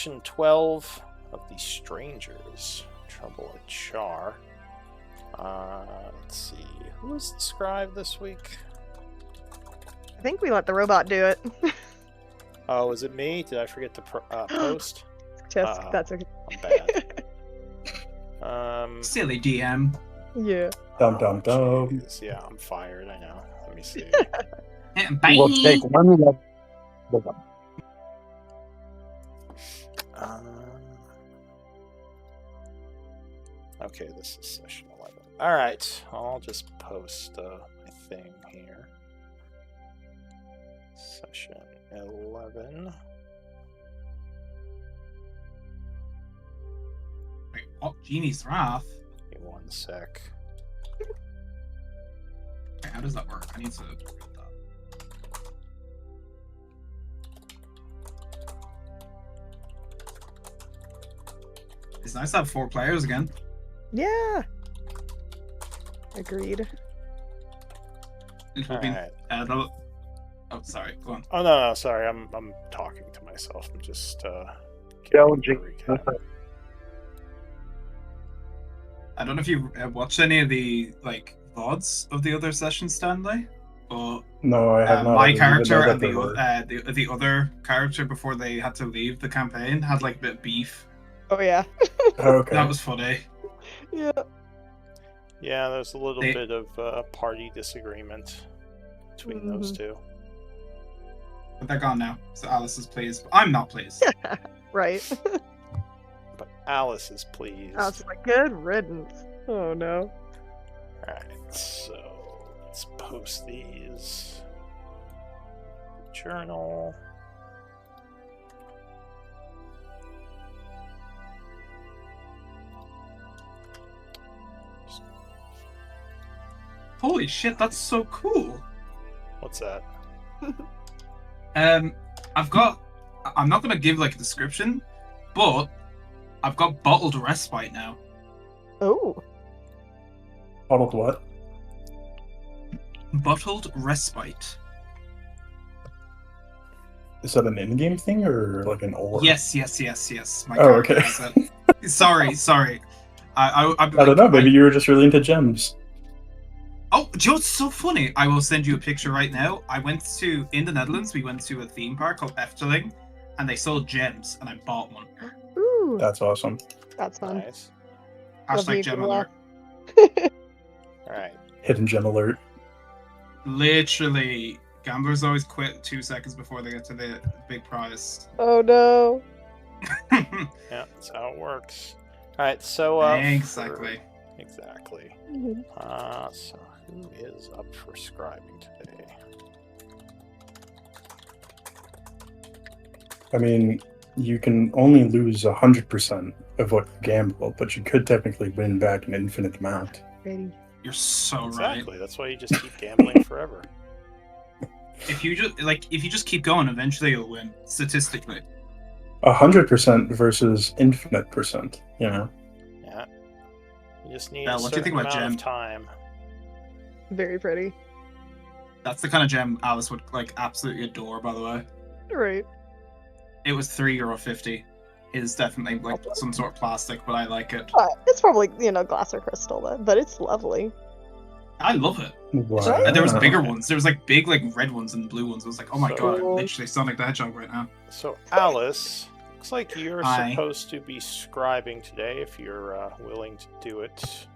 session 12 of The Strangers. Trouble at Chaur. Let's see. Who was the scribe this week? I think we let the robot do it. Oh, was it me? Did I forget to post? Just, that's okay. I'm bad. Silly DM. Yeah. Dum dum dum. Geez. Yeah, I'm fired. I know. Let me see. Bye. We'll take 1 minute. Okay, this is session 11. Alright, I'll just post my thing here. Session 11. Wait, what? Genie's Wrath? Give me 1 sec. Okay, how does that work? I need to read that. It's nice to have 4 players again. Yeah. Agreed. It will be. Alright. Oh, sorry. Go on. Oh no, sorry, I'm talking to myself. I'm just Challenging. I don't know if you watched any of the VODs of the other sessions, Stanley, but No, I have not. my even character know and that they were. the other character before they had to leave the campaign had a bit of beef. Oh yeah. Okay. That was funny. Yeah. Yeah, there's a little bit of party disagreement between those two. But they're gone now, so Alice is pleased. But I'm not pleased. Right. But Alice is pleased. I was like, good riddance. Oh no. Alright, so let's post these. Journal. Holy shit, that's so cool. What's that? I'm not gonna give a description, but I've got bottled respite now. Oh. Bottled what? Bottled respite. Is that an in-game thing or an ore? Yes. My Oh, character okay. has it. Sorry. I don't know. Maybe you were just really into gems. Oh, do you know what's so funny? I will send you a picture right now. In the Netherlands, we went to a theme park called Efteling, and they sold gems, and I bought one. Ooh. That's awesome. That's fun. Nice. Hashtag gem alert. Alright. Hidden gem alert. Literally, gamblers always quit 2 seconds before they get to the big prize. Oh no. Yeah, that's how it works. Alright, so Exactly. Exactly. Mhm. So who is up for scribing today? I mean, you can only lose 100% of what you gamble, but you could technically win back an infinite amount. Ready. You're so Exactly. right. That's why you just keep gambling forever. If you just keep going, eventually you'll win. Statistically. 100% versus infinite percent, Yeah. You just need a What do you certain think about amount gem? of time. Very pretty. That's the kind of gem Alice would absolutely adore, by the way. Right. It was €3.50. It is definitely some sort of plastic, but I like it. It's probably, glass or crystal, but it's lovely. I love it. Wow. And there was bigger ones. There was big red ones and blue ones. I was like, oh my So- god, I'm literally Sonic the Hedgehog right now. So Alice, looks like you're Hi. supposed to be scribing today if you're willing to do it.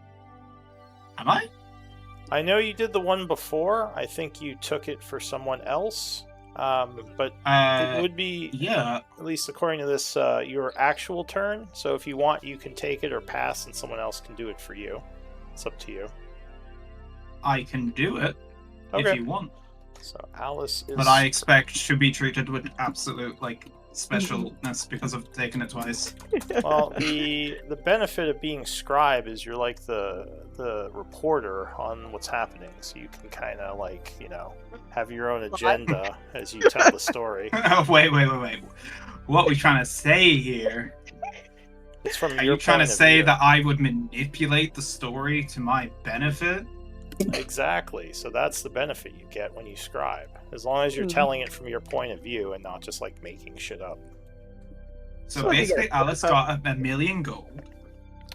Am I? I know you did the one before. I think you took it for someone else. But it would be, Yeah. at least according to this, your actual turn. So if you want, you can take it or pass, and someone else can do it for you. It's up to you. I can do it if Okay. you want. So Alice is... But I expect to be treated with absolute specialness because I've taken it twice. Well, the benefit of being scribe is you're like the reporter on what's happening, so you can kind of have your own agenda as you tell the story. Oh, wait. What are we trying to say here? It's from Are your you trying to point of say view. that I would manipulate the story to my benefit? Exactly. So that's the benefit you get when you scribe, as long as you're telling it from your point of view and not just making shit up. So Well, if you get basically, it, Alice so- got a million gold.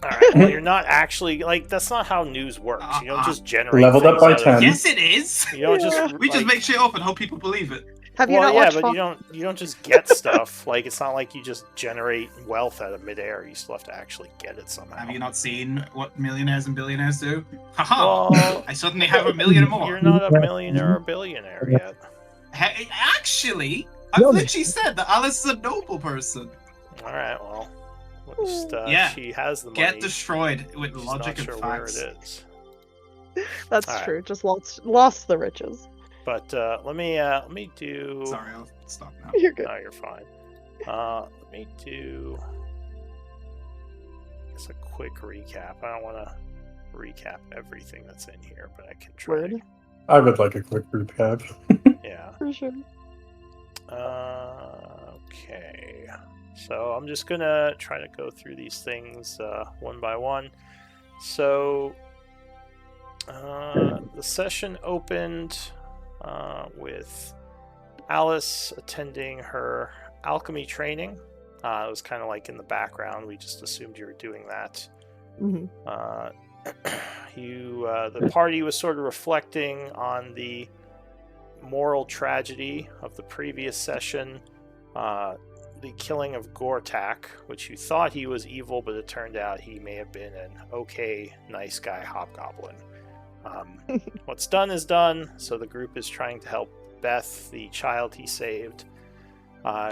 All right. Well, you're not actually like that's not how news works. You don't just generate Leveled up things by out of- 10. Yes, it is. You don't Yeah. just We just like- make shit up and hope people believe it. Have you well, not yeah, watched but Fall- you don't just get stuff. Like it's not like you just generate wealth out of midair. You still have to actually get it somehow. Have you not seen what millionaires and billionaires do? Haha! Well, I suddenly have a million or more. you're not a millionaire or billionaire yet. Hey, actually, I've No, literally said that Alice is a noble person. All right. Well, at least, Yeah. she has the money. Get destroyed with She's logic not and sure facts. where it is. That's Alright. true. Just lost the riches. But let me do. Sorry, I'll stop now. You're good. No, you're fine. Let me do. Just a quick recap. I don't want to recap everything that's in here, but I can try. Word. I would like a quick recap. Yeah. For sure. Okay. So I'm just gonna try to go through these things one by one. So the session opened with Alice attending her alchemy training. It was kind of like in the background. We just assumed you were doing that. Hmm. The party was sort of reflecting on the moral tragedy of the previous session, the killing of Gortak, which you thought he was evil, but it turned out he may have been an okay, nice guy hobgoblin. What's done is done, so the group is trying to help Beth, the child he saved.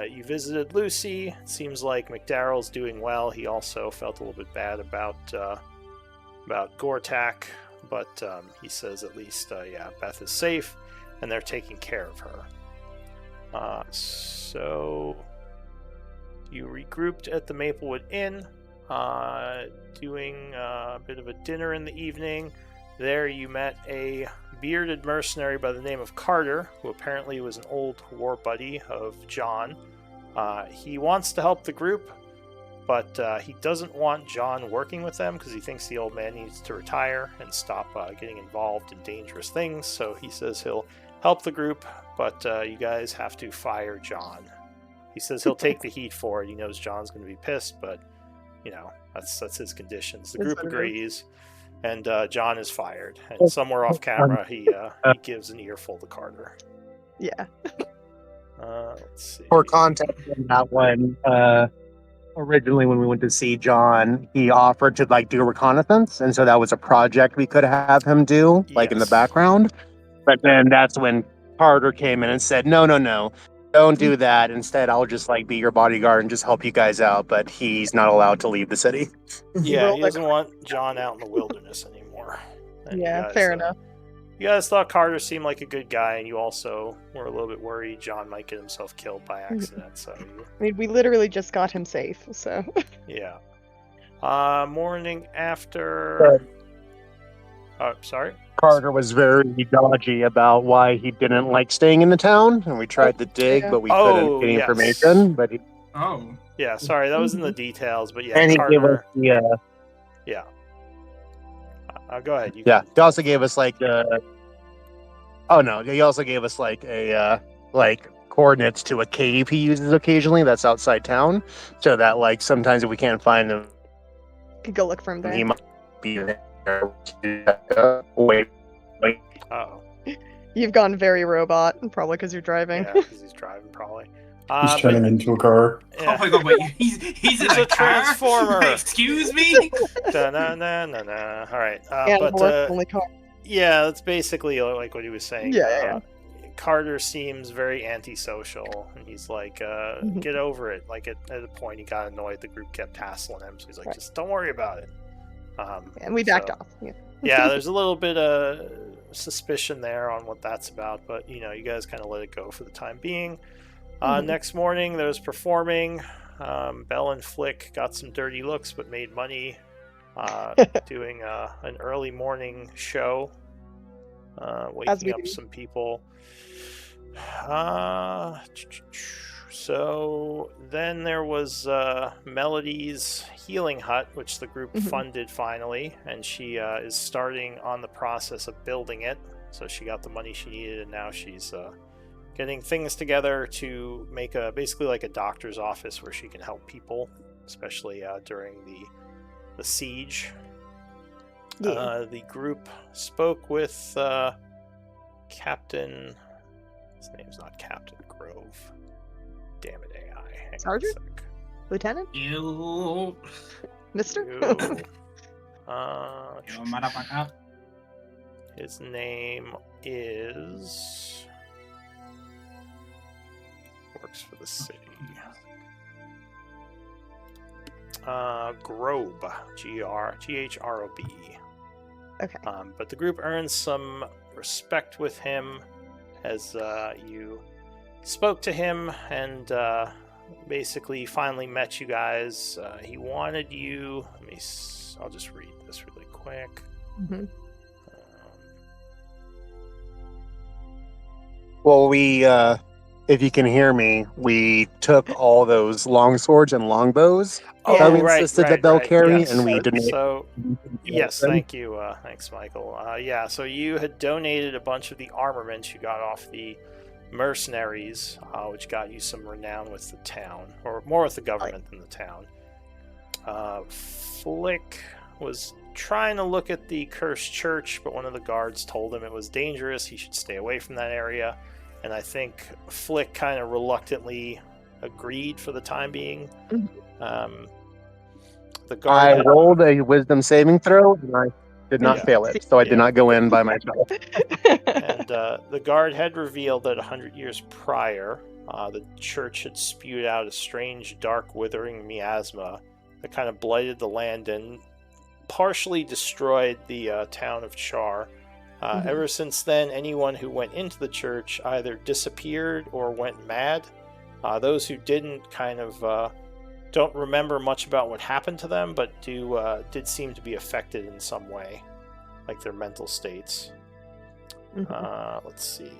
You visited Lucy. It seems like McDarrell's doing well. He also felt a little bit bad about Gortak, but he says at least, Beth is safe, and they're taking care of her. So you regrouped at the Maplewood Inn, doing a bit of a dinner in the evening. There you met a bearded mercenary by the name of Carter, who apparently was an old war buddy of John. He wants to help the group, but he doesn't want John working with them because he thinks the old man needs to retire and stop getting involved in dangerous things. So he says he'll help the group, but you guys have to fire John. He says he'll take the heat for it. He knows John's going to be pissed, but that's his conditions. The group agrees, and John is fired. And somewhere off camera, he gives an earful to Carter. Yeah. Let's see. For context on that one, originally when we went to see John, he offered to do reconnaissance, and so that was a project we could have him do, in the Yes. background. But then that's when Carter came in and said, no, don't do that. Instead, I'll just be your bodyguard and just help you guys out. But he's not allowed to leave the city. Yeah, rolled he like- doesn't want John out in the wilderness anymore. And you Yeah, guys, fair enough. You guys thought Carter seemed like a good guy, and you also were a little bit worried John might get himself killed by accident. So, I mean, we literally just got him safe, so. yeah. Morning after. Oh, sorry. Carter was very dodgy about why he didn't like staying in the town, and we tried to dig, yeah. but we Oh, couldn't get yes. information. But Oh, Yeah, sorry, that was in the details, but yeah, and he gave us Carter. the Yeah. Go ahead. yeah. He also gave us oh no, he also gave us coordinates to a cave he uses occasionally that's outside town, so that sometimes if we can't find him, Could go look for him there. he might be there. Wait. Oh, You've gone very robot, probably because you're driving. yeah, because he's driving probably. He's turning into a car. Yeah. oh my god! Wait, he's in He's a a car? transformer. Excuse me. Da-na-na-na-na. All right, And but horse only car. yeah, that's basically like what he was saying. Yeah. Carter seems very antisocial, and he's like, Mhm. "Get over it." Like at a point, he got annoyed. The group kept hassling him, so he's like, Right. "Just don't worry about it." And we backed so- off. Yeah. Yeah, there's a little bit of suspicion there on what that's about, but you guys kind of let it go for the time being. Mhm. Next morning, there was performing. Belle and Flick got some dirty looks, but made money doing an early morning show, As we waking up do. some people. So then there was Melody's healing hut, which the group Mhm. funded finally, and she is starting on the process of building it. So she got the money she needed, and now she's getting things together to make basically like a doctor's office where she can help people, especially during the siege. Yeah. The group spoke with Captain. His name's not Captain Grove. Damn it, AI. Hang on a Sergeant? sec. Lieutenant? You, Mister? You. you motherfucker. His name is. Works for the city. Grobe. Ghrob. Okay. But the group earns some respect with him as you spoke to him and basically finally met you guys. He wanted you. I'll just read this really quick. Mm-hmm. Well, we, if you can hear me, we took all those long swords and longbows Oh, that we right, insisted right, that they'll right, carry, yes. and we donated. So, yes, thank you. Thanks, Michael. Yeah, so you had donated a bunch of the armament you got off the mercenaries, which got you some renown with the town, or more with the government than the town. Flick was trying to look at the cursed church, but one of the guards told him it was dangerous. He should stay away from that area. And I think Flick kind of reluctantly agreed for the time being. The guard I rolled a wisdom saving throw, and I did not Yeah. fail it, so I did Yeah. not go in by myself. and the guard had revealed that 100 years prior, the church had spewed out a strange, dark, withering miasma that kind of blighted the land and partially destroyed the town of Chaur. Ever since then, anyone who went into the church either disappeared or went mad. Those who didn't kind of don't remember much about what happened to them, but did seem to be affected in some way, like their mental states. Let's see.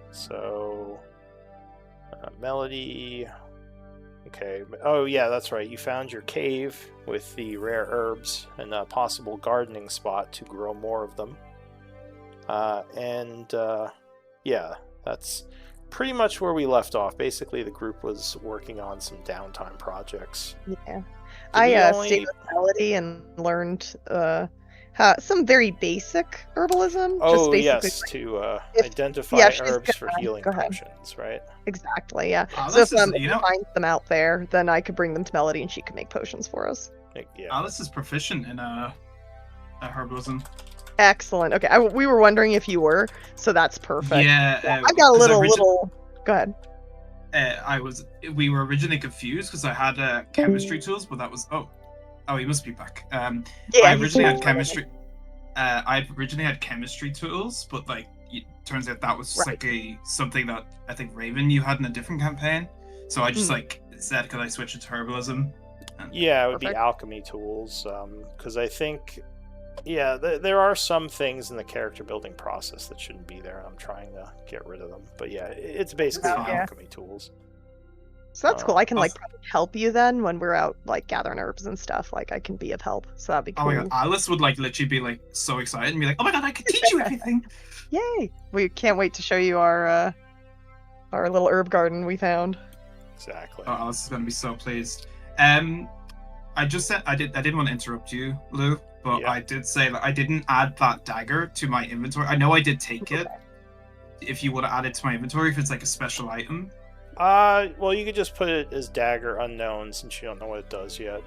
So, Melody. Okay. Oh, yeah, that's right. You found your cave with the rare herbs and a possible gardening spot to grow more of them. Yeah, that's pretty much where we left off. Basically, the group was working on some downtime projects. Yeah. I stayed with Melody and learned some very basic herbalism. Oh, just basically yes, to identify she's herbs for gonna- healing go ahead. potions, right? Exactly, yeah. Alice So if is, he finds them out there, then I could bring them to Melody and she could make potions for us. Yeah. Alice is proficient in herbalism. Excellent. Okay, we were wondering if you were, so that's perfect. Yeah, I got a 'cause little. Go ahead. We were originally confused because I had chemistry tools, but that was he must be back. Yeah, I he's originally had still- chemistry. I originally had chemistry tools, but like it turns out that was Right. like something that I think Raven you had in a different campaign. So I just Hmm. like said, could I switch it to herbalism? Yeah, it would be Perfect. alchemy tools, because I think, yeah, there are some things in the character building process that shouldn't be there, and I'm trying to get rid of them. But yeah, it's basically Oh, yeah. alchemy tools. So that's cool. I can like Also- probably help you then when we're out like gathering herbs and stuff. Like I can be of help. So that'd be Oh cool. my god, Alice would like literally be like so excited and be like, "Oh my god, I can teach you everything!" Yay! We can't wait to show you our little herb garden we found. Exactly. Oh, Alice is gonna be so pleased. I just said I didn't want to interrupt you, Lou, but Yeah. I did say that I didn't add that dagger to my inventory. I know I did take it. If you would have added to my inventory, if it's like a special item. Well, you could just put it as dagger unknown since you don't know what it does yet.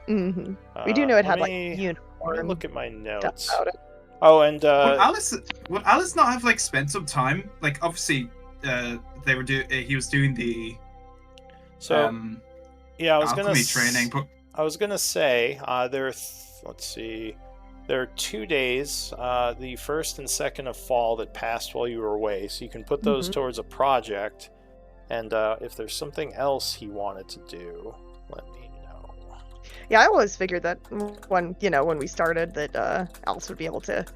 Mm-hmm. We do know it had let like me unicorn look at my stuff notes. about it. Oh, and Would Alice not have like spent some time? Like obviously, they were he was doing the yeah, I was alchemy training, but I was gonna say let's see, there are 2 days, the 1st and 2nd of fall that passed while you were away, so you can put those towards a project. And if there's something else he wanted to do, let me know. Yeah, I always figured that when we started that Alice would be able to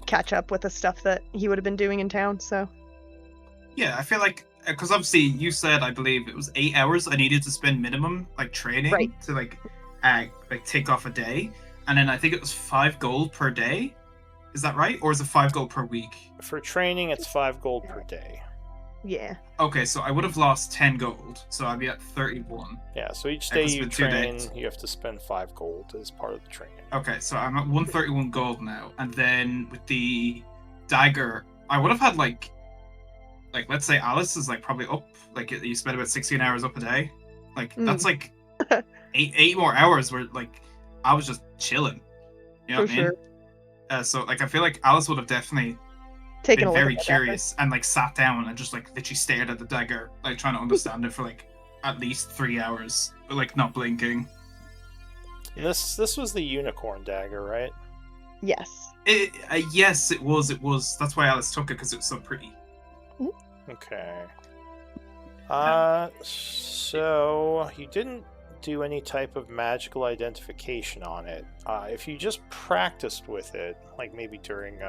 catch up with the stuff that he would have been doing in town. So yeah, I feel like because obviously you said I believe it was 8 hours I needed to spend minimum like training Right. to like take off a day, and then I think it was 5 gold per day. Is that right, or is it 5 gold per week? For training, it's 5 gold per day. Yeah. Okay, so I would have lost 10 gold, so I'd be at 31. Yeah, so each That day must you have been 2 train, days. you have to spend 5 gold as part of the training. Okay, so I'm at 131 gold now, and then with the dagger, I would have had like let's say Alice is like probably up, like you spend about 16 hours up a day, like that's like eight more hours where like I was just chilling. You know For what I mean? sure. So like I feel like Alice would have definitely Taking been a look very at that dagger. curious and like sat down and just like literally stared at the dagger, like trying to understand it for like at least 3 hours, but like not blinking. And this was the unicorn dagger, right? Yes. Yes, it was. It was. That's why Alice took it, because it was so pretty. Okay. So you didn't do any type of magical identification on it. If you just practiced with it, like maybe during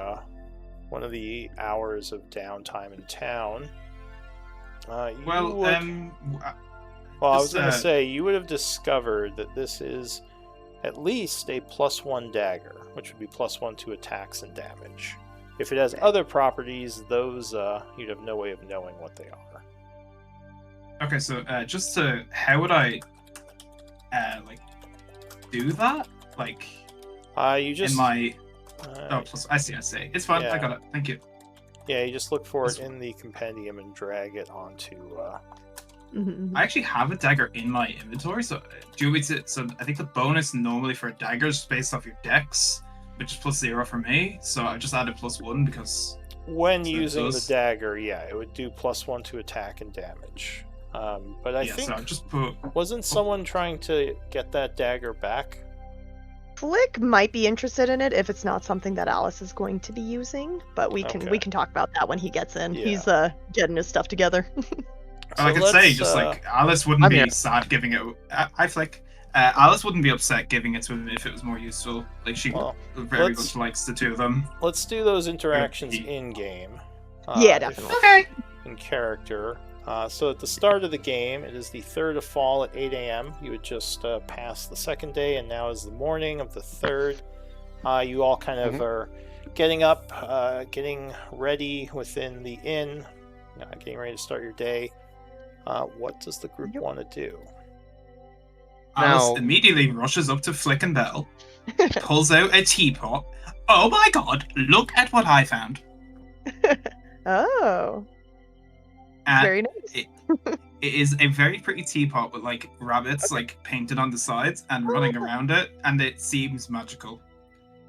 one of the hours of downtime in town, you Well, would... Well, I was just, going to say, you would have discovered that this is at least a +1 dagger, which would be +1 to attacks and damage. If it has other properties, those you'd have no way of knowing what they are. okay, so how would I like do that? Like You just in my plus. I see. It's fine. I Yeah. got it. Thank you. Yeah, you just look for it That's- in the compendium and drag it onto. Mhm. I actually have a dagger in my inventory, so do you want me to? So I think the bonus normally for daggers is based off your dex, which is +0 for me. So I just added +1 because When So using those- the dagger, yeah, it would do +1 to attack and damage. But I think So I just put. wasn't someone trying to get that dagger back? Flick might be interested in it if it's not something that Alice is going to be using, but we Okay. can talk about that when he gets in. Yeah. He's getting his stuff together. I So could say let's, just like Alice wouldn't I'm be here. sad giving it. I Flick. Alice wouldn't be upset giving it to him if it was more useful. Like she Well, very let's- much likes the two of them. let's do those interactions Yeah. in game. Yeah, definitely. Okay. In character. So at the start of the game, it is the 3rd of fall at 8 a.m. You had just passed the 2nd day, and now is the morning of the 3rd. You all kind of are getting up, getting ready within the inn, getting ready to start your day. What does the group want to do? Alice Now- immediately rushes up to Flick and Bell, pulls out a teapot. Oh my god, look at what I found. Oh, And very nice. it is a very pretty teapot with like rabbits like painted on the sides and running around it, and it seems magical.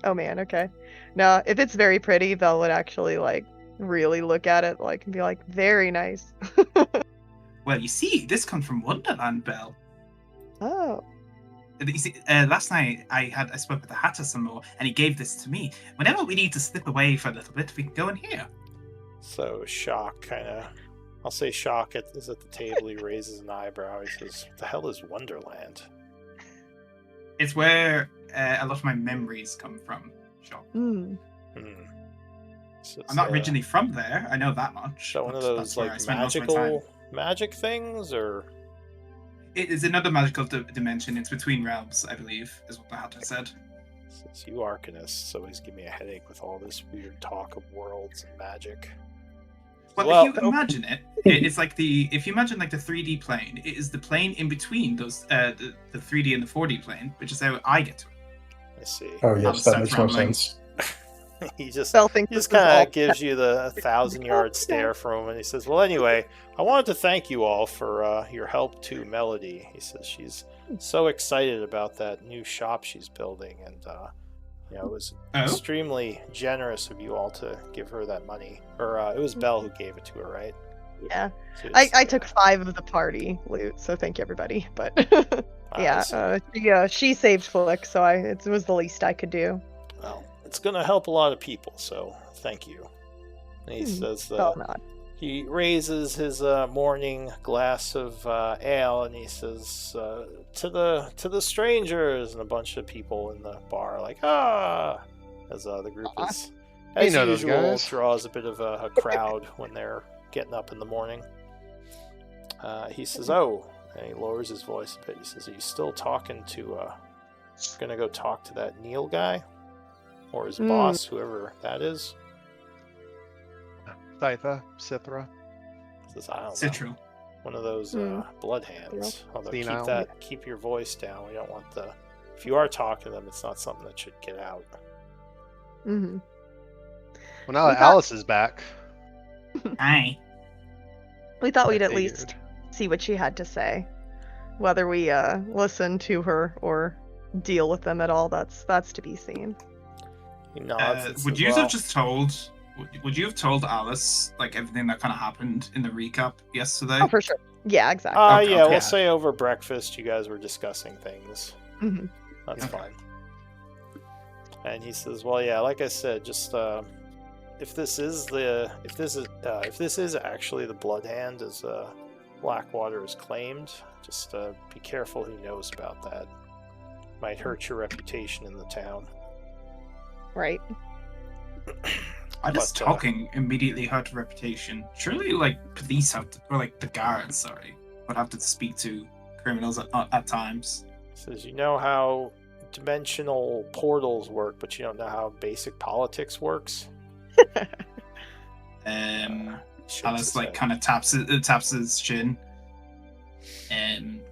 Oh man, okay. No, if it's very pretty, Belle would actually like really look at it like and be like, very nice. Well, you see, this comes from Wonderland, Belle. Oh. You see, last night I spoke with the Hatter some more, and he gave this to me. Whenever we need to slip away for a little bit, we can go in here. So Shock kind of, I'll say Shock is at the table. He raises an eyebrow. He says, "What the hell is Wonderland?" It's where a lot of my memories come from. Sure. Mm. So I'm not originally from there. I know that much. So one of but those that's where I like spend most of my time. magic things, or It is another magical dimension. It's between realms, I believe, is what the Hatter said. since you arcanists always give me a headache with all this weird talk of worlds and magic. Well, if you imagine it, it's like if you imagine like the 3D plane, it is the plane in between those the 3D and the 4D plane, which is how I get to it. I see. Oh I'll yes, start that makes more traveling. sense. He just Belle thinks He just this is kind all of gives you the 1,000-yard stare from him, and he says, "Well, anyway, I wanted to thank you all for your help to Melody." He says she's so excited about that new shop she's building, and it was Oh, extremely generous of you all to give her that money. Or it was Belle who gave it to her, right? Yeah. So I it's, took 5 of the party loot, so thank you everybody. But I yeah, she saved Flick, so it was the least I could do. well, it's going to help a lot of people, so thank you. And he says Oh, not. he raises his morning glass of ale, and he says, to the strangers, and a bunch of people in the bar are like, as the group is, You as know those usual, guys. draws a bit of a crowd when they're getting up in the morning. He says, "Oh," and he lowers his voice a bit. He says, "Are you still talking to, gonna go talk to that Neil guy? Or his boss, whoever that is?" Scytha, Sithra. Says, I don't know. Citral. One of those blood hands. Although Senile. keep your voice down. We don't want the. If you are talking to them, it's not something that should get out. Mm-hmm. Well, now that Alice is back, Aye. We thought we'd I at least figured. see what she had to say. Whether we listen to her or deal with them at all, that's to be seen. He nods and Would says, you well, have just told? Would you have told Alice like everything that kind of happened in the recap yesterday? Oh, for sure. Yeah, exactly. Okay, yeah, okay. we'll say over breakfast you guys were discussing things. Mhm. That's Okay. fine. And he says, "Well, yeah, like I said, just if this is actually the blood hand as Blackwater has claimed, just be careful who knows about that. Might hurt your reputation in the town." Right. I just But, talking immediately hurt reputation. Surely, like police have to, or like the guards, sorry, would have to speak to criminals at times. He says, "You know how dimensional portals work, but you don't know how basic politics works." Shakes Alice his like head. kind of taps his chin.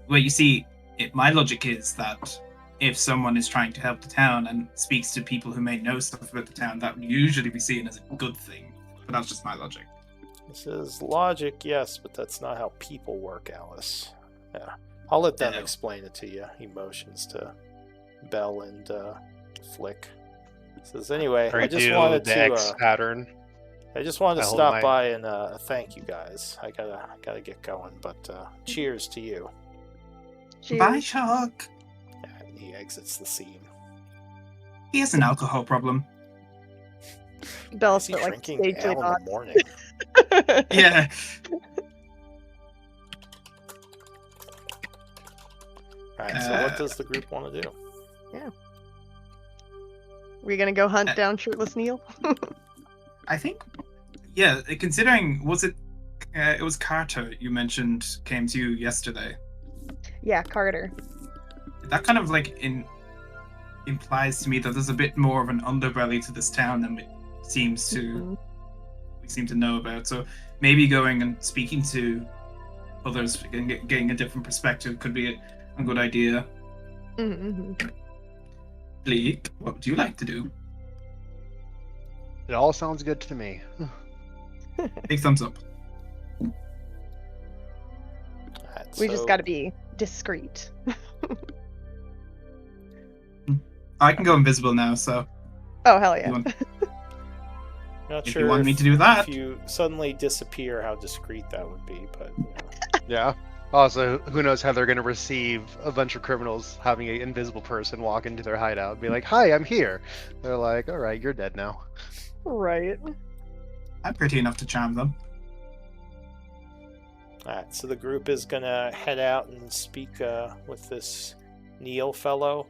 Well, you see, my logic is that if someone is trying to help the town and speaks to people who may know stuff about the town, that would usually be seen as a good thing. But that's just my logic. He says, "Logic, yes, but that's not how people work, Alice." Yeah, I'll let them Yeah. explain it to you. He motions to Bell and Flick. He says, "Anyway, or I just do wanted the to X pattern. I just wanted to I hold stop my- by and thank you guys. I gotta get going, but cheers to you." Cheers. Bye, Chuck. And he exits the scene. He has an alcohol problem. Bell Is he spent like drinking sagely ale in the nods. morning? Yeah. Alright, so what does the group want to do? We gonna go hunt down shirtless Neil? I think, yeah, considering, it was Carter you mentioned came to you yesterday. Yeah, Carter. That kind of like implies to me that there's a bit more of an underbelly to this town than we seem to know about. So maybe going and speaking to others and getting a different perspective could be a good idea. Mm-hmm. Bleak, what would you like to do? It all sounds good to me. Big thumbs up. Alright, We just so- gotta be discreet. I can go invisible now, so Oh, hell yeah. you want- Not if sure you want me to do that. if you suddenly disappear, how discreet that would be, but you know. Yeah. Also, who knows how they're going to receive a bunch of criminals having an invisible person walk into their hideout and be like, "Hi, I'm here." They're like, "All right, you're dead now." Right. I'm pretty enough to charm them. Alright, so the group is gonna head out and speak with this Neil fellow.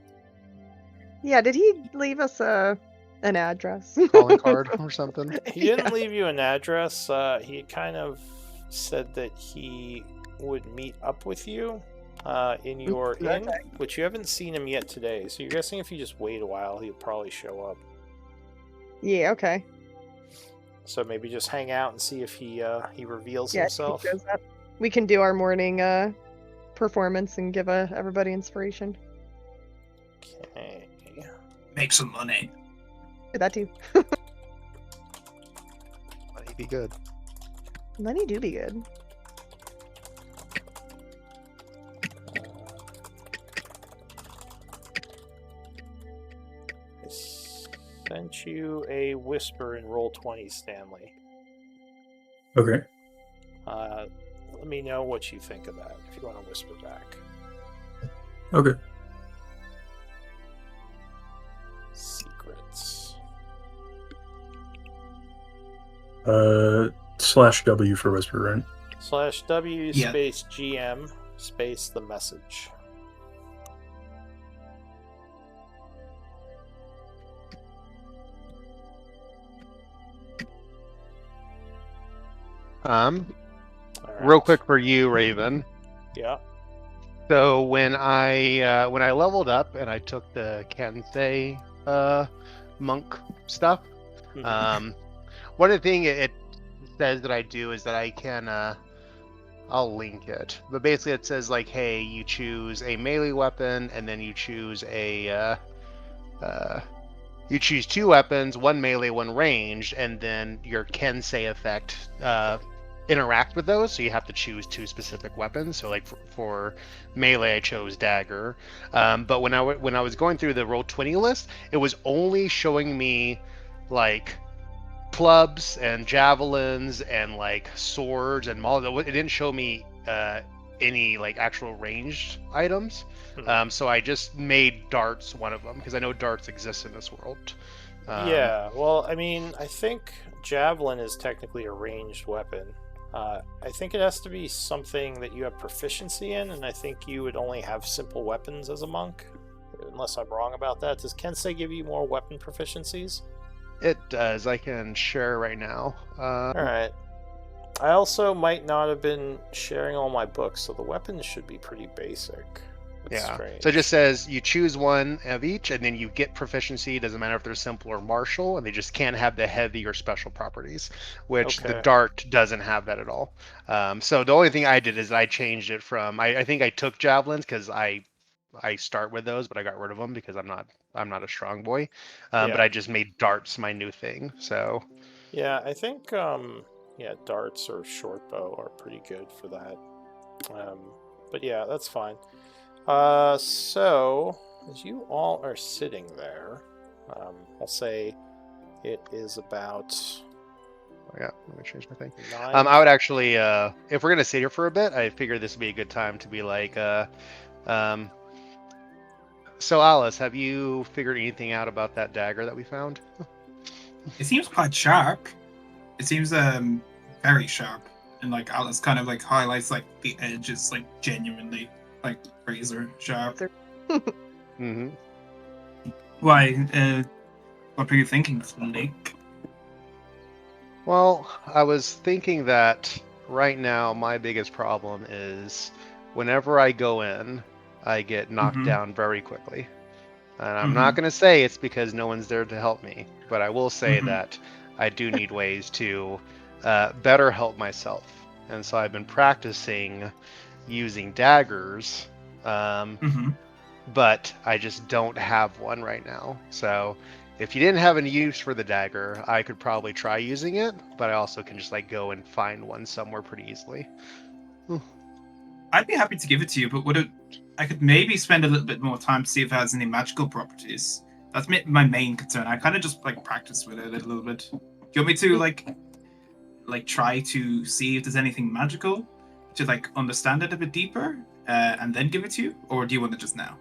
Yeah, did he leave us an address? Calling card or something. He didn't leave you an address. He kind of said that he would meet up with you in your inn, Okay. which you haven't seen him yet today. So you're guessing if you just wait a while, he'll probably show up. Yeah, okay. So maybe just hang out and see if he reveals Yeah, himself. he shows up. We can do our morning performance and give everybody inspiration. Okay. Make some money. Do that too. Might be good. Money do be good. I sent you a whisper in roll 20, Stanley. Okay. Let me know what you think of that if you want to whisper back. Okay. Secrets. /W for whisper, right? /W Yeah. space GM space the message. Real Alright. quick for you, Raven. Yeah. So when I leveled up and I took the Kensei monk stuff, Mhm. one of the things it says that I do is that I can I'll link it. But basically, it says like, hey, you choose a melee weapon, and then you choose you choose 2 weapons, 1 melee, 1 ranged, and then your Kensei effect interact with those. So you have to choose 2 specific weapons. So like for melee, I chose dagger. But when I was going through the Roll20 list, it was only showing me like clubs and javelins and like swords and all. It didn't show me any like actual ranged items. So I just made darts one of them because I know darts exist in this world. Yeah, well, I mean, I think javelin is technically a ranged weapon. I think it has to be something that you have proficiency in, and I think you would only have simple weapons as a monk, unless I'm wrong about that. Does Kensei give you more weapon proficiencies? It does. I can share right now. Alright. I also might not have been sharing all my books, so the weapons should be pretty basic. That's Yeah. strange. So it just says you choose one of each, and then you get proficiency. Doesn't matter if they're simple or martial, and they just can't have the heavy or special properties, which the Okay. dart doesn't have that at all. So the only thing I did is I changed it from. I think I took javelins because I start with those, but I got rid of them because I'm not a strong boy. But Yeah. I just made darts my new thing. So Yeah, I think yeah, darts or short bow are pretty good for that. But yeah, that's fine. So as you all are sitting there, I'll say it is about yeah, let me change my thing. 9. I would actually, if we're gonna sit here for a bit, I figured this would be a good time to be like, so Alice, have you figured anything out about that dagger that we found? It seems quite sharp. It seems very sharp, and like Alice kind of like highlights like the edges, like genuinely like razor sharp. Mm-hmm. Why? What were you thinking, Snake? Well, I was thinking that right now my biggest problem is whenever I go in, I get knocked down very quickly. And I'm not going to say it's because no one's there to help me, but I will say that I do need ways to better help myself. And so I've been practicing using daggers, but I just don't have one right now. So if you didn't have any use for the dagger, I could probably try using it, but I also can just like go and find one somewhere pretty easily. I'd be happy to give it to you, but I could maybe spend a little bit more time to see if it has any magical properties. That's my main concern. I kind of just like practice with it a little bit. Do you want me to like try to see if there's anything magical to like understand it a bit deeper, and then give it to you, or do you want it just now?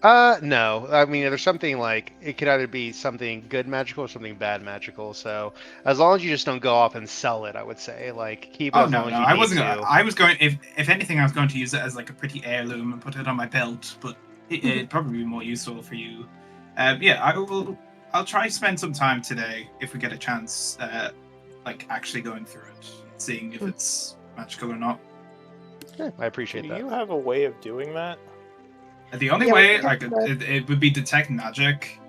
No. I mean, there's something like it could either be something good magical or something bad magical. So as long as you just don't go off and sell it, I would say like keep it as long as you I need wasn't. to. I was going. If anything, I was going to use it as like a pretty heirloom and put it on my belt. But it'd probably be more useful for you. Yeah, I'll try spend some time today if we get a chance. Like actually going through it, seeing if it's magical or not. Yeah, I appreciate Do that. you have a way of doing that? The only Yeah, way we I have could it would be detect magic.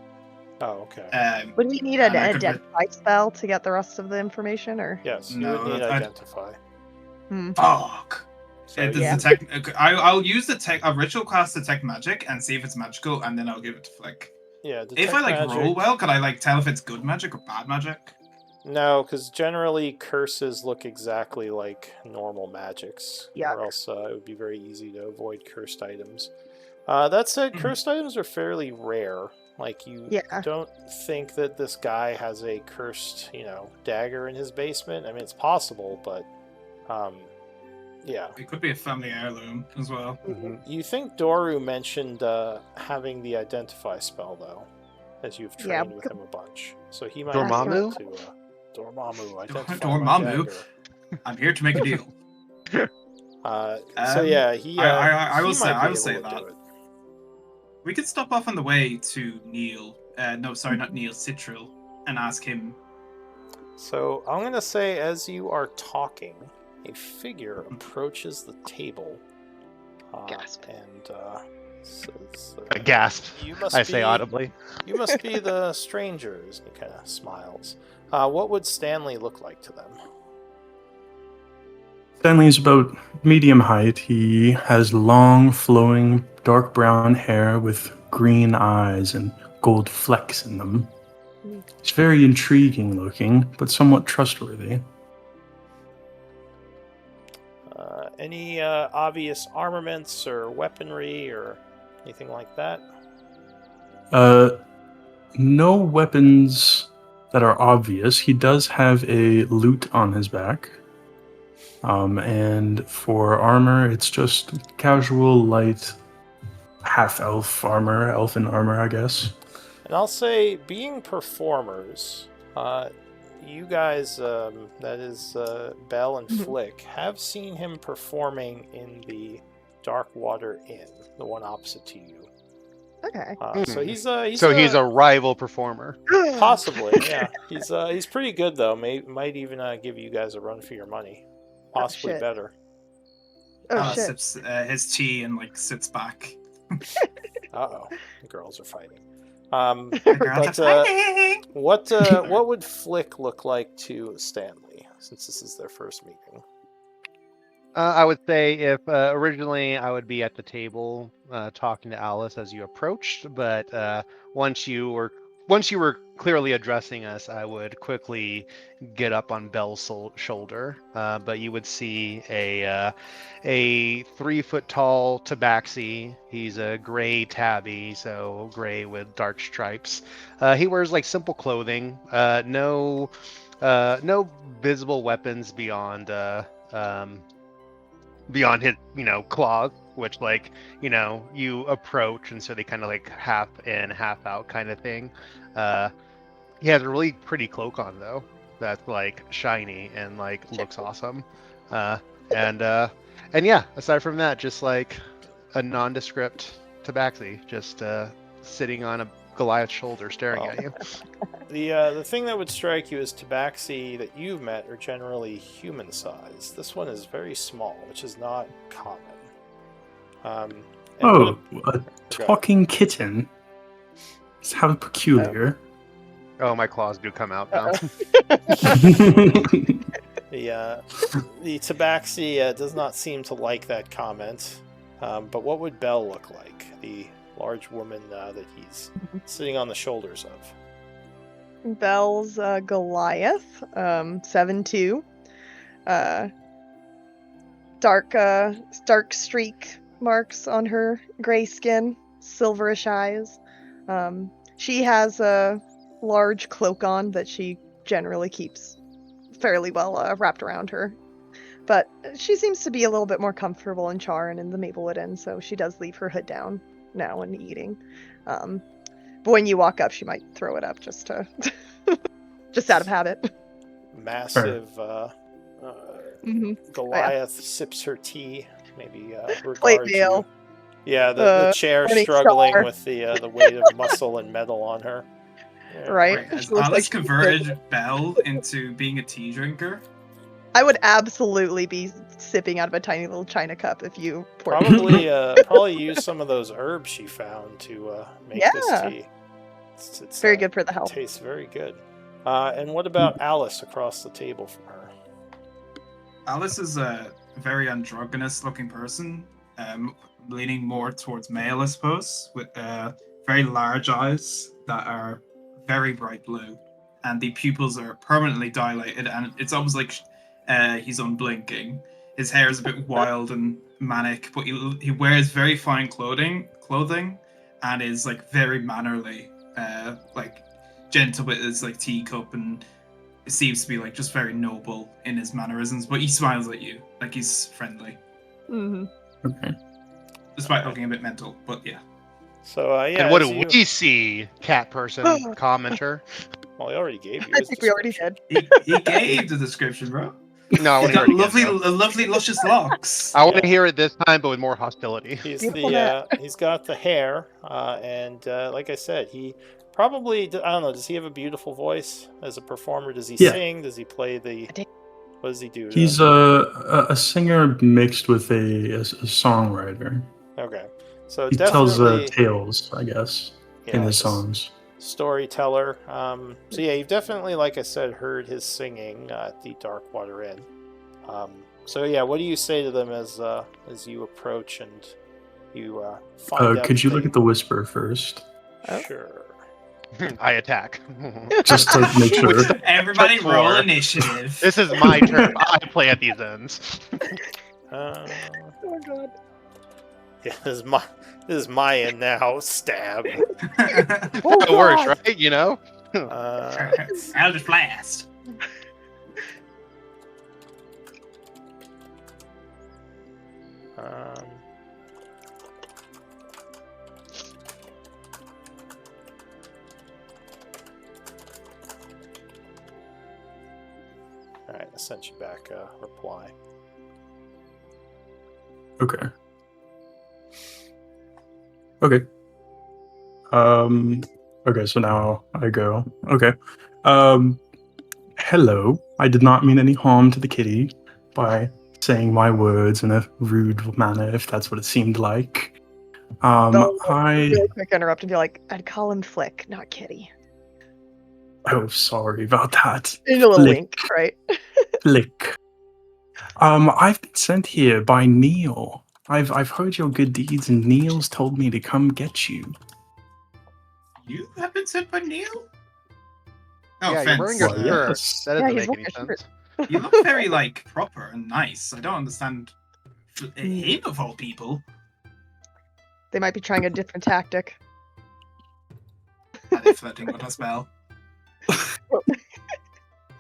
Oh, okay. Would we need an and I could identify spell to get the rest of the information, or? Yes, you No, would need I'd- identify. Fuck. So It does Yeah. detect. I'll use a ritual class detect magic and see if it's magical, and then I'll give it to Flick. yeah, If detect I like magic. roll well, could I like tell if it's good magic or bad magic? No, because generally curses look exactly like normal magics, Yuck. or else it would be very easy to avoid cursed items. That said, cursed items are fairly rare. Like you Yeah. don't think that this guy has a cursed, dagger in his basement. I mean, it's possible, but yeah. It could be a family heirloom as well. You think Doru mentioned having the identify spell though, as you've Yeah, trained with him a bunch, so he might Dormammu? be able to Dormammu identify Dormammu? my dagger. I'm here to make a deal. So yeah, he. I he will say. might be I will able say to that. do it. We could stop off on the way to Neil. No, sorry, not Neil. Citril, and ask him. So I'm gonna say, as you are talking, a figure approaches the table. Gasp. And says, A gasp. You must I say be- audibly. You must be the strangers. And he kind of smiles. What would Stanley look like to them? Stanley is about medium height. He has long, flowing, dark brown hair with green eyes and gold flecks in them. He's very intriguing looking, but somewhat trustworthy. Any obvious armaments or weaponry or anything like that? No weapons that are obvious. He does have a lute on his back. And for armor, it's just casual, light, half-elf armor, elfin armor, I guess. And I'll say, being performers, you guys, that is Bell and Flick, have seen him performing in the Darkwater Inn, the one opposite to you. Okay. So he's He's a rival performer. possibly, yeah. He's pretty good though. Might even give you guys a run for your money, possibly shit. better. Oh Alice shit. sips his tea and like sits back. Uh-oh, the girls are fighting. The girls But are fighting! what would Flick look like to Stanley, since this is their first meeting? I would say if originally I would be at the table talking to Alice as you approached, but once you were clearly addressing us, I would quickly get up on Bell's shoulder. But you would see a 3-foot tall tabaxi. He's a gray tabby, so gray with dark stripes. He wears like simple clothing. No visible weapons beyond his claws, which you approach, and so they kind of like half in half out kind of thing. He has a really pretty cloak on though that's like shiny and like looks awesome. And yeah, aside from that, just like a nondescript tabaxi just sitting on a Goliath's shoulder staring at you. The thing that would strike you as tabaxi that you've met are generally human sized. This one is very small, which is not common. A talking kitten. It's how peculiar. Oh, my claws do come out now. The tabaxi does not seem to like that comment. But what would Belle look like? The large woman that he's sitting on the shoulders of. Belle's Goliath, 7'2". Dark streak marks on her gray skin, silverish eyes. She has a large cloak on that she generally keeps fairly well wrapped around her. But she seems to be a little bit more comfortable in Chaur and in the Maplewood Inn, so she does leave her hood down now when eating. But when you walk up, she might throw it up just to, just out of habit. Massive Goliath sips her tea, maybe Plate regards meal. you. Yeah, the chair morning struggling star. with the weight of muscle and metal on her. Yeah. Right? Has She looks Alice like- converted Belle into being a tea drinker? I would absolutely be sipping out of a tiny little china cup if you poured Probably use some of those herbs she found to make this Yeah. tea. It's very good for the health. Tastes very good. And what about Alice across the table from her? Alice is a very androgynous looking person, leaning more towards male, I suppose, with very large eyes that are very bright blue, and the pupils are permanently dilated, and it's almost like he's unblinking. His hair is a bit wild and manic, but he wears very fine clothing, and is like very mannerly, like gentle with his like teacup, and it seems to be like just very noble in his mannerisms. But he smiles at you like he's friendly, Okay. despite looking a bit mental. But yeah. So yeah. And what as do you- we see, cat person commenter? Well, he already gave you. I his think we already description. did. He gave the description, bro. No, I He's want to got hear it again. lovely, though. lovely, luscious locks. I want to hear it this time, but with more hostility. He's Beautiful man. he's got the hair, and like I said, he probably I don't know. Does he have a beautiful voice as a performer? Does he Yeah. sing? Does he play the? I think- What does he do? He's a singer mixed with a songwriter. Okay, so He tells definitely tales, I guess, in yeah, his just songs. storyteller. So yeah, you've definitely, like I said, heard his singing at the Darkwater Inn. So yeah, what do you say to them as you approach and you find out? Could you that look they- at the whisper first? Oh. Sure. I attack. Just to make sure. Everybody Turn roll 4. initiative. This is my turn. I play at these ends. Uh, Oh god. yeah, this is my end now. Stab. Oh It works, god. right? You know. Eldritch Blast. Um, all right, I sent you back a reply. Okay. Okay. Okay, so now I go. Okay. Hello. I did not mean any harm to the kitty by saying my words in a rude manner, if that's what it seemed like. They'll I... real quick interrupt and be like, I'd call him Flick, not Kitty. Oh, sorry about that. In a little Flick. wink, right? Flick. I've been sent here by Neil. I've heard your good deeds, and Neil's told me to come get you. You have been sent by Neil? yeah, No you're offense. wearing your Well, shirt. yes. That Yeah, doesn't he's make wearing any a shirt. sense. You look very like proper and nice. I don't understand him of all people. They might be trying a different tactic. Are they flirting with us, Belle?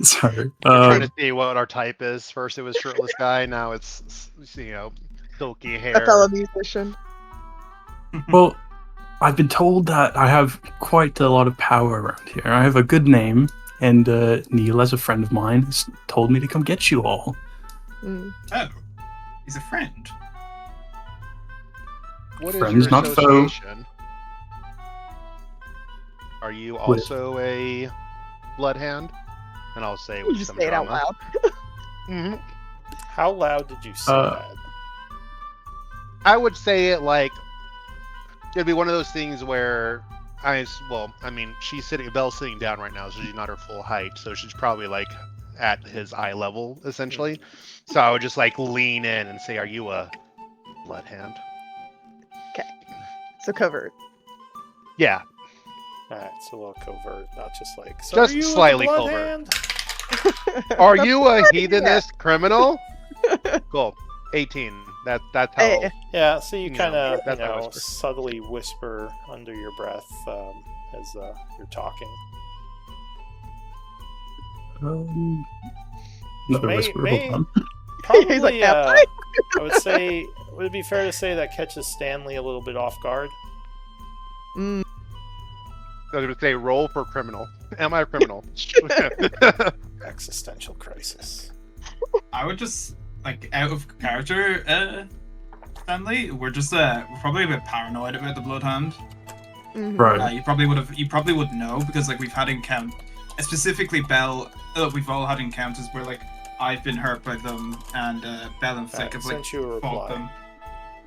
Sorry. We're trying to see what our type is. First it was shirtless guy. Now it's silky hair. A fellow musician. Well, I've been told that I have quite a lot of power around here. I have a good name, and Neil, as a friend of mine, has told me to come get you all. Mm. Oh, he's a friend. What is Friends, your not foe. association? Are you also a bloodhound? And I'll say You with just some say it out drama. loud. hmm How loud did you say that? I would say it like it'd be one of those things where she's Belle's sitting down right now, so she's not her full height, so she's probably like at his eye level essentially. So I would just like lean in and say, "Are you a bloodhound?" So covert. Yeah, All right, it's a little covert, not just like. So Just are you slightly the covert. Bloodhand? Are you a heathenist criminal? Cool. 18. That's how. Hey. Yeah, so you No, kind of that's my whisper. subtly whisper under your breath as you're talking. Another May- whisper. may- Hold on. Probably, He's like, "Yeah, fine." I would say, would it be fair to say that catches Stanley a little bit off guard? Mm. I was going to say, roll for criminal. Am I a criminal? Existential crisis. I would just like out of character, Stanley. We're probably a bit paranoid about the Bloodhound. Mhm. Right. You probably would know because like we've had specifically Belle. We've all had encounters where like I've been hurt by them, and Belle and Flick have like Sent you a fought reply.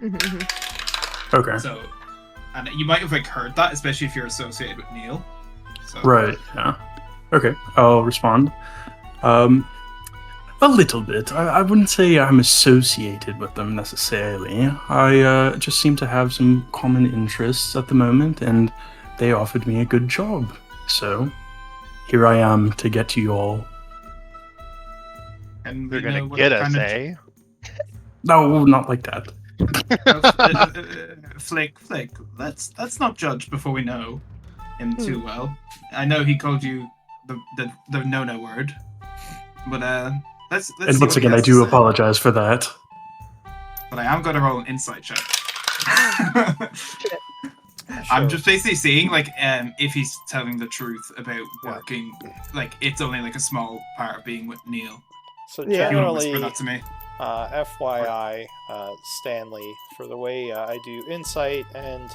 them. Mhm. Okay. So, and you might have like heard that, especially if you're associated with Neil. So, Right. Yeah. Okay. I'll respond. A little bit. I wouldn't say I'm associated with them necessarily. I just seem to have some common interests at the moment, and they offered me a good job. So here I am to get to you all. And They're we know going to what get us, kind of- eh? No, not like that. Flick. Let's not judge before we know him too well. I know he called you the no word, but let's. And see once what he again, I has to do say. apologize for that. But I am going to roll an insight check. Shit. I'm Sure. just basically seeing like if he's telling the truth about Yeah. working. Like it's only like a small part of being with Neil. So Yeah. If you want to generally, whisper that to me. FYI, Stanley, for the way I do insight and,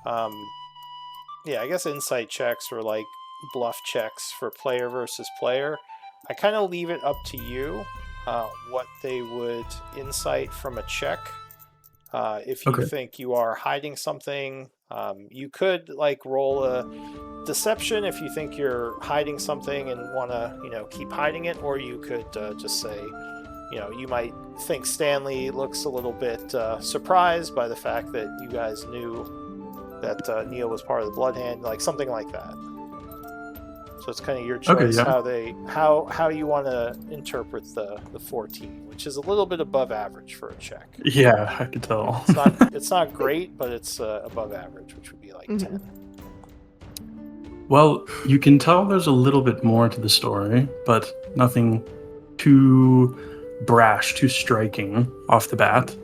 I guess insight checks or like bluff checks for player versus player, I kind of leave it up to you what they would insight from a check. If you Okay. think you are hiding something, you could like roll a deception if you think you're hiding something and want to, keep hiding it, or you could just say, you might think Stanley looks a little bit surprised by the fact that you guys knew that Neil was part of the Blood Hand, like something like that. So it's kind of your choice how you want to interpret the 14, which is a little bit above average for a check. Yeah, I could tell. It's not great, but it's above average, which would be like 10. Well, you can tell there's a little bit more to the story, but nothing too brash, too striking off the bat.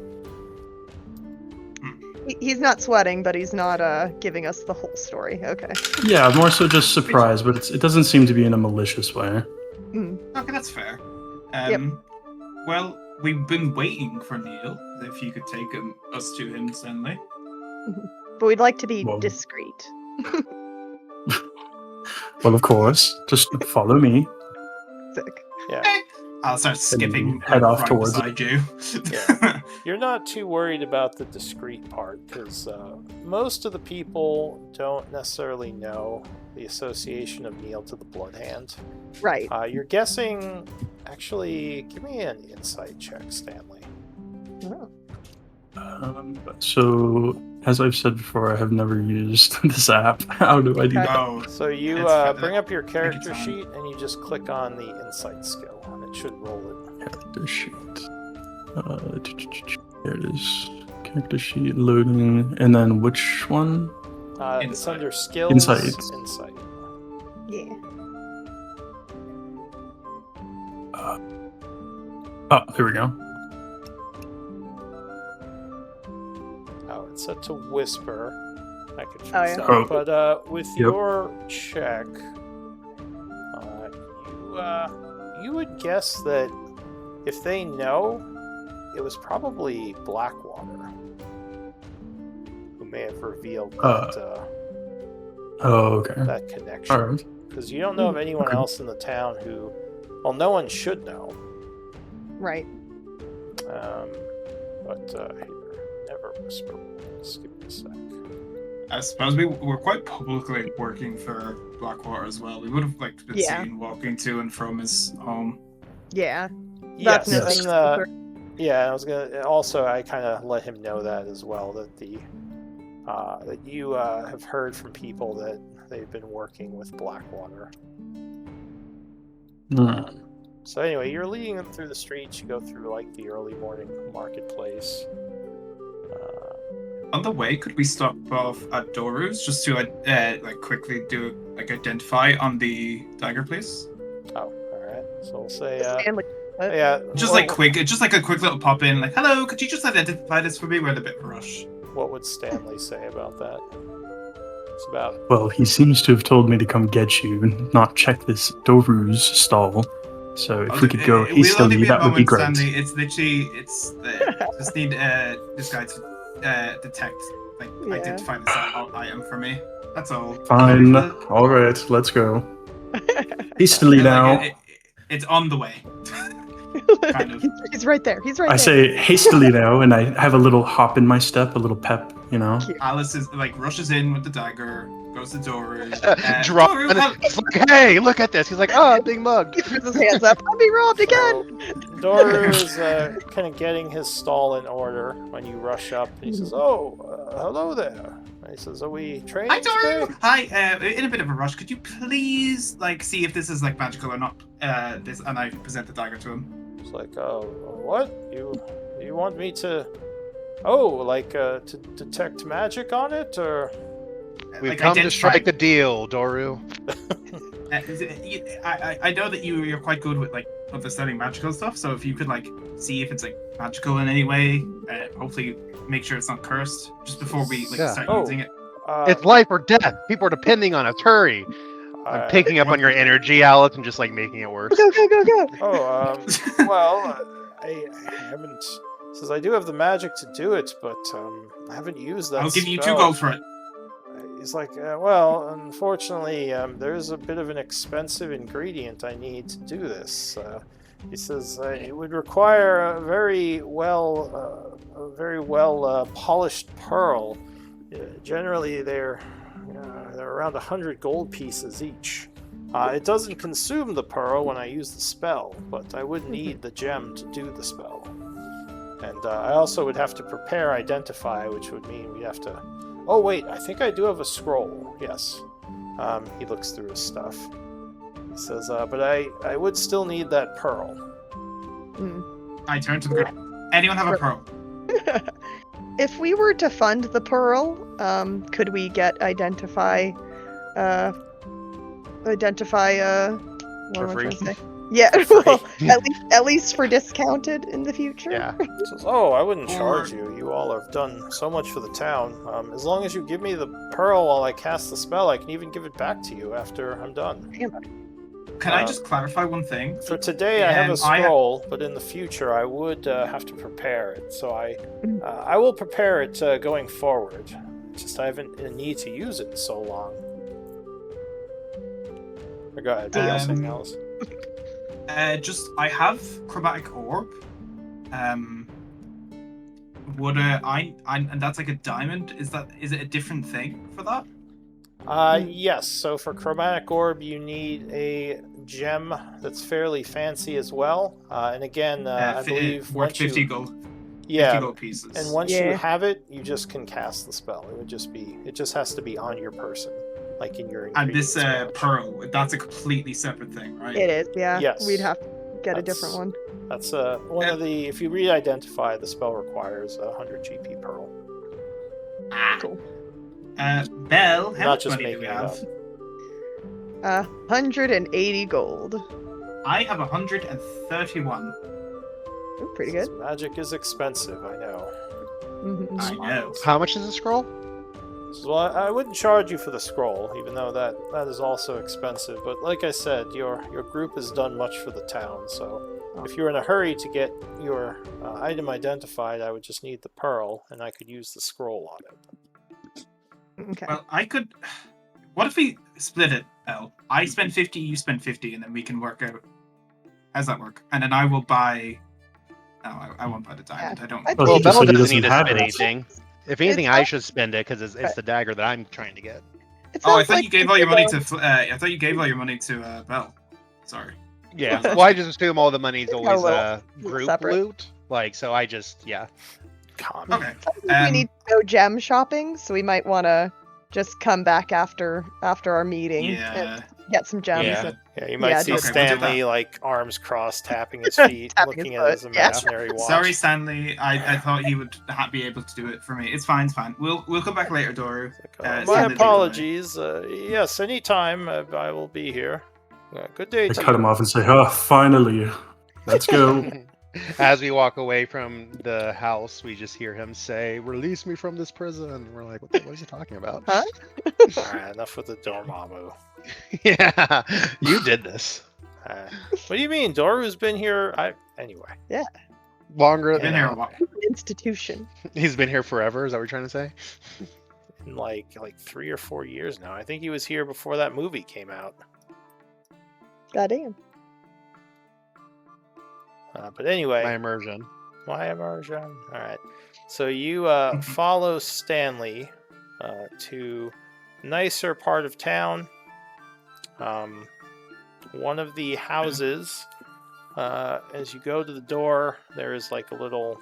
He's not sweating, but he's not giving us the whole story. Okay. Yeah, more so just surprised, but it doesn't seem to be in a malicious way. Okay, that's fair. Yep. Well, we've been waiting for Neil. If you could take us to him, Stanley. But we'd like to be Well- discreet. Well, of course, just follow me. Sick. Yeah. I'll start skipping head off right towards beside you. Yeah. You're not too worried about the discreet part, because most of the people don't necessarily know the association of Neil to the Blood Hand. Right. You're guessing... Actually, give me an insight check, Stanley. Oh. So, as I've said before, I have never used this app. How do I do that? Oh, So you It's fair. bring up your your character time. sheet, and you just click on the insight skill, and it should roll it. Character sheet. There it is. Character sheet loading, and then which one? It's Insight. under skills. Insight. Insight. Yeah. Oh, there we go. Oh, it's set to whisper. I could fix Oh, yeah. that. Oh. But with Yep. your check, you would guess that if they know, it was probably Blackwater who may have revealed Oh, okay. that connection. All right. Because you don't know of anyone Okay. else in the town who, well, no one should know. Right. But here, never whisper. Just give me a sec. I suppose we were quite publicly working for Blackwater as well. We would have been Yeah. seen walking to and from his home. Yeah. Yes, That's no and secret. yeah, I was gonna. Also, I kind of let him know that as well. That that you have heard from people that they've been working with Blackwater. So anyway, you're leading them through the streets. You go through like the early morning marketplace. On the way, could we stop off at Doru's just to like quickly do identify on the dagger, please? Oh, all right. So we'll say, Stanley. yeah. Just well, like quick, just like a quick little pop in, like, hello, could you just identify this for me? We're in a bit of a rush. What would Stanley say about that? It's about. Well, he seems to have told me to come get you, not check this Doru's stall. So if we could go It will only hastily, be a that would be moment, great. Stanley. It's literally, just need this guy to detect, like, Yeah. identify this item for me. That's all. Fine. All right, let's go. Hastily Like, now. it's on the way. Kind of. He's right there. He's right I there. say hastily now, and I have a little hop in my step, a little pep, you know. Cute. Alice is like rushes in with the dagger, goes to Doru. Drop. Doru, It's like, hey, look at this. He's like, oh, being mugged. He puts his hands up. I'm being robbed again. Doru is kind of getting his stall in order when you rush up. He says, "Oh, hello there." And he says, "Are we training Hi, Doru. today?" Hi. In a bit of a rush, could you please like see if this is like magical or not? This, and I present the dagger to him. It's like, "Oh, what? You want me to? Oh, like to detect magic on it, or?" We've Like, come to identify- strike a deal, Doru. I know that you're quite good with like understanding magical stuff. So if you could like see if it's like magical in any way, hopefully make sure it's not cursed just before we like Yeah. start Oh. using it. It's life or death. People are depending on us. Hurry. I'm picking up on your energy, Alice, and just like making it worse. Go, go, go, go. Oh, well, I haven't. Says I do have the magic to do it, but I haven't used that. I'll give you 2 spell. gold for it. He's like, well, unfortunately, there's a bit of an expensive ingredient I need to do this. He says it would require a very well polished pearl. Generally, they're around 100 gold pieces each. It doesn't consume the pearl when I use the spell, but I would need the gem to do the spell. And I also would have to prepare Identify, which would mean we have to... Oh, wait, I think I do have a scroll. Yes. He looks through his stuff. He says, but I would still need that pearl. I turn to the group. Anyone have a pearl? If we were to fund the pearl, could we get Identify? What For am I free? trying to say? Yeah, For well, free. at least for discounted in the future. Yeah. He says, oh, I wouldn't charge you. You all have done so much for the town. As long as you give me the pearl while I cast the spell, I can even give it back to you after I'm done. Can I just clarify one thing? For today, I have a I- scroll, but in the future, I would have to prepare it. So I will prepare it going forward. Just I haven't a need to use it in so long. Go ahead. What else, Alice? I have chromatic orb. Would and that's like a diamond. Is it a different thing for that? Yes. So for chromatic orb, you need a gem that's fairly fancy as well. And again, I believe worth once 50 you, gold. yeah, 50 gold pieces. and once Yeah. you have it, you just can cast the spell. It just has to be on your person, like in your. And this ingredients pouch. pearl, that's a completely separate thing, right? It is, yeah. Yes. We'd have to get a That's- different one. That's one of the. If you re-identify, the spell requires 100 GP pearl. Cool. Belle, how Not much just money do we making it have? 180 gold. I have 131. Ooh, pretty good. Magic is expensive, I know. Mhm. I know. How much is the scroll? So I wouldn't charge you for the scroll, even though that is also expensive. But like I said, your group has done much for the town. So if you're in a hurry to get your item identified, I would just need the pearl, and I could use the scroll on it. Okay. Well, I could. What if we split it, Elle? I spend 50, you spend 50, and then we can work out. How's that work? And then I will buy. No, I won't buy the diamond. I don't. I Well, think- Bella just said he doesn't need to doesn't spend have it. anything. If anything, I not- should spend it because it's the dagger that I'm trying to get. It Oh, I sounds thought like you gave we all your could, money to. I thought you gave all your money to Belle. Sorry. Yeah. Well, I just assume all the money's Yeah, always well, group separate. loot. Like, so I just, yeah. Common. Okay. sounds like we need to go gem shopping, so we might want to just come back after our meeting Yeah. and get some gems. Yeah. Yeah, you might Yeah, see do it. Okay, we'll do Stanley that. like arms crossed, tapping his feet, Tapping looking his at his foot, yeah. imaginary watch. Sorry, Stanley. I thought he would be able to do it for me. It's fine. It's fine. We'll come back later, Doru. My send it apologies. Yes, anytime I will be here. Good day I to cut you. him off and say, "Oh, finally, let's go." As we walk away from the house, we just hear him say, "Release me from this prison." We're like, what is he talking about? Huh? Alright, enough with the Dormammu. Yeah, you did this. What do you mean? Doru's been here. Anyway. Longer Been than here a while. Institution. he's been here forever. Is that what you're trying to say? In like 3 or 4 years now. I think he was here before that movie came out. Goddamn. But anyway, My immersion. my immersion. All right. So you follow Stanley to nicer part of town. One of the houses. As you go to the door, there is like a little.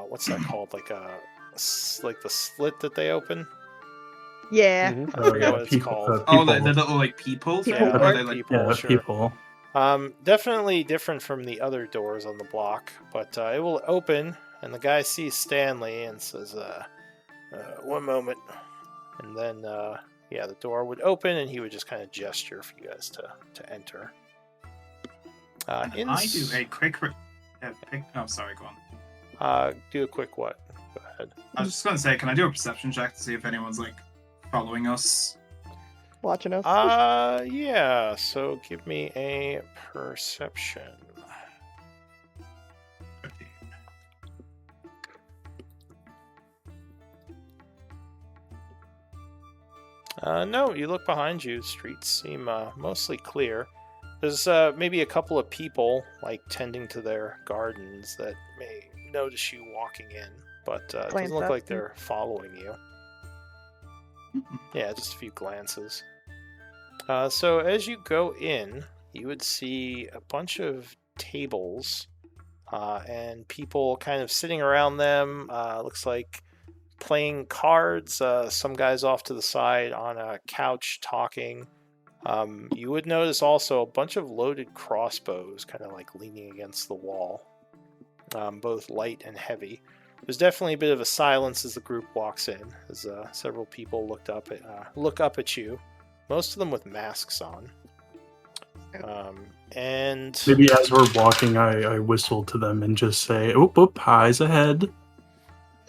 What's that called? Like the slit that they open. Yeah. Mhm. I forget what it's People- called. Oh, the people. little like peephole thing. People Or door. they, like, people, Yeah, sure. people. Definitely different from the other doors on the block, but it will open, and the guy sees Stanley and says, "One moment," and then the door would open, and he would just kind of gesture for you guys to enter. And I do a quick. Oh, sorry. Go on. Do a quick what? Go ahead. I was just gonna say, can I do a perception check to see if anyone's like following us? Watching us. Yeah. So give me a perception. 15. No, you look behind you. Streets seem mostly clear. There's maybe a couple of people like tending to their gardens that may notice you walking in, but it Glance doesn't look up. like they're following you. Yeah, just a few glances. So as you go in, you would see a bunch of tables and people kind of sitting around them. Looks like playing cards. Some guys off to the side on a couch talking. You would notice also a bunch of loaded crossbows kind of like leaning against the wall, both light and heavy. There's definitely a bit of a silence as the group walks in, as several people look up at you, most of them with masks on. And Maybe as we're walking, I whistle to them and just say, "Oop, oop, eyes ahead,"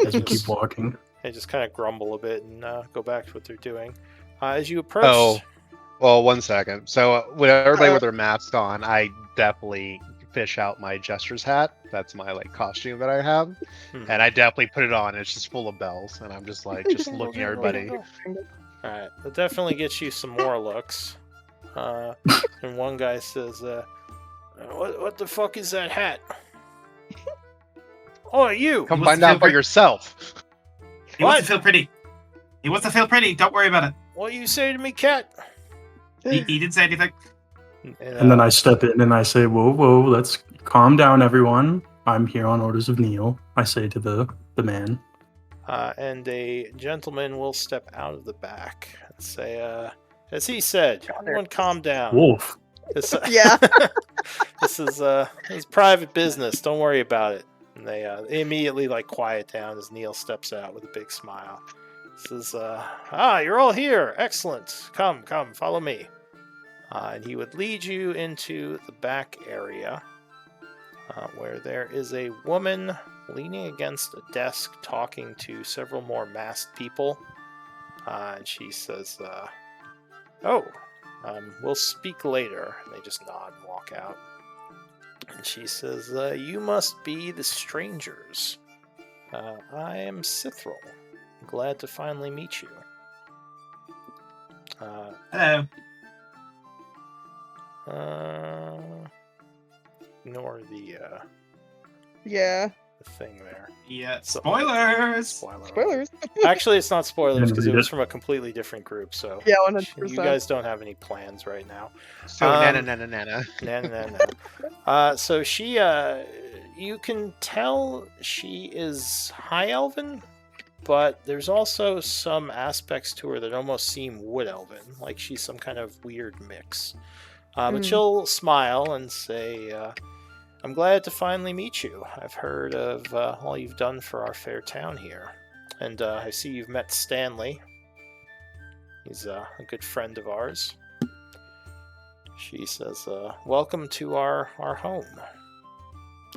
as we keep walking. they just kind of grumble a bit and go back to what they're doing. As you approach, Oh, well, 1 second. So with everybody with their masks on, I definitely fish out my jester's hat. That's my like costume that I have, and I definitely put it on. It's just full of bells, and I'm just like just looking at everybody. all right, that definitely gets you some more looks. And one guy says, "What the fuck is that hat?" Oh, you! Come What's find the out for favorite? yourself. He wants What? to feel pretty. He wants to feel pretty. Don't worry about it. What you say to me, cat? He didn't say anything. And then I step in and I say, "Whoa, whoa, let's calm down, everyone. I'm here on orders of Neil," I say to the man. And a gentleman will step out of the back and say, as he said, everyone calm down. Wolf. This, Yeah. this is private business. Don't worry about it. And they immediately like quiet down as Neil steps out with a big smile. Says, you're all here. Excellent. Come, follow me. And he would lead you into the back area where there is a woman leaning against a desk talking to several more masked people. And she says, we'll speak later. And they just nod and walk out. And she says, you must be the strangers. I am Cithril. Glad to finally meet you. Hello. Ignore the Yeah. thing there. Yeah. So- Spoilers. Spoilers. Actually, it's not spoilers Didn't because it read was it. from a completely different group. So Yeah, you 100%. guys don't have any plans right now. So Um, nana. No. So she, you can tell she is High Elven, but there's also some aspects to her that almost seem Wood Elven, like she's some kind of weird mix. But she'll smile and say, I'm glad to finally meet you. I've heard of all you've done for our fair town here. And I see you've met Stanley. He's a good friend of ours. She says, welcome to our home.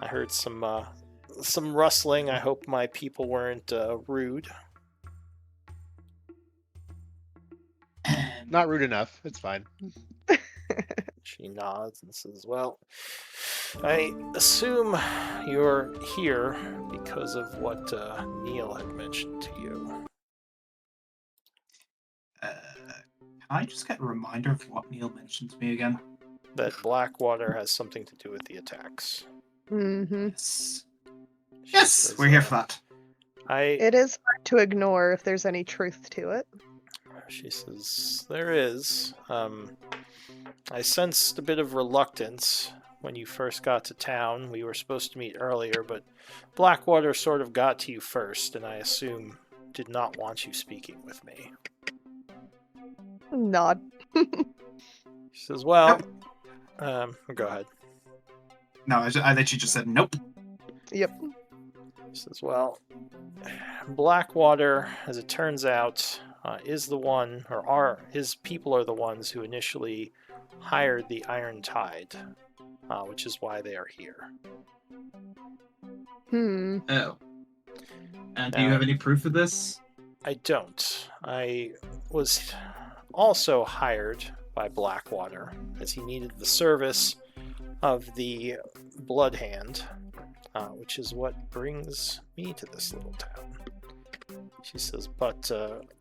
I heard some rustling. I hope my people weren't rude. Not rude enough. It's fine. She nods and says, well, I assume you're here because of what Neil had mentioned to you. Can I just get a reminder of what Neil mentioned to me again? That Blackwater has something to do with the attacks. Mm-hmm. Yes. She Yes, says, we're here for that. It is hard to ignore if there's any truth to it. She says, there is. I sensed a bit of reluctance when you first got to town. We were supposed to meet earlier, but Blackwater sort of got to you first, and I assume did not want you speaking with me. Nod. She says, well, go ahead. No, I literally just said nope. Yep. She says, well, Blackwater, as it turns out, is the one, his people are the ones who initially hired the Iron Tide, which is why they are here. Oh. And do you Now- have any proof of this? I don't. I was also hired by Blackwater, as he needed the service of the Blood Hand, which is what brings me to this little town. She says, but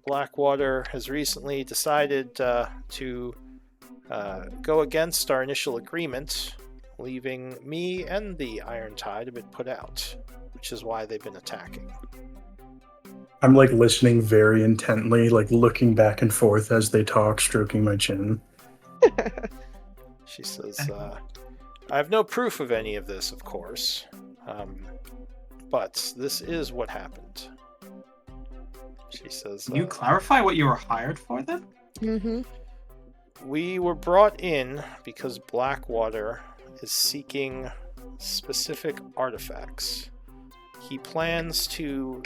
Blackwater has recently decided to go against our initial agreement, leaving me and the Iron Tide a bit put out, which is why they've been attacking. I'm like listening very intently, like looking back and forth as they talk, stroking my chin. She says, I have no proof of any of this, of course, but this is what happened. She says, Can you clarify what you were hired for then? Mm-hmm. we were brought in because Blackwater is seeking specific artifacts. He plans to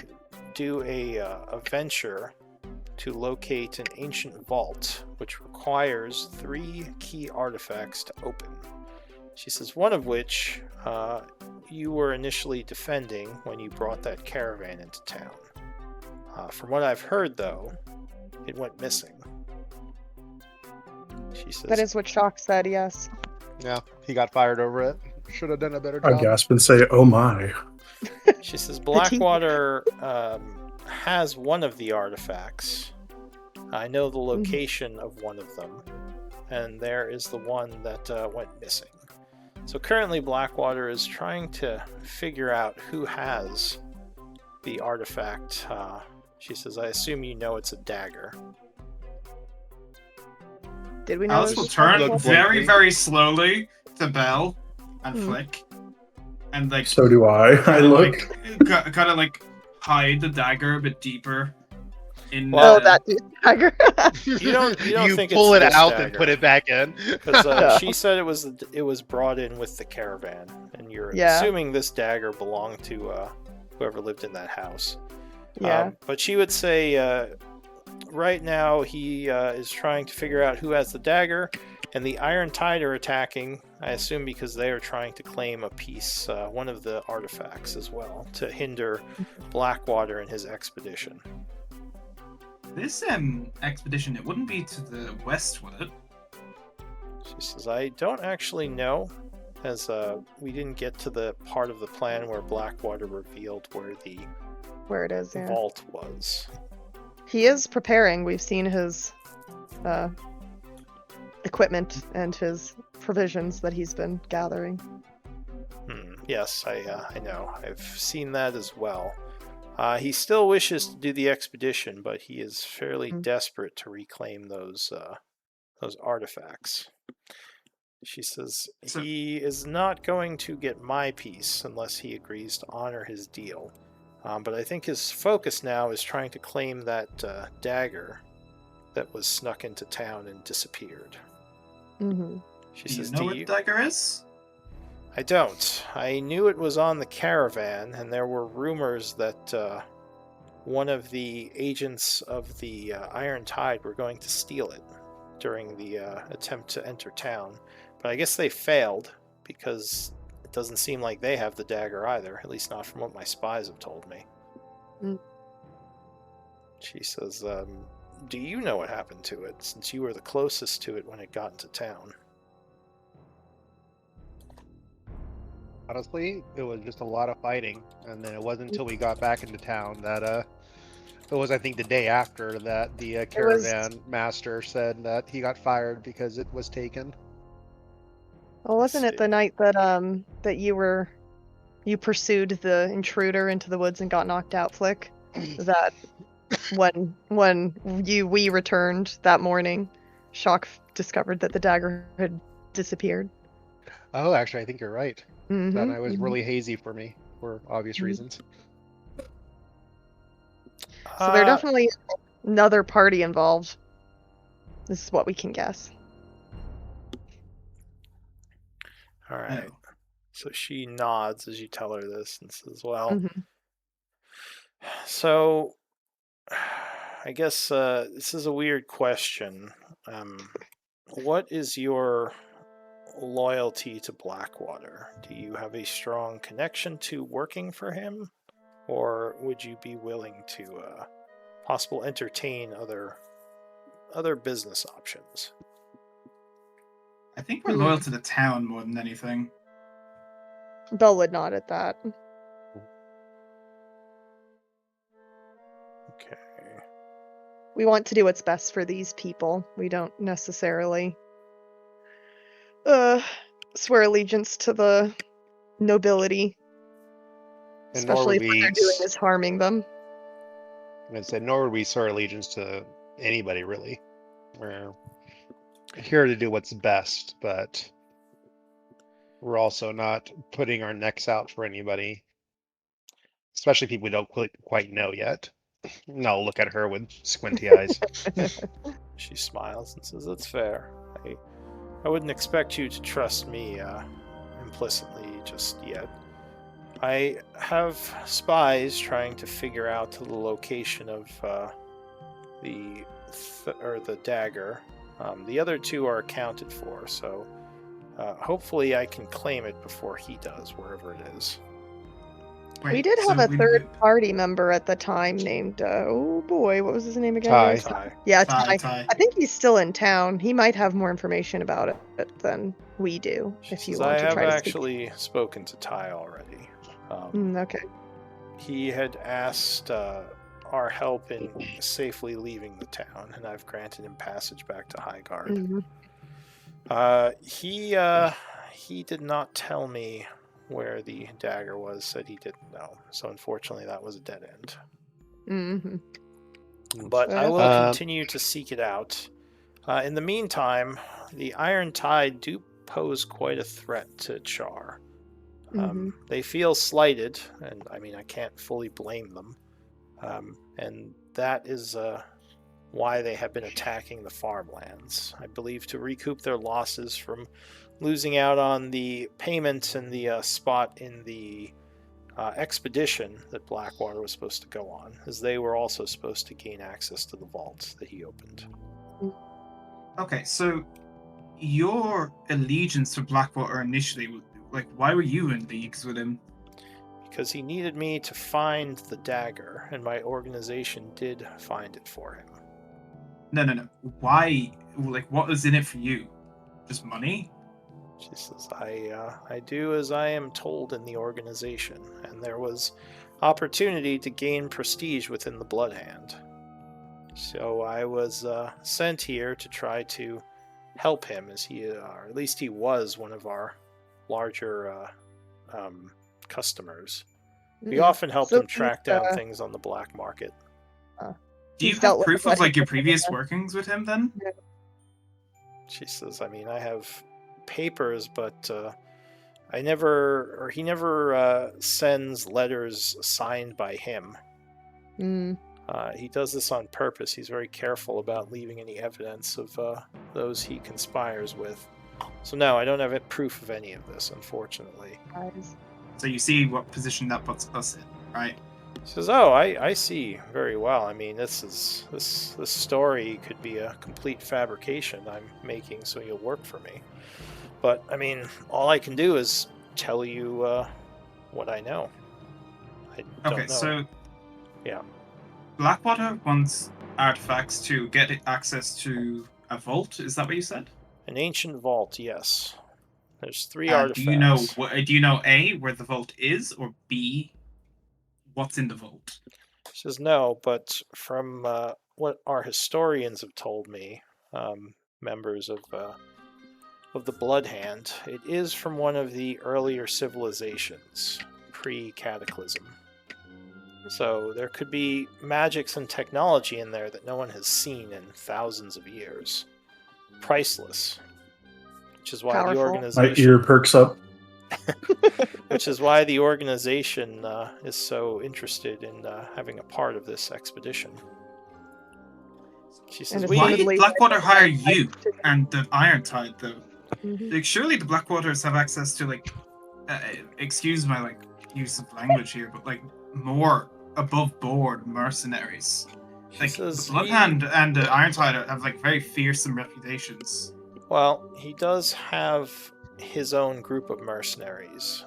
do a venture to locate an ancient vault, which requires 3 key artifacts to open. She says one of which you were initially defending when you brought that caravan into town. From what I've heard, though, it went missing. She says, That is what Shock said, yes. Yeah, he got fired over it. Should have done a better I job. gasp and say, "Oh my!" She says Blackwater has one of the artifacts. I know the location of one of them, and there is the one that went missing. So currently Blackwater is trying to figure out who has the artifact. She says, I assume you know it's a dagger. Did we know Alice it will was turn Look very, blankly. very slowly to Belle and Flick, and like So do I. I look. kind of like hide the dagger a bit deeper. In Well, Oh, that dude dagger. You don't You think pull it's it this out dagger. and put it back in. Because Yeah. she said it was brought in with the caravan, and you're Yeah. assuming this dagger belonged to whoever lived in that house. Yeah. But she would say right now he is trying to figure out who has the dagger, and the Iron Tide are attacking, I assume because they are trying to claim a piece, one of the artifacts as well, to hinder Blackwater in his expedition. this expedition, it wouldn't be to the west, would it? She says, I don't actually know, as we didn't get to the part of the plan where Blackwater revealed where the Where it is, yeah. vault was. He is preparing. We've seen his equipment and his provisions that he's been gathering. Yes, I know. I've seen that as well. He still wishes to do the expedition, but he is fairly desperate to reclaim those artifacts. She says he is not going to get my piece unless he agrees to honor his deal. But I think his focus now is trying to claim that dagger that was snuck into town and disappeared. Mm-hmm. She Do you says, know what the dagger is? I don't. I knew it was on the caravan, and there were rumors that one of the agents of the Iron Tide were going to steal it during the attempt to enter town. But I guess they failed, because it doesn't seem like they have the dagger either, at least not from what my spies have told me. Mm. She says, do you know what happened to it, since you were the closest to it when it got into town? Honestly, it was just a lot of fighting, and then it wasn't until we got back into town that it was, I think, the day after that the caravan master said that he got fired because it was taken. Well, wasn't it the night that that you pursued the intruder into the woods and got knocked out, Flick? That when we returned that morning, Shock discovered that the dagger had disappeared. Oh, actually, I think you're right. Mm-hmm. That night was really hazy for me, for obvious reasons. So there definitely is another party involved. This is what we can guess. All right. So she nods as you tell her this and says, well, Mm-hmm. so I guess this is a weird question. What is your loyalty to Blackwater? Do you have a strong connection to working for him? Or would you be willing to possibly entertain other business options? I think we're loyal to the town more than anything. Belle would nod at that. Okay. We want to do what's best for these people. We don't necessarily swear allegiance to the nobility, And nor especially would if what they're doing is harming them. I said, nor would we swear allegiance to anybody, really. Where here to do what's best, but we're also not putting our necks out for anybody, especially people we don't quite know yet. And I'll look at her with squinty eyes. She smiles and says, "That's fair. I wouldn't expect you to trust me implicitly just yet. I have spies trying to figure out the location of the dagger. The other two are accounted for, so hopefully I can claim it before he does, wherever it is." We Wait, did so have a we- third party member at the time named, oh boy, what was his name again? Ty. Ty. Yeah, Ty, Ty. Ty. I think he's still in town. He might have more information about it than we do, She if you says, want "I to have try to actually spoken to Ty already. Okay. He had asked our help in safely leaving the town, and I've granted him passage back to Highguard. He did not tell me where the dagger was, said he didn't know. So unfortunately that was a dead end. But I will continue to seek it out. In the meantime, the Iron Tide do pose quite a threat to Chaur. They feel slighted, and I mean, I can't fully blame them. And that is why they have been attacking the farmlands. I believe to recoup their losses from losing out on the payments and the spot in the expedition that Blackwater was supposed to go on, as they were also supposed to gain access to the vault that he opened. Okay, so your allegiance to Blackwater initially, like, why were you in leagues with him? Because he needed me to find the dagger, and my organization did find it for him. No. Why? Like, what was in it for you? Just money? She says, I do as I am told in the organization, and there was opportunity to gain prestige within the Bloodhand. So I was sent here to try to help him, as he, or at least he was one of our larger customers. We often helped him track down things on the black market. Do you have proof of, like, your previous workings with him, then? She says, I mean, I have papers, but he never sends letters signed by him. He does this on purpose. He's very careful about leaving any evidence of those he conspires with. So no, I don't have proof of any of this, unfortunately. So you see what position that puts us in, right? She says, "Oh, I see very well. I mean, this story could be a complete fabrication I'm making, so you'll work for me. But I mean, all I can do is tell you what I know. I don't know." So yeah, Blackwater wants artifacts to get access to a vault. Is that what you said? an ancient vault. Yes, there's 3 Do artifacts. you know A, where the vault is, or B, what's in the vault? She says no, but from what our historians have told me, members of the Bloodhand, it is from one of the earlier civilizations, pre-Cataclysm. So there could be magics and technology in there that no one has seen in thousands of years. Priceless. Which is why the organization... My ear perks up. Which is why the organization is so interested in having a part of this expedition. She says, why did Blackwater hire you and the Iron Tide, though? Like, surely the Blackwaters have access to, like, excuse my, like, use of language here, but, like, more above-board mercenaries. Like, the Bloodhand and the Iron Tide have, like, very fearsome reputations. Well, he does have his own group of mercenaries.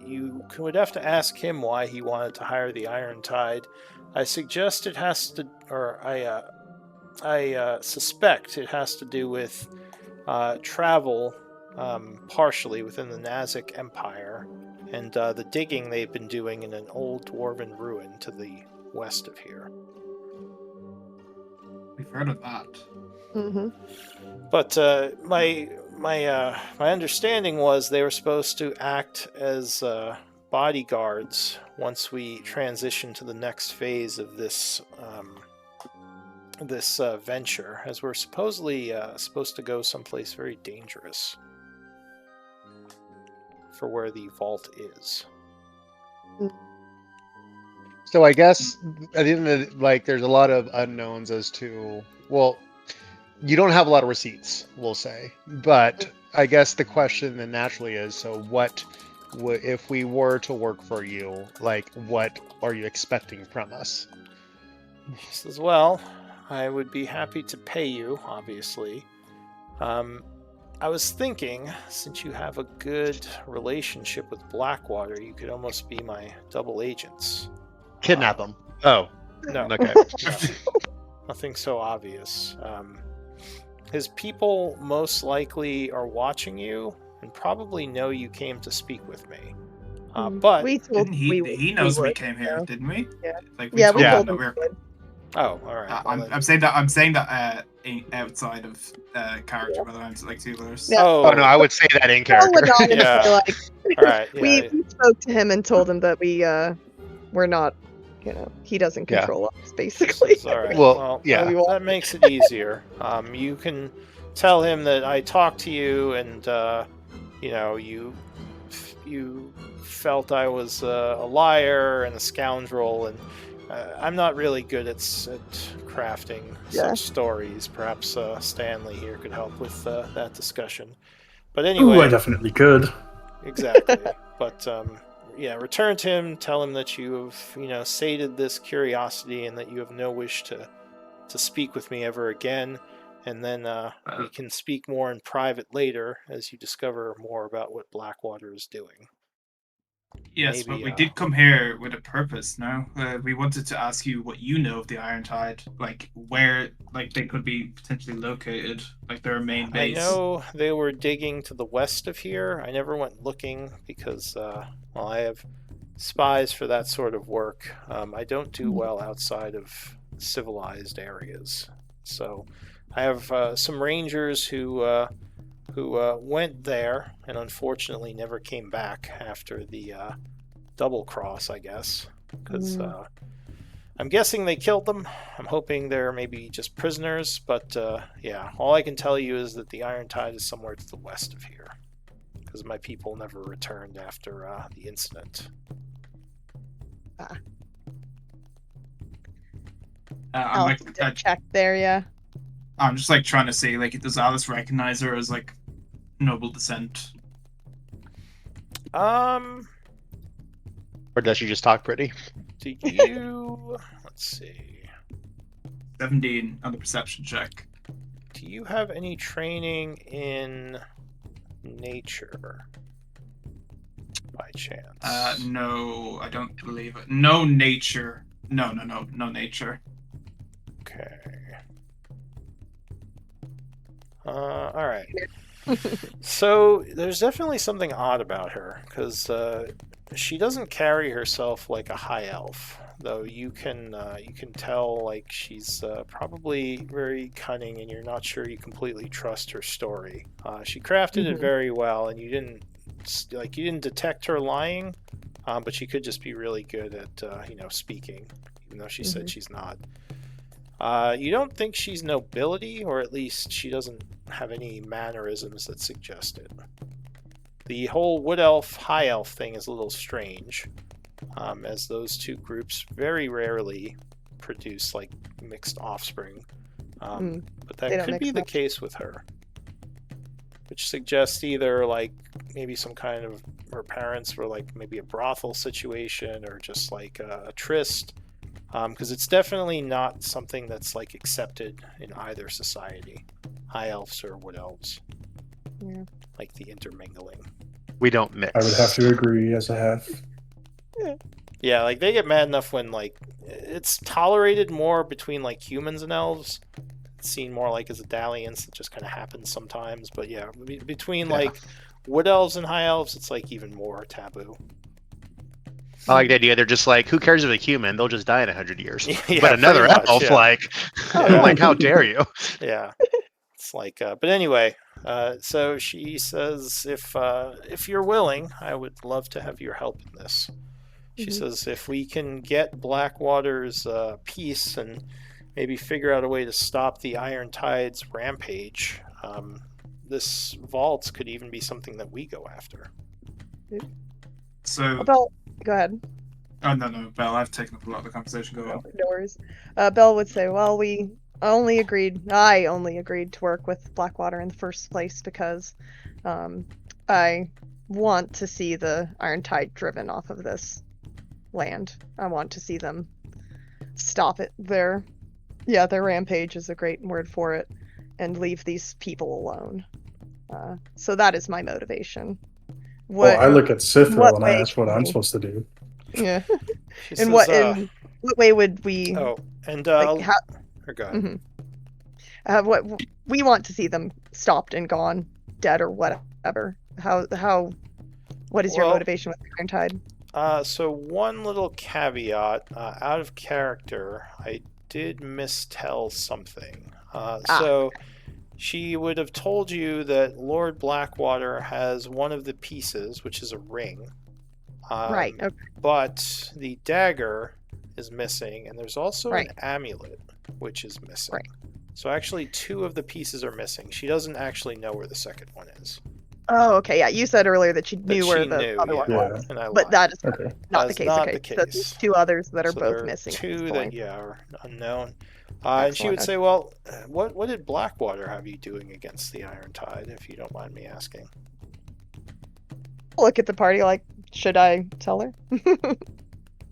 You would have to ask him why he wanted to hire the Iron Tide. I suggest it has to, or I suspect it has to do with travel, partially within the Nazic Empire, and the digging they've been doing in an old dwarven ruin to the west of here. We've heard of that. But my understanding was they were supposed to act as bodyguards once we transition to the next phase of this this venture, as we're supposedly supposed to go someplace very dangerous for where the vault is. So I guess at the end of there's a lot of unknowns as to, well, you don't have a lot of receipts, we'll say, but I guess the question then naturally is, so what if we were to work for you, what are you expecting from us? He says, well, I would be happy to pay you, obviously. I was thinking, since you have a good relationship with Blackwater, you could almost be my double agents. Kidnap them. Oh, No. okay. No. Nothing so obvious. His people most likely are watching you and probably know you came to speak with me. But we told Didn't he? He knows we would, came here, so. didn't we? Yeah. Like Yeah, we him told that him we would. oh, all right. Well, I'm saying that. I'm saying that outside of character, whether I'm like two others. Yeah. Oh no, I would say that in character. All anonymously, Yeah. like, all right. Yeah. we spoke to him and told him that we're not, he doesn't Yeah. control us, basically. All right. Well, yeah. we won't- That makes it easier. You can tell him that I talked to you, and you felt I was a liar and a scoundrel, and I'm not really good at crafting Yeah. such stories. Perhaps Stanley here could help with that discussion. But anyway, Ooh, I definitely could. exactly. But return to him. Tell him that you have, sated this curiosity and that you have no wish to speak with me ever again. And then we can speak more in private later as you discover more about what Blackwater is doing. Yes, Maybe, but we did come here with a purpose. No, we wanted to ask you what you know of the Iron Tide, like where, like they could be potentially located, like their main base. I know they were digging to the west of here. I never went looking because, I have spies for that sort of work. I don't do well outside of civilized areas. So I have some rangers who went there and unfortunately never came back after the double cross, I guess. Because I'm guessing they killed them. I'm hoping they're maybe just prisoners. But all I can tell you is that the Iron Tide is somewhere to the west of here. Because my people never returned after the incident. I'm like, check there, yeah. I'm just like trying to say, like, does Alice recognize her as like noble descent? Or Or does she just talk pretty? do you... Let's see. 17 on the perception check. Do you have any training in nature? By chance? No, I don't believe it. No nature. No nature. Okay. Alright. So, there's definitely something odd about her, because she doesn't carry herself like a high elf, though you can tell, like, she's probably very cunning, and you're not sure you completely trust her story. She crafted it very well, and you didn't detect her lying, but she could just be really good at, speaking, even though she said she's not. You don't think she's nobility, or at least she doesn't have any mannerisms that suggest it. The whole wood elf, high elf thing is a little strange, as those two groups very rarely produce like mixed offspring. But that could be the case with her, which suggests either like maybe some kind of her parents were like maybe a brothel situation or just like a tryst. Because it's definitely not something that's like accepted in either society, high elves or wood elves. Yeah. Like the intermingling. We don't mix. I would have to agree as a half. Yeah, like they get mad enough when like it's tolerated more between like humans and elves. It's seen more like as a dalliance that just kind of happens sometimes. But yeah, between like wood elves and high elves, it's like even more taboo. I like the idea. They're just like, who cares if a human? They'll just die in 100 years. Yeah, but another pretty much, elf, yeah. like, Yeah. like, how dare you? Yeah, it's like. But anyway, so she says, if you're willing, I would love to have your help in this. She says, if we can get Blackwater's peace and maybe figure out a way to stop the Iron Tide's rampage. This vault could even be something that we go after. So, Well, Bell, go ahead. oh no, Belle, I've taken up a lot of the conversation. Go on. No worries. Bell would say, well, I only agreed to work with Blackwater in the first place because I want to see the Iron Tide driven off of this land. I want to see them stop it. Their rampage is a great word for it, and leave these people alone. So that is my motivation. I look at Sith what and I way ask what can I'm we- supposed to do. Yeah. She In says, what way would we? oh, and like, how, or go ahead. what we want to see them stopped and gone, dead or whatever. What is your motivation with Iron Tide? So one little caveat, out of character, I did mistell something. So she would have told you that Lord Blackwater has one of the pieces, which is a ring. Right. Okay. But the dagger is missing, and there's also Right. an amulet, which is missing. Right. So actually, 2 of the pieces are missing. She doesn't actually know where the second one is. Oh, okay. Yeah, you said earlier that she knew where the other one yeah. was, And I but lied. that is Okay. not That's the case. not Okay, the so case. there's 2 others that are So both there are missing. At 2 this that point. are unknown. And she would Excellent. say, "Well, what did Blackwater have you doing against the Iron Tide, if you don't mind me asking?" Look at the party like, should I tell her?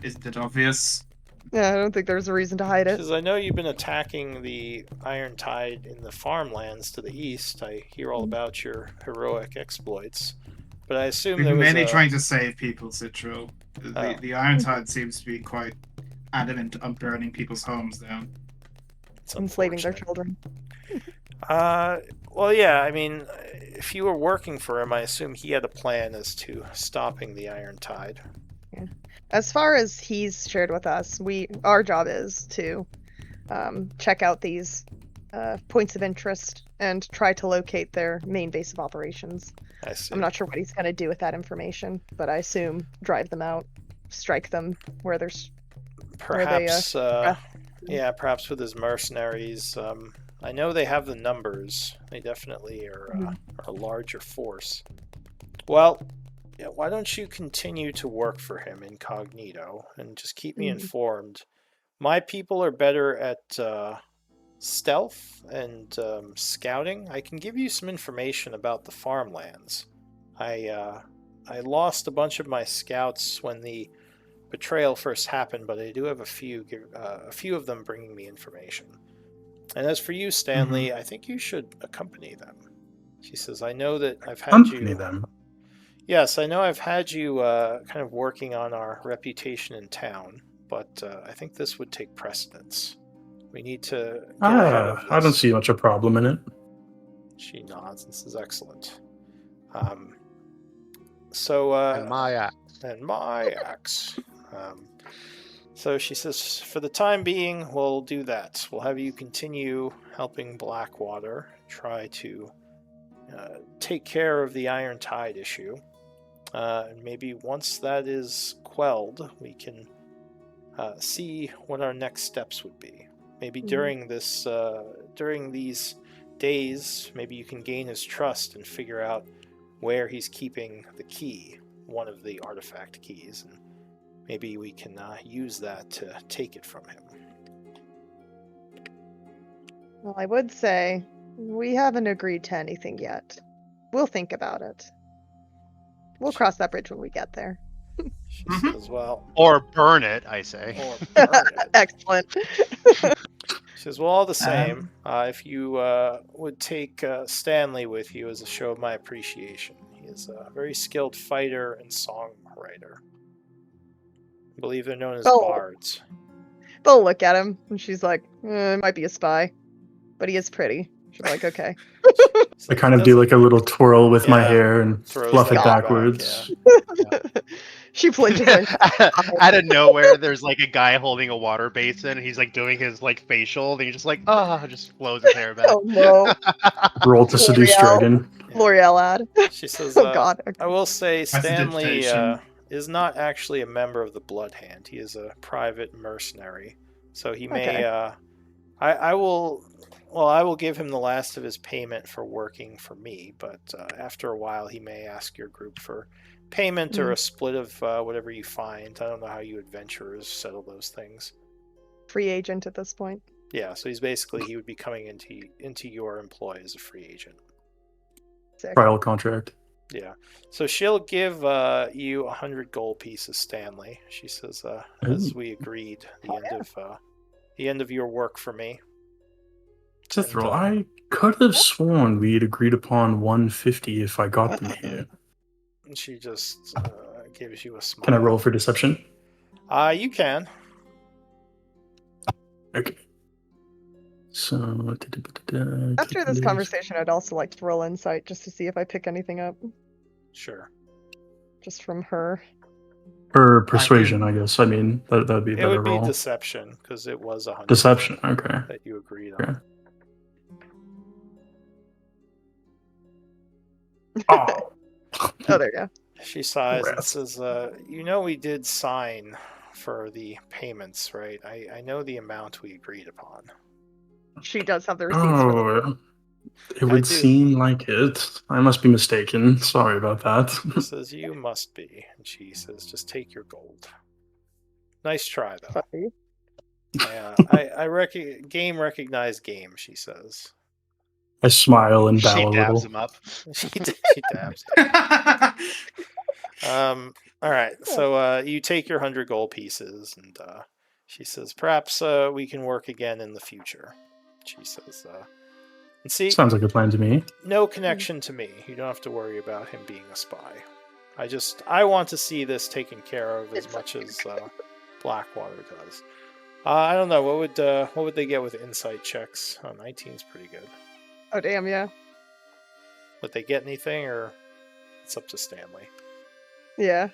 Isn't it obvious? Yeah, I don't think there's a reason to hide She it. says, "I know you've been attacking the Iron Tide in the farmlands to the east. I hear all about your heroic exploits, but I assume We've there been was mainly a." trying to save people, Citro. Oh. The Iron Tide seems to be quite adamant on burning people's homes down. It's Enslaving their unfortunate. children. Well, yeah, I mean, if you were working for him, I assume he had a plan as to stopping the Iron Tide. As far as he's shared with us, our job is to check out these points of interest and try to locate their main base of operations. I see. I'm not sure what he's going to do with that information, but I assume drive them out, strike them where there's Perhaps, perhaps with his mercenaries. I know they have the numbers. They definitely are a larger force. Well, yeah, why don't you continue to work for him incognito and just keep me informed? My people are better at stealth and scouting. I can give you some information about the farmlands. I lost a bunch of my scouts when the betrayal first happened, but I do have a few of them bringing me information. And as for you, Stanley, I think you should accompany them. She says, "I know that I've had Accompany you." them. Yes, I know I've had you kind of working on our reputation in town, but I think this would take precedence. We need to get ahead of this. I don't see much a problem in it. She nods. This is excellent. And my axe. And my axe. So she says, for the time being, we'll do that. We'll have you continue helping Blackwater try to take care of the Iron Tide issue. And maybe once that is quelled, we can see what our next steps would be. Maybe during these days, maybe you can gain his trust and figure out where he's keeping the key, one of the artifact keys, and maybe we can use that to take it from him. Well, I would say we haven't agreed to anything yet. We'll think about it. We'll cross that bridge when we get there. She says, well... Or burn it, I say. Or burn it. Excellent. She says, well, all the same, if you would take Stanley with you as a show of my appreciation. He is a very skilled fighter and songwriter. I believe they're known as bards. They'll look at him, and she's like, it might be a spy, but he is pretty. She's like, okay. I kind of do like a little twirl with my hair and Throws fluff it that backwards. back, She flinches. Out of nowhere, there's like a guy holding a water basin, and he's like doing his like facial, and he's just like, just blows his hair back. Oh no. Roll to seduce dragon. L'Oreal ad. She says, Oh god. I will say Stanley Prestidigitation. is not actually a member of the Blood Hand. He is a private mercenary. So he may I will. Well, I will give him the last of his payment for working for me, but after a while, he may ask your group for payment or a split of whatever you find. I don't know how you adventurers settle those things. Free agent at this point. Yeah, so he would be coming into your employ as a free agent. Sick. Trial contract. Yeah, so she'll give you 100 gold pieces, Stanley. She says, as we agreed, the end of your work for me. Cithril, I could have sworn we'd agreed upon 150 if I got them here. And she just gives you a smile. Can I roll for deception? You can. Okay. So After this conversation, I'd also like to roll insight just to see if I pick anything up. Sure. Just from her. Or persuasion, I guess. I mean, that'd be a It better would be roll. deception because it was 100. Deception, okay. That you agreed on. Okay. Oh. Oh, there you go. She sighs and Congrats. says, we did sign for the payments, right? I know the amount we agreed upon. She does have the receipts for them. Oh, it would do. seem like it. I must be mistaken. Sorry about that. She says, you must be. And she says, just take your gold. Nice try, though. Funny. Game recognized game, she says. I smile and bow She a dabs little. him up. She dabs. All right, so you take your 100 gold pieces, and she says, perhaps we can work again in the future. She says, and see, Sounds like a plan to me. no connection to me. You don't have to worry about him being a spy. I want to see this taken care of as much as Blackwater does. I don't know, what would they get with insight checks? 19's pretty good. Oh, damn, yeah. Would they get anything, or it's up to Stanley? Yeah.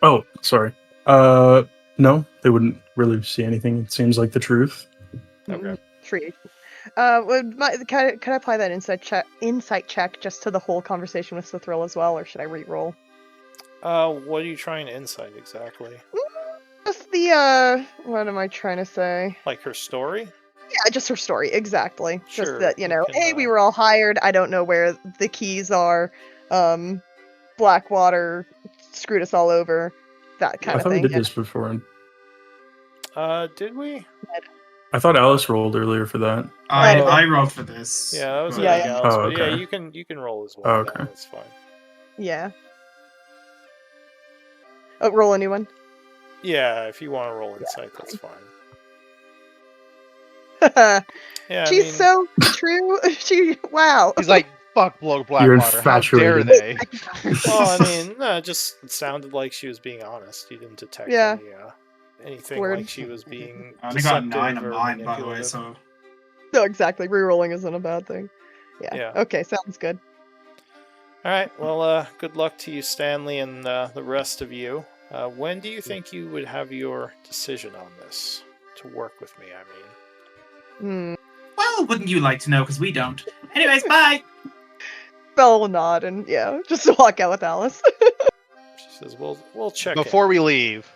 Oh, sorry. No, they wouldn't really see anything. It seems like the truth. Okay. Free agent. Can I apply that insight check just to the whole conversation with Cithril as well, or should I re-roll? What are you trying to insight exactly? Just the, what am I trying to say? Like her story? Yeah, just her story, exactly. Sure, Just that, you can, hey, we were all hired, I don't know where the keys are, Blackwater screwed us all over, that kind I of thought thing. we did this before. Did we? I thought Alice rolled earlier for that. I rolled for this. Yeah, that was but- everything else. Oh, But yeah, okay. you can roll as Oh, well. okay. That's fine. Yeah. Oh, roll a new one. Yeah, if you want to roll insight, that's fine. Yeah, She's so true. Wow. He's like, fuck You're Blackwater. How dare infatuated. they? Well, I mean, no, it just sounded like she was being honest. You didn't detect Yeah. anything Word. like she was being I only got a deceptive 9 of or mine, by the way, manipulative. so. No, exactly. Rerolling isn't a bad thing. Yeah. Yeah. Okay, sounds good. All right. Well, good luck to you, Stanley, and the rest of you. When do you think you would have your decision on this to work with me? I mean, Well, wouldn't you like to know? Because we don't. Anyways, bye! Bella will nod and just walk out with Alice. she says, "We'll check Before we leave,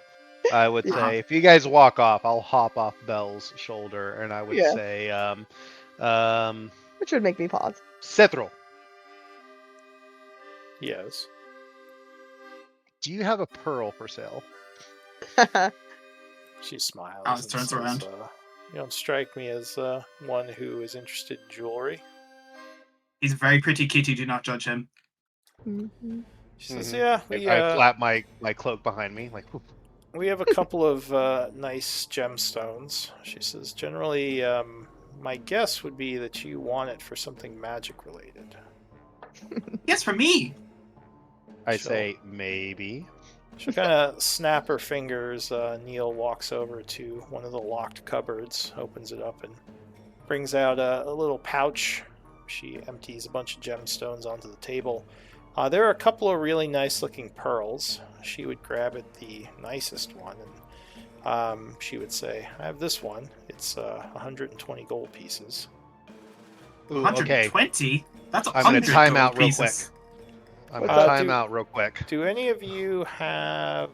I would Yeah. say if you guys walk off, I'll hop off Belle's shoulder, and I would Yeah. say, Which would make me pause. Cithril, Yes. do you have a pearl for sale? She smiles. Alice and turns says, around. You don't strike me as one who is interested in jewelry. He's a very pretty kitty, do not judge him. Mhm. She says, Mhm. "Yeah, I flap my cloak behind me, like, whoop. we have a couple of nice gemstones." She says, "Generally, my guess would be that you want it for something magic related." Yes, for me! I Sure. say maybe. She kind of snap her fingers. Neil walks over to one of the locked cupboards, opens it up, and brings out a little pouch. She empties a bunch of gemstones onto the table. There are a couple of really nice-looking pearls. She would grab it the nicest one, and she would say, "I have this one. It's 120 gold pieces." Ooh, okay. 120? That's I'm gonna 100 time gold out real pieces. quick. I'm What's gonna up? time out real quick. Do any of you have?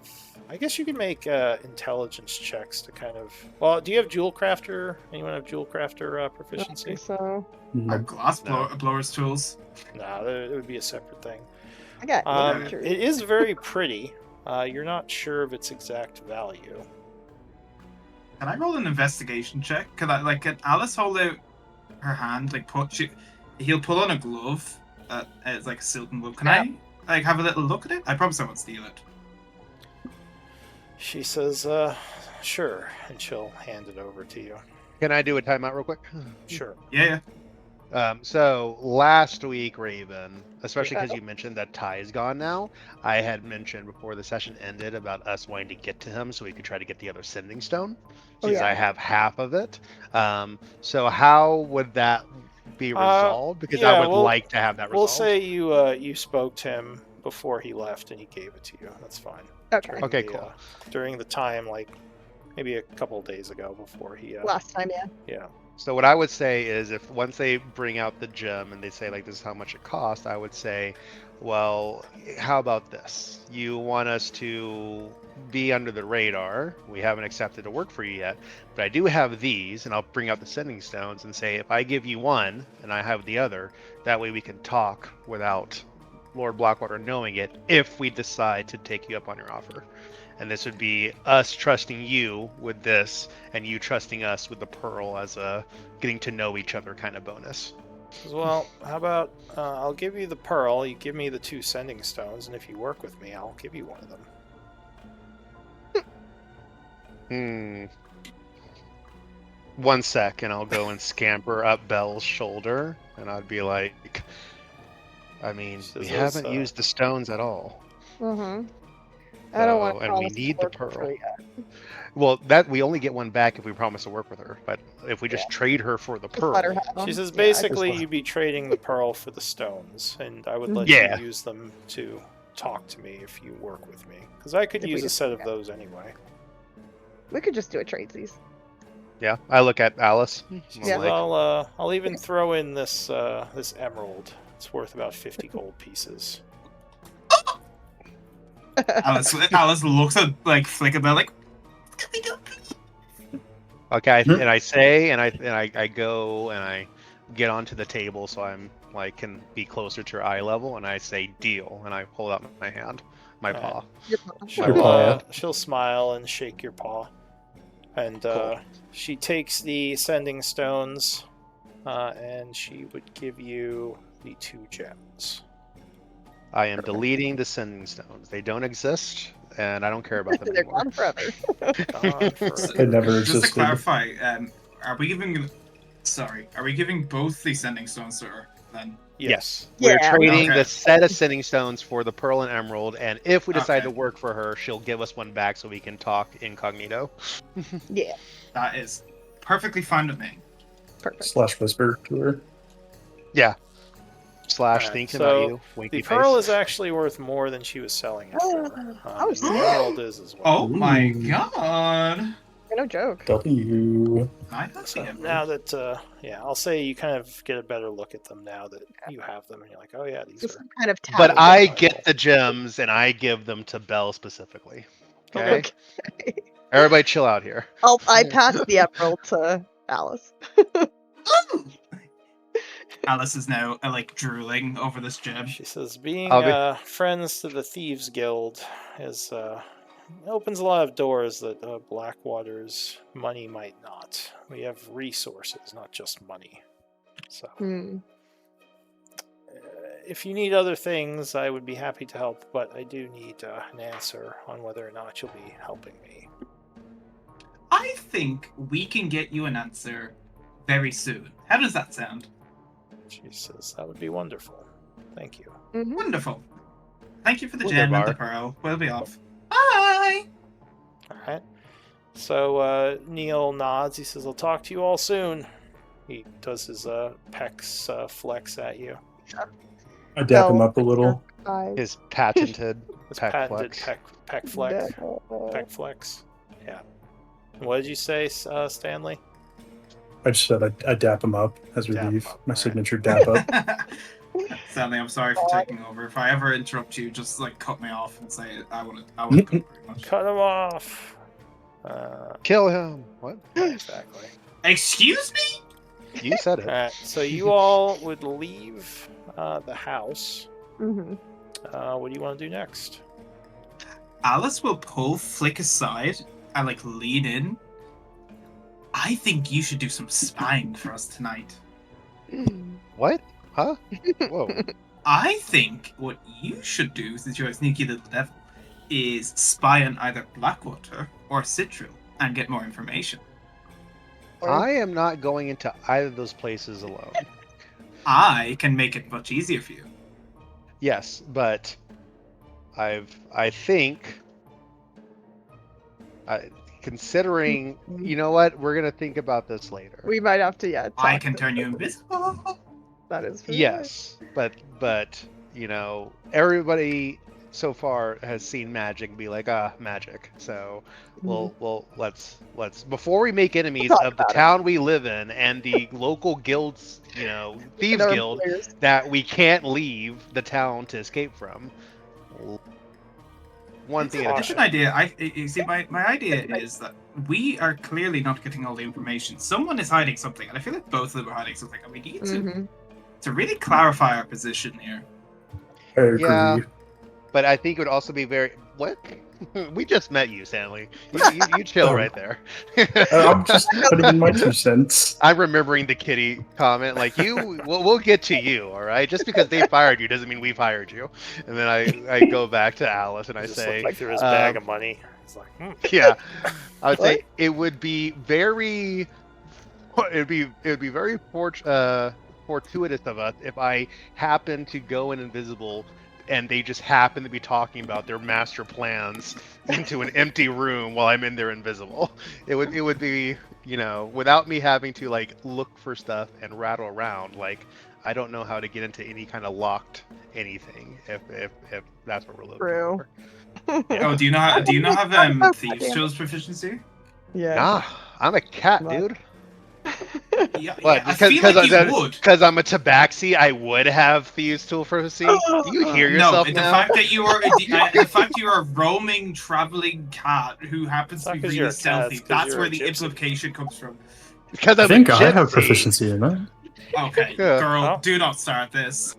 I guess you can make intelligence checks to kind of. Well, do you have jewel crafter? Anyone have jewel crafter I proficiency? think so. I have glass No. blowers tools. No, it would be a separate thing. I got Okay. It is very pretty. You're not sure of its exact value. Can I roll an investigation check? Can Alice hold out her hand, he'll pull on a glove that is like a silken glove. Can I have a little look at it? I promise I won't steal it. She says, sure, and she'll hand it over to you. Can I do a timeout real quick? Sure. Yeah. So last week, Raven, especially Yeah. because you mentioned that Ty is gone now, I had mentioned before the session ended about us wanting to get to him so we could try to get the other sending stone. Oh, Because yeah. I have half of it. So how would that be resolved? Because I yeah, would we'll- like to have that We'll resolved. say you spoke to him before he left and he gave it to you. That's fine. Okay. During Okay, the, cool. During the time, like maybe a couple of days ago before he. Last time, yeah. Yeah. So what I would say is, if once they bring out the gem and they say like this is how much it costs, I would say, well, how about this? You want us to be under the radar. We haven't accepted to work for you yet, but I do have these, and I'll bring out the sending stones and say, if I give you one and I have the other, that way we can talk without Lord Blackwater knowing it if we decide to take you up on your offer. And this would be us trusting you with this and you trusting us with the pearl as a getting to know each other kind of bonus. Well, how about I'll give you the pearl, you give me the 2 sending stones, and if you work with me, I'll give you one of them. 1 sec, and I'll go and scamper up Belle's shoulder, and I'd be like, I mean, She we says, haven't used the stones at all. Mm-hmm. I don't want So, to and we promise to need the work with pearl. her yet. Well, that we only get one back if we promise to work with her. But if we just Yeah. trade her for the Just pearl, let her have them. She says Yeah, I basically just- you'd be trading the pearl for the stones, and I would let Yeah. you use them to talk to me if you work with me. Because I could If we use a just- set of yeah. those anyway. we could just do a tradesies. yeah, I look at Alice. She I'm says, like, I'll even throw in this this emerald. It's worth about 50 gold pieces. Alice looks at Flickerbell like, can we do this? okay, Hmm. and I say, and I go and I get onto the table so I'm like can be closer to her eye level, and I say deal, and I hold out my hand, my Alright. paw. She'll, paw. she'll smile and shake your paw. And Cool. she takes the sending stones and she would give you the 2 gems. I am deleting the sending stones. They don't exist, and I don't care about them They're anymore. gone forever. Gone forever. It never Just to existed. clarify, are we giving both the sending stones to her then? Yes. Yeah. We're trading Okay. the set of sending stones for the pearl and emerald, and if we decide Okay. to work for her, she'll give us one back so we can talk incognito. Yeah, That is perfectly fine with me. perfect. Slash whisper to her. Slash Alright, thinking so about you. Winky The face. pearl is actually worth more than she was selling it for. Oh, And the snap. emerald is as well. Oh my Ooh. god! No joke. W. I have So the emerald. now that, I'll say you kind of get a better look at them now that you have them, and you're like, oh yeah, these Just are. some kind of But tally. I valuable. get the gems, and I give them to Belle specifically. Okay? Okay. Everybody chill out here. I pass the emerald to Alice. Alice is now drooling over this gem. She says, being I'll be- friends to the Thieves Guild is opens a lot of doors that Blackwater's money might not. We have resources, not just money. So, Hmm. if you need other things, I would be happy to help, but I do need an answer on whether or not you'll be helping me. I think we can get you an answer very soon. How does that sound? She says, that would be wonderful. Thank you. Mhm. Wonderful. Thank you for the We'll gem go and the bar. pearl. We'll be off. Bye! Alright. So Neil nods. He says, I'll talk to you all soon. He does his pecs flex at you. I dap him No. up a little. Eyes. His patented His peck patented flex. peck flex. No. Peck flex. Yeah. What did you say, Stanley? I just said I dap him up as we Dap leave. up, My alright. signature dap up. Stanley, I'm sorry for taking over. If I ever interrupt you, just like cut me off and say I want to go very much. Cut him off. Kill him. What? Exactly. Excuse me? You said it. Alright, so you all would leave the house. Mm-hmm. What do you want to do next? Alice will pull Flick aside and like lean in. I think you should do some spying for us tonight. What? Huh? Whoa. I think what you should do, since you're a sneaky little devil, is spy on either Blackwater or Citral and get more information. I am not going into either of those places alone. I can make it much easier for you. Yes, but I think considering, you know what, we're gonna think about this later. We might have to, yeah. I talk can to- turn you invisible. That is for Yes, but you know, everybody so far has seen magic and be like, magic. So we'll let's before we make enemies talk of the about it. town we live in and the local guilds, you know, thieves And our guild employers. that we can't leave the town to escape from. One thing at a It's an time. idea. You see, my idea is that we are clearly not getting all the information. Someone is hiding something, and I feel like both of them are hiding something, and we need Mhm. to really clarify our position here. I agree. Yeah. But I think it would also be very what? We just met you, Stanley. You chill Oh. right there. I'm just putting in my 2 cents. I'm remembering the kitty comment. Like we'll get to you, all right? Just because they fired you doesn't mean we've hired you. And then I go back to Alice and I Just say, looked like through his bag of money. It's like, yeah, I would say it would be very, it would be very fortuitous of us if I happen to go in invisible and they just happen to be talking about their master plans into an empty room while I'm in there invisible. It would be, you know, without me having to like look for stuff and rattle around. Like I don't know how to get into any kind of locked anything if that's what we're looking True. for. Oh, do you not have thieves tools proficiency? Yeah. Nah, I'm a cat, What? dude. Yeah, What? I feel like you would. Because I'm a tabaxi, I would have thieves tool proficiency. Do you hear No, yourself the now? fact that you are the fact you are a roaming, traveling cat who happens It's to not be 'cause you're really a cat, stealthy. it's 'cause That's you're where a the gypsy. implication comes from. Because I I'm think a I have gypsy. proficiency in that. Okay, Yeah. girl, Oh. do not start this.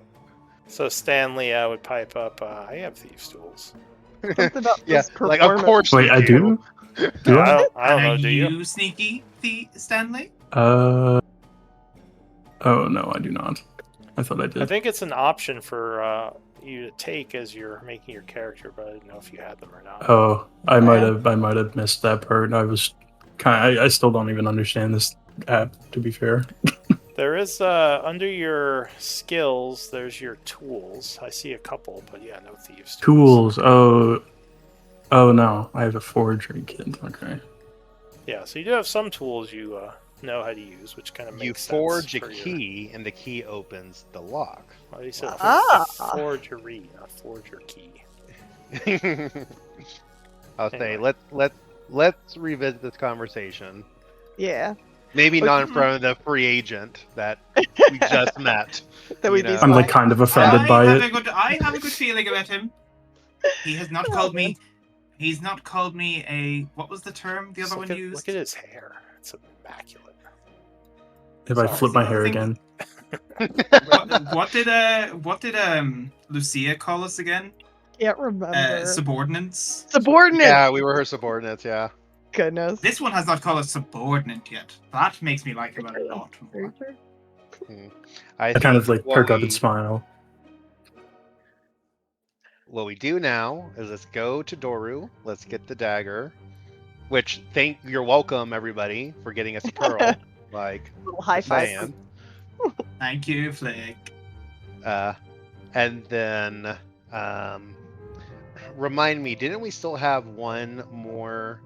So Stanley would pipe up, I have thieves' tools. Something about Yeah, this like of performance. course. Wait, you I do? Do No, I? I don't And know, are do you? sneaky, Stanley? Oh no, I do not. I thought I I did. think it's an option for you to take as you're making your character, but I didn't know if you had them or not. Oh, I Yeah. might have missed that part. I was I still don't even understand this app, to be fair. There is under your skills, there's your tools. I see a couple, but yeah, no thieves' Tools. Oh no, I have a forgery kit. Okay. Yeah, so you do have some tools you know how to use, which kind of makes You sense. forge a for your- key, and the key opens the lock. Well, you said Ah. forgery, not forger key. I'll say Anyway. let's revisit this conversation. Yeah. Maybe Okay. not in front of the free agent that we just met. That You we'd be know. I'm like spying. kind of offended by it. I have a good feeling about him. He has not called me. He's not called me a. What was the term the other one used? Look at his hair. It's immaculate. If I Sorry, flip my the hair thing- again. What did Lucia call us again? Can't remember. Subordinates. Subordinate. Yeah, we were her subordinates. Yeah. Goodness. This one has not called us subordinate yet. That makes me like him a lot more. I kind of like what perk up we- and smile. What we do now is let's go to Doru. Let's get the dagger. Which you're welcome, everybody, for getting us a pearl. Like, Little high five. saying. Thank you, Flick. And then remind me, didn't we still have one more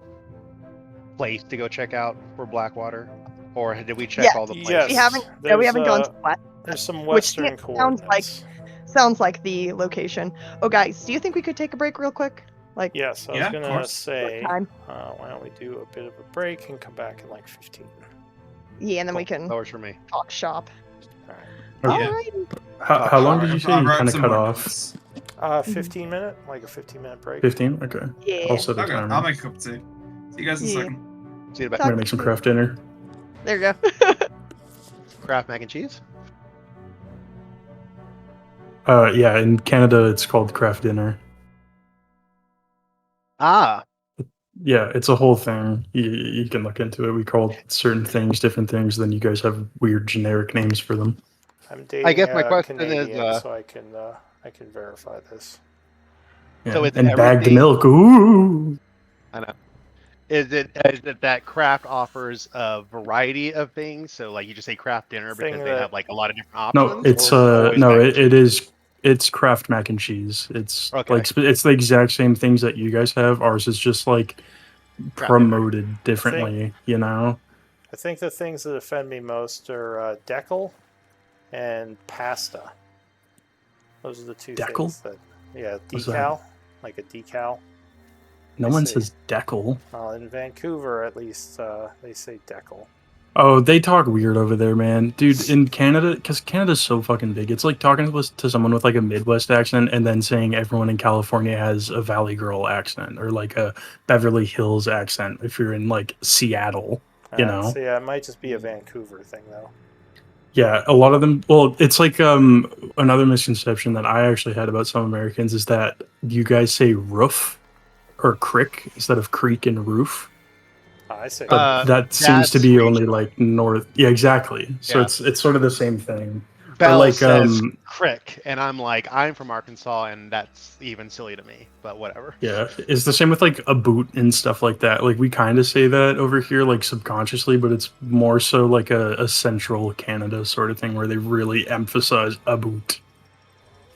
place to go check out for Blackwater? Or did we check Yeah. all the places? Yes. We haven't. No, we There's, haven't gone to West. There's some Which western sounds like- coordinates. Sounds like the location. Oh, guys, do you think we could take a break real quick? Like, Yes, I Yeah, was of gonna course. say, time? why don't we do a bit of a break and come back in like 15? Yeah, and then we Cool. can That works for me. talk shop. All right. All Okay. right. How long did you say I you wrote kind of some cut more off? notes. 15-minute, like a 15-minute break. 15? Okay. Yeah. I'll set a Okay, timer. I'll make a cup of tea. See you guys in a Yeah. second. See you I'm back. gonna make some craft dinner. There you go. Kraft mac and cheese. Yeah, in Canada it's called craft dinner. Ah, Yeah, it's a whole thing. You can look into it. We call certain things different things, then you guys have weird generic names for them. I'm I dating guess my a question is, Canadian, so I can verify this. Yeah. So it's and bagged everything- milk. Ooh. I know. Is it that Kraft offers a variety of things? So like you just say Kraft dinner Thing because they that- have like a lot of different No, options. it's or is it always no, mac and it cheese? is it's Kraft mac and cheese. It's Okay. like it's the exact same things that you guys have. Ours is just like dinner. promoted differently, you know? I think the things that offend me most are decal and pasta. Those are the two Decal? things that. Yeah, What's that? decal, like a decal. No I one see. says decal. Well, in Vancouver, at least, they say decal. Oh, they talk weird over there, man. Dude, in Canada, because Canada's so fucking big, it's like talking to someone with like a Midwest accent and then saying everyone in California has a Valley Girl accent or like a Beverly Hills accent if you're in like Seattle, you know? So yeah, it might just be a Vancouver thing, though. Yeah, a lot of them. Well, it's like another misconception that I actually had about some Americans is that you guys say roof or crick instead of creek and roof. I say. But that seems to That's be only regional. like north. Yeah, exactly. So Yeah. it's sort of the same thing. Bell like, says crick, and I'm like, I'm from Arkansas, and that's even silly to me. But whatever. Yeah, it's the same with like a boot and stuff like that. Like we kind of say that over here, like subconsciously, but it's more so like a central Canada sort of thing where they really emphasize a boot.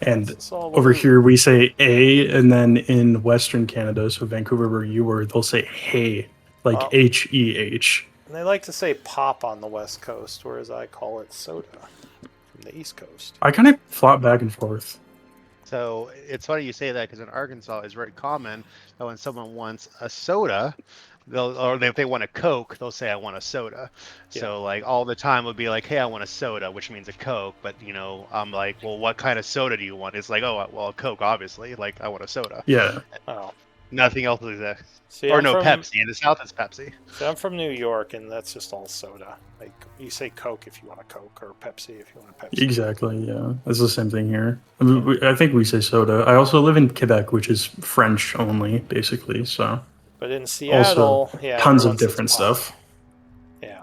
And It's all over over- here we say a, and then in Western Canada, so Vancouver where you were, they'll say hey, like Oh. H-E-H. And they like to say pop on the West Coast, whereas I call it soda from the East Coast. I kind of flop back and forth. So it's funny you say that because in Arkansas, it's very common that when someone wants a soda, if they want a Coke, they'll say, "I want a soda." Yeah. So like all the time would be like, "Hey, I want a soda," which means a Coke. But I'm like, "Well, what kind of soda do you want?" It's like, "Oh, well, a Coke, obviously. Like, I want a soda." Yeah. Oh. Nothing else is there. See, Or I'm no from, Pepsi. In the South, it's Pepsi. See, I'm from New York, and that's just all soda. Like, you say Coke if you want a Coke, or Pepsi if you want a Pepsi. Exactly, yeah. It's the same thing here. I think we say soda. I also live in Quebec, which is French only, basically, so But in Seattle, yeah, tons everyone of says different pop. stuff. Yeah.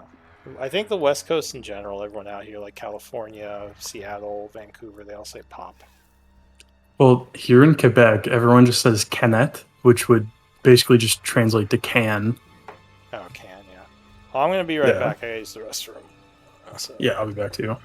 I think the West Coast in general, everyone out here, like California, Seattle, Vancouver, they all say pop. Well, here in Quebec, everyone just says canette, which would basically just translate to can. Oh, can, yeah. Well, I'm going to be right Yeah. back. I gotta use the restroom. So. Yeah, I'll be back to you.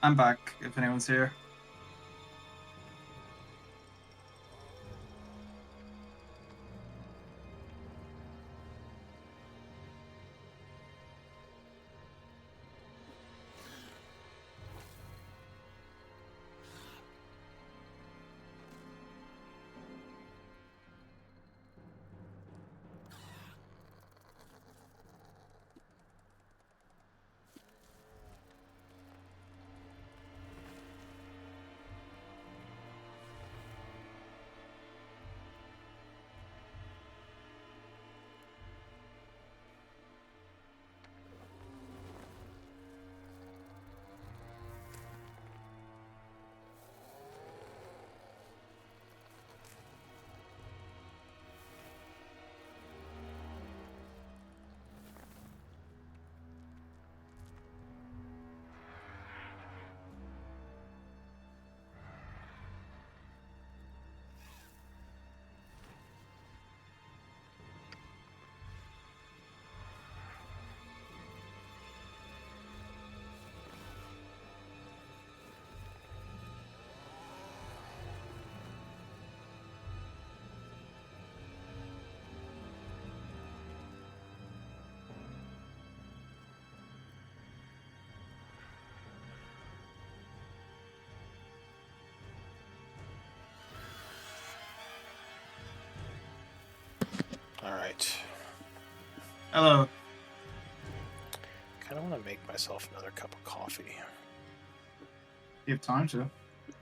I'm back. If anyone's here. All right. Hello. Kind of want to make myself another cup of coffee. You have time to.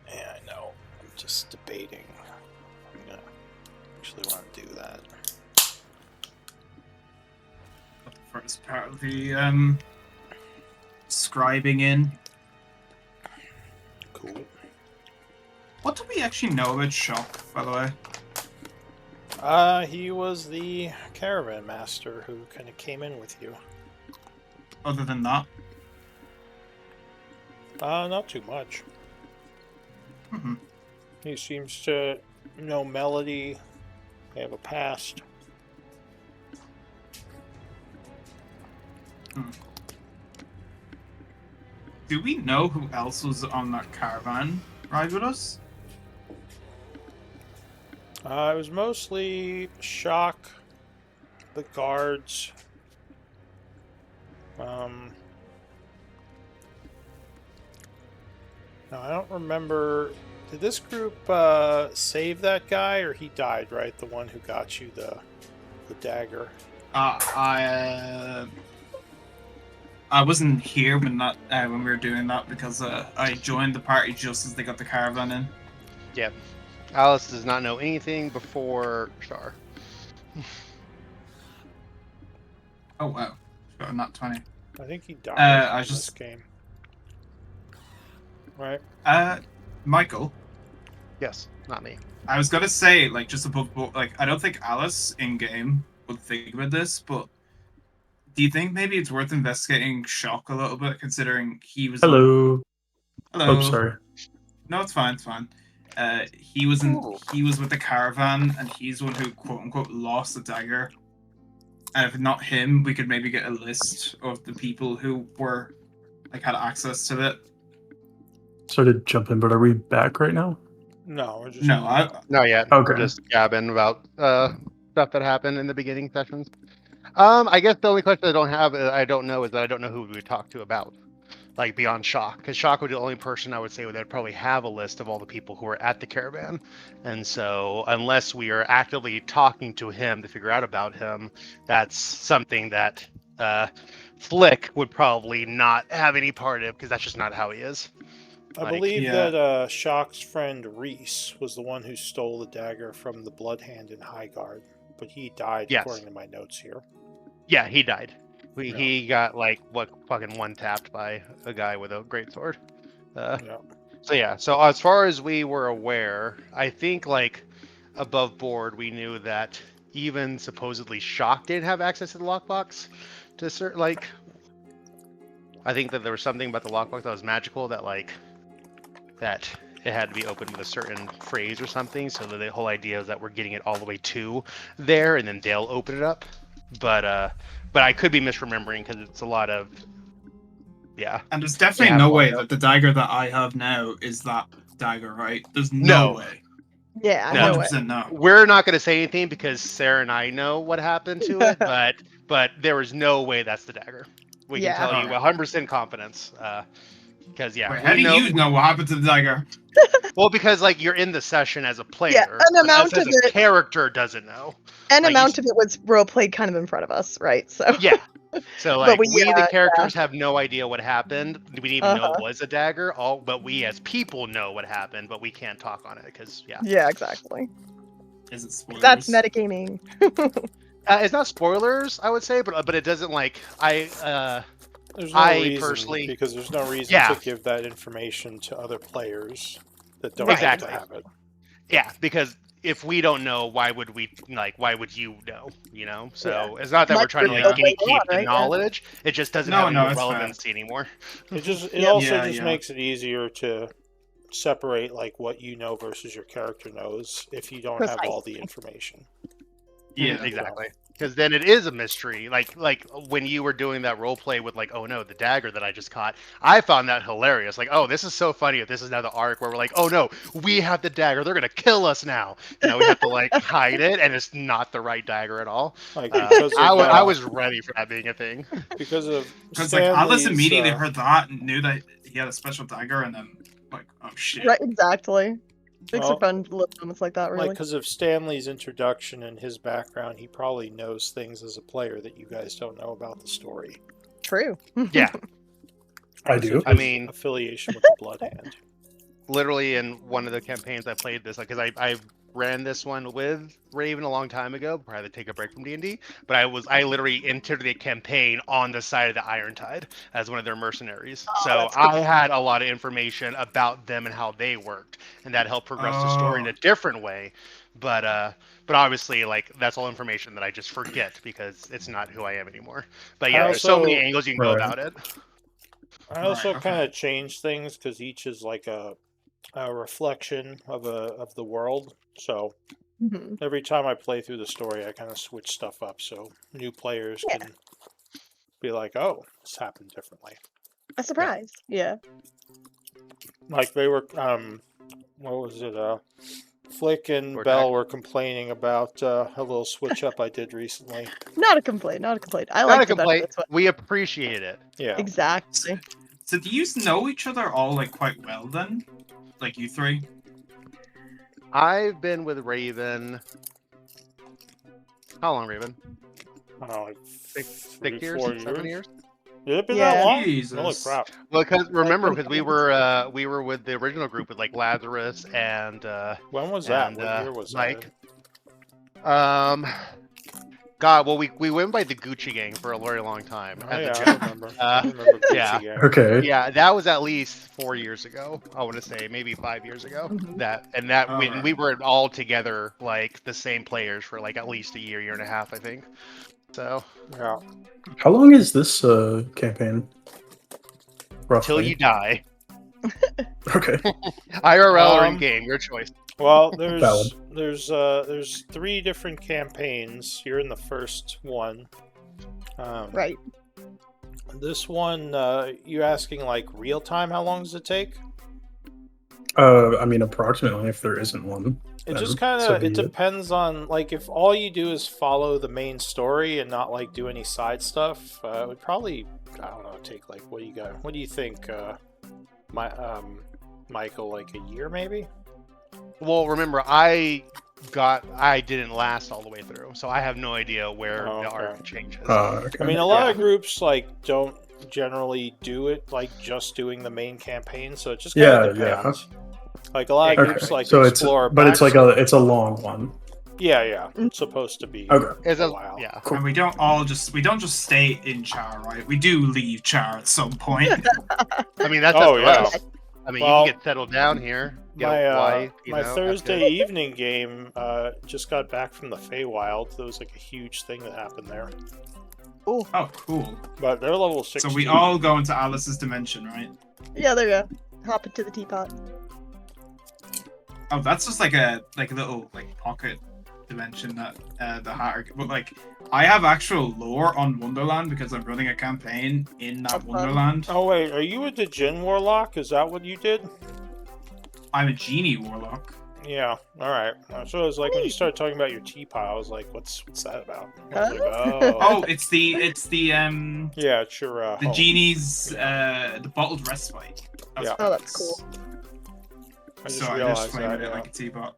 Yeah, I know. I'm just debating. I'm gonna actually want to do that. The first part of the scribing in. Cool. What do we actually know about Shock, by the way? He was the caravan master who kind of came in with you. Other than that? Not too much. Mm-hmm. He seems to know Melody. They have a past. Do we know who else was on that caravan ride with us? It was mostly Shock, the guards. No, I don't remember. Did this group save that guy, or he died? Right, the one who got you the dagger. I wasn't here when we were doing that because I joined the party just as they got the caravan in. Yep. Alice does not know anything before Chaur. Oh wow, got a nat 20. I think he died in this just game. Right. Michael. Yes, not me. I was gonna say, like, just above, like, I don't think Alice in game would think about this, but do you think maybe it's worth investigating Shock a little bit, considering he was? Hello. Hello. Oh, sorry. No, it's fine. It's fine. He was with the caravan, and he's the one who quote unquote lost the dagger. And if not him, we could maybe get a list of the people who were had access to it. Sorry to jump in, but are we back right now? No, we're just Not yet. Okay. We're just gabbing about stuff that happened in the beginning sessions. I guess the only question I don't know is that I don't know who we would talk to about, like beyond Shock, because Shock would be the only person I would say would probably have a list of all the people who were at the caravan, and so unless we are actively talking to him to figure out about him, that's something that Flick would probably not have any part of, because that's just not how he is. I believe that Shock's friend Reese was the one who stole the dagger from the Bloodhand in Highguard, but he died according to my notes here. Yeah, he died. He got fucking one tapped by a guy with a greatsword. So as far as we were aware, I think above board we knew that even supposedly Shock didn't have access to the lockbox. I think that there was something about the lockbox that was magical that that it had to be opened with a certain phrase or something. So that the whole idea is that we're getting it all the way to there, and then they'll open it up. But I could be misremembering because it's a lot of Yeah. And there's definitely Yeah, no well, way no. that the dagger that I have now is that dagger, right? There's no No. way. Yeah, No. no way. 100% no. We're not going to say anything because Sarah and I know what happened to it, but there is no way that's the dagger. We can Yeah. tell you Alright. 100% confidence. Because yeah, Wait, how we do know. you know what happened to the dagger? Well, because like you're in the session as a player, Yeah, an but amount us as of a it, character doesn't know. an Like, amount of it was role played kind of in front of us, right? So Yeah. So But like we, the yeah, characters, have no idea what happened. We didn't even know Uh-huh. it was a dagger. But we as people know what happened, but we can't talk on it because yeah, exactly. Is it spoilers? That's metagaming. It's not spoilers, I would say, but it doesn't like There's no I reason personally- because there's no reason Yeah. to give that information to other players that don't Right. have Exactly. to have it. Yeah, because if we don't know, why would we why would you know? You know, so it's not that we're Much trying to more like later gatekeep on, the right? Yeah. knowledge. It just doesn't No, have no, any it's fair. relevancy anymore. It Yep. also Yeah, just yeah. makes it easier to separate like what you know versus your character knows if you don't have all the Precisely. information. Yeah. Exactly. Because then it is a mystery. Like when you were doing that role play with like, oh no, the dagger that I just caught, I found that hilarious. Like, oh, this is so funny. If this is now the arc where we're like, oh no, we have the dagger. They're gonna kill us now. We have to like hide it, and it's not the right dagger at all. Like because of, I was ready for that being a thing. because of Because like Alice Stanley's, immediately heard that and knew that he had a special dagger, and then like, oh shit. Right, exactly. Makes Well, for fun little moments like that, really. like because of Stanley's introduction and his background, he probably knows things as a player that you guys don't know about the story. True. Yeah, I Because do. of I his mean- affiliation with the Blood Hand. literally in one of the campaigns I played this, like, because I ran this one with Raven a long time ago, prior to take a break from D&D. But I literally entered the campaign on the side of the Iron Tide as one of their mercenaries. Oh, So that's cool. I had a lot of information about them and how they worked, and that helped progress the story in a different way. But obviously, like, that's all information that I just forget because it's not who I am anymore. But yeah, there's so many Also- angles you can go Right. about it. I also Right, okay. kind of changed things because each is like a reflection of the world. So Mhm. every time I play through the story, I kind of switch stuff up so new players Yeah. can be like, "Oh, this happened differently." A surprise. Yeah. Like they were, what was it? Flick and Or Bell Jack. were complaining about a little switch up I did recently. Not a complaint. Not a complaint. I Not like a the better complaint. this one. We appreciate it. Yeah. Exactly. So do you know each other all like quite well then? Like you three? I've been with Raven. How long, Raven? I don't know, like Six 3, years? 4 7 years? Did it been Yeah. that long? Holy Jesus. crap! Well, because remember, because we Like, were with the original group with like Lazarus and When was that? And, What year was Mike. that? God, well, we went by the Gucci Gang for a very long time. Oh, at the yeah, gym. I remember. I remember Gucci yeah. Gang. Okay. Yeah, that was at least 4 years ago. I want to say maybe 5 years ago. Mhm. When we were all together, like the same players for like at least a year and a half, I think. So Yeah. How long is this campaign? Roughly. till you die, Okay. IRL or in Um, game, your choice. Well, Valid. there's 3 different campaigns. You're in the first one. Right. This one, you asking like real time? How long does it take? I mean, approximately, if there isn't one. It just then kind so of be it depends on like if all you do is follow the main story and not like do any side stuff. It would probably take like what do you think, Michael, like a year maybe? Well, remember, I didn't last all the way through, so I have no idea where Oh, the okay. arc changes. Okay. I mean, a lot Yeah. of groups like don't generally do it like just doing the main campaign, so it just kind Yeah, of yeah. depends. Like a lot of Okay. groups like So explore, but it's like backstory. it's a long one. Yeah, it's supposed to be Okay. It's a while. Yeah. Cool. And we don't just stay in Chaur, right? We do leave Chaur at some point. I mean, that's Oh, up to yeah. us. I mean, Well, you can get settled down here. Get My a wife, you my know, that's Thursday good. evening game just got back from the Feywild. There was like a huge thing that happened there, Oh, cool. but they're level 16. So we all go into Alice's dimension, right? Yeah, there you go. Hop into the teapot. Oh, that's just like a little like pocket mention that the Hatter, but like I have actual lore on Wonderland because I'm running a campaign in that Wonderland. Oh wait, are you a Djinn Warlock? Is that what you did? I'm a genie warlock. Yeah. All right. So it was like when you started talking about your teapot, I was like, "What's that about?" I was like, "Oh, Oh, it's the yeah, it's your the home." genie's the bottled respite. Yeah. Oh, that's cool. I just So I just realized flavored that. it like a teapot.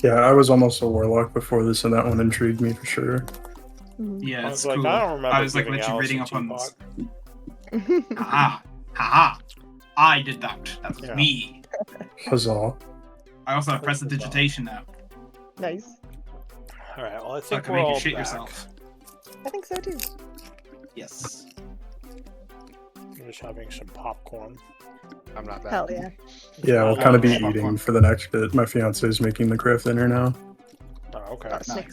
Yeah, I was almost a warlock before this, and that one intrigued me for sure. Mhm. Yeah, I it's was like, cool. I don't remember. I was like giving literally Alice reading a up on. teapot. Haha! I did that. That was Yeah. me. Huzzah. I also have prestidigitation now. Nice. All right. Well, I So I think can we're make you all shit back. yourself. I think so too. Yes. I'm just having some popcorn. I'm not bad. Hell yeah. Yeah, I'll I kind of be love eating popcorn. for the next bit. My fiance is making the craft dinner now. Oh, okay. Oh, sick.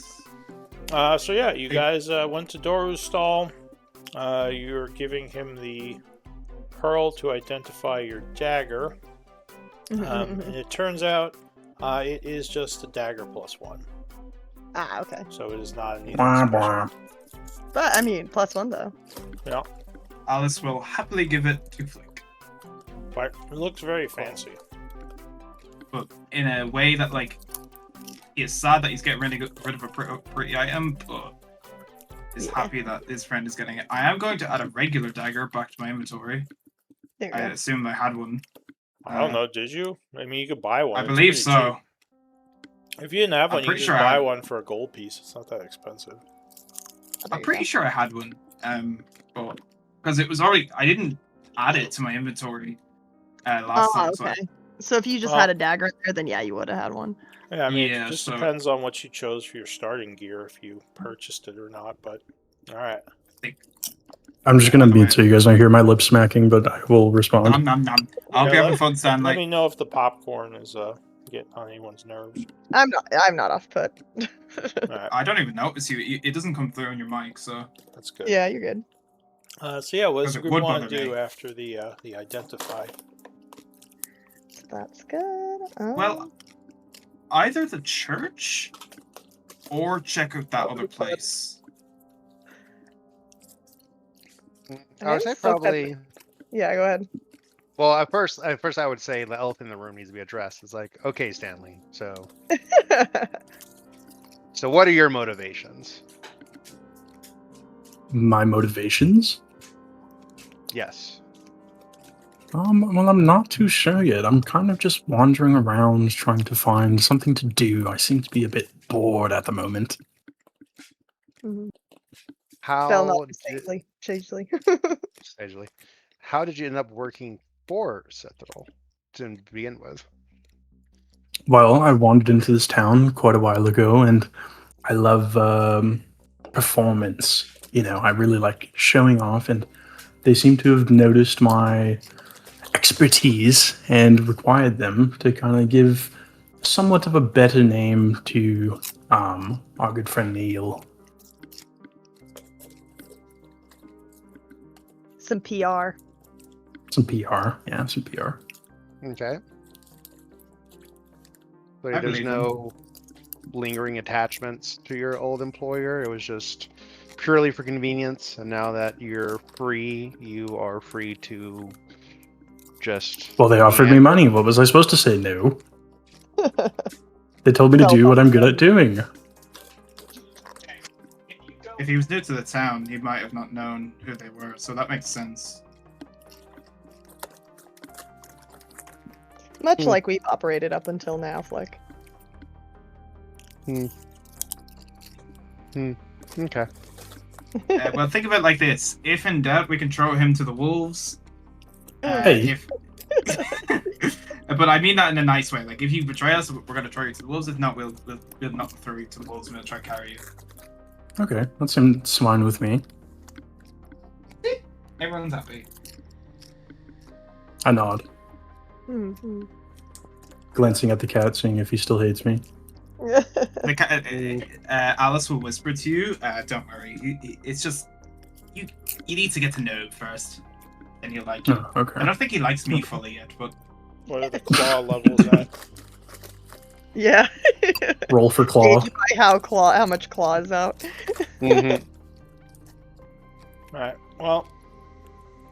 Nice. So yeah, you guys went to Doru's stall. You're giving him the pearl to identify your dagger, and it turns out it is just a dagger +1, Okay. so it is not anything Blah, special. blah. But I mean, +1 though. Yeah, Alice will happily give it to Flick, but it looks very fancy. but in a way that like he's sad that he's getting rid of a pretty item, but is Yeah. happy that his friend is getting it. I am going to add a regular dagger back to my inventory. There you I go. assumed I had one. I don't know. Did you? I mean, you could buy one. I It's believe pretty so. cheap. If you didn't have I'm one, you could pretty just sure I buy had- one for a gold piece. It's not that expensive. I'm pretty sure I had one. But because it was already, I didn't add it to my inventory last time. So Okay. So if you just Well- had a dagger there, then yeah, you would have had one. Yeah, I mean, Yeah, it just so- depends on what you chose for your starting gear, if you purchased it or not. But all right. I'm just gonna By the mute way- so you guys don't hear my lips smacking, but I will respond. nom nom nom. I'll be Yeah, having fun, Stan. Let Like me know if the popcorn is getting on anyone's nerves. I'm not off put. All right, I don't even notice you. It doesn't come through on your mic, so that's good. Yeah, you're good. So yeah, what does Because the it group would want to bother do me. after the identify? So that's good. well, either the church or check out that other place. I would say Okay. probably. Yeah, go ahead. Well, at first I would say the elephant in the room needs to be addressed. It's like, okay, Stanley. So what are your motivations? My motivations? Yes. Well, I'm not too sure yet. I'm kind of just wandering around trying to find something to do. I seem to be a bit bored at the moment. Mhm. How Fell not did, sagely. sagely, how did you end up working for Citadel to begin with? Well, I wandered into this town quite a while ago, and I love performance. You know, I really like showing off, and they seem to have noticed my expertise and required them to kind of give somewhat of a better name to our good friend Neil. Some PR. Some PR. Yeah, some PR. Okay. So I there's believe no lingering attachments to your old employer. It was just purely for convenience, and now that you're free, you are free to just. Well, they offered me money. What was I supposed to say? No. They told me to Well, do what I'm good that's at doing. If he was new to the town, he might have not known who they were, so that makes sense. Much like we've operated up until now, Flick. Okay. Well, think of it like this: if in doubt, we can throw him to the wolves. Hey. But I mean that in a nice way. Like, if you betray us, we're going to throw you to the wolves. If not, we'll not throw you to the wolves. We'll try to carry you. Okay, that seems fine with me. Everyone's happy. I nod, Mhm. glancing at the cat, seeing if he still hates me. Alice will whisper to you. Don't worry. It's just you need to get to know him first, and you'll like him. Oh, okay. I don't think he likes me fully yet, but What are the claw levels at? Yeah. Roll for claw. Gauge by how much claw is out. Mhm. Alright, well,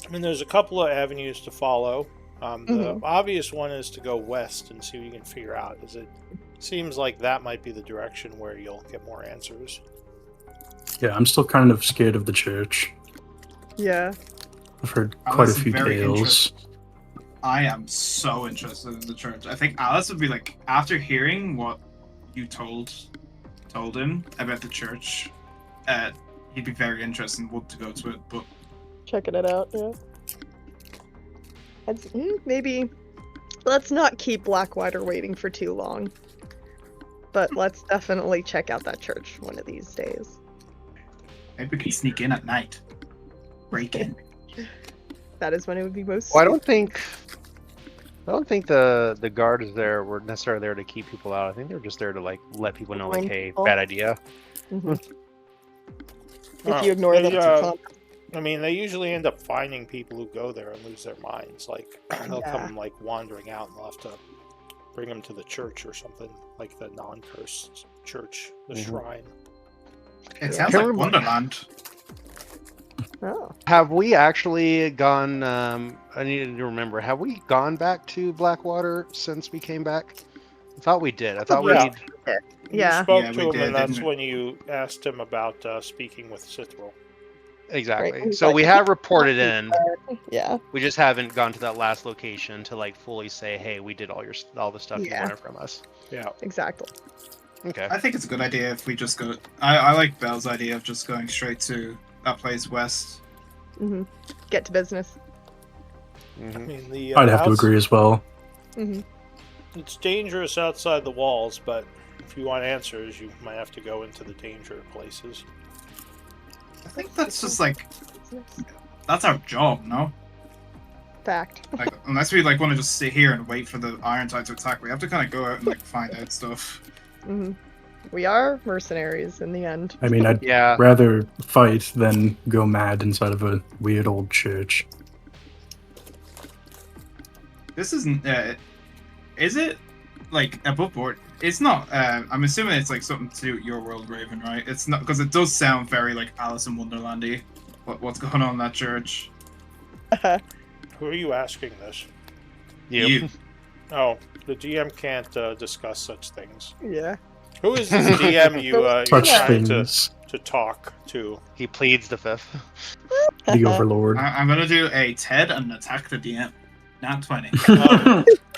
I mean, there's a couple of avenues to follow. The obvious one is to go west and see what you can figure out. It seems like that might be the direction where you'll get more answers. Yeah, I'm still kind of scared of the church. Yeah. I've heard Alice quite a is few very tales. I am so interested in the church. I think Alice would be like, after hearing what you told him about the church, he'd be very interested and want to go to it. But Checking it out, yeah. Maybe let's not keep Blackwater waiting for too long. But let's definitely check out that church one of these days. maybe we can sneak in at night, break in. That is when it would be most. Well, I don't think the guards there were necessarily there to keep people out. I think they were just there to like let people know, like, Warn hey, people. bad idea. Mhm. If Oh, you ignore they, them, it's a con. I mean, they usually end up finding people who go there and lose their minds. Like, they'll Yeah. come, like, wandering out and they'll have to bring them to the church or something, like the non-cursed church, the shrine. It sounds Can't like remember- Wonderland. Oh. Have we actually gone? I need to remember. Have we gone back to Blackwater since we came back? I thought we did. I thought Yeah. Yeah. You spoke Yeah, to we him, did, and that's didn't we? when you asked him about speaking with Cithril. exactly. Right. So we have reported in. Yeah. We just haven't gone to that last location to like fully say, hey, we did all the stuff you Yeah. wanted from us. Yeah. Exactly. Okay. I think it's a good idea if we just go. I like Belle's idea of just going straight to that place west. hmm Get to business. I Mhm. mean, the I'd have to agree as well. hmm It's dangerous outside the walls, but if you want answers, you might have to go into the danger places. I think that's just like that's our job, no? Fact. Like unless we like want to just sit here and wait for the Iron Tide to attack, we have to kind of go out and like find out stuff. hmm We are mercenaries in the end. I mean, I'd Yeah. rather fight than go mad inside of a weird old church. This isn't. Is it like above board? It's not. I'm assuming it's like something to do with your world, Raven, right? It's not because it does sound very like Alice in Wonderlandy. What's going on in that church? Who are you asking this? You. Oh, the DM can't discuss such things. Yeah. Who is this DM you're Such trying things. to talk to? He pleads the fifth. The Overlord. I'm gonna do a TED and attack the DM. Not 20.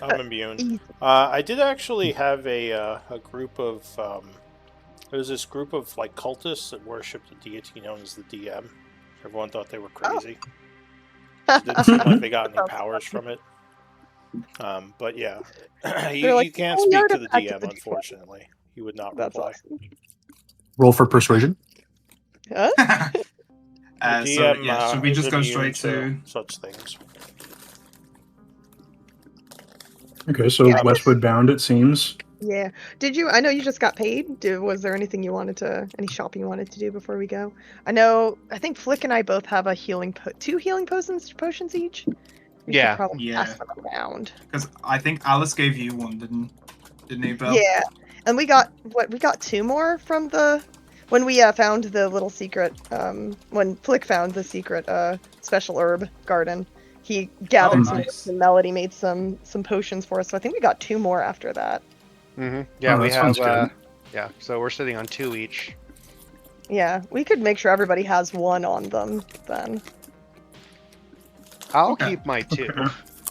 I'm immune. I did actually have a group of there was this group of like cultists that worshipped a deity known as the DM. Everyone thought they were crazy. It didn't seem like they got any powers from it. But yeah, you, like, you can't "Oh, speak you're to the attacked DM, the DM." unfortunately. He would not That's reply. awesome. Roll for persuasion. Huh? The So DM, yeah, should we is just go immune straight to? such things? Okay, so Yeah. westward bound it seems. Yeah. Did you? I know you just got paid. Was there anything you wanted to? Any shopping you wanted to do before we go? I think Flick and I both have a two healing potions each. We Yeah. should probably Yeah. pass them around. Because I think Alice gave you one, didn't he, Belle? Yeah. And we got two more from when we found the little secret. When Flick found the secret special herb garden. He gathered some nice. herbs and Melody made some potions for us. So I think we got two more after that. Mm-hmm. Yeah, Oh, we that sounds have. good. Yeah, so we're sitting on 2 each. Yeah, we could make sure everybody has one on them then. I'll Okay. keep my 2.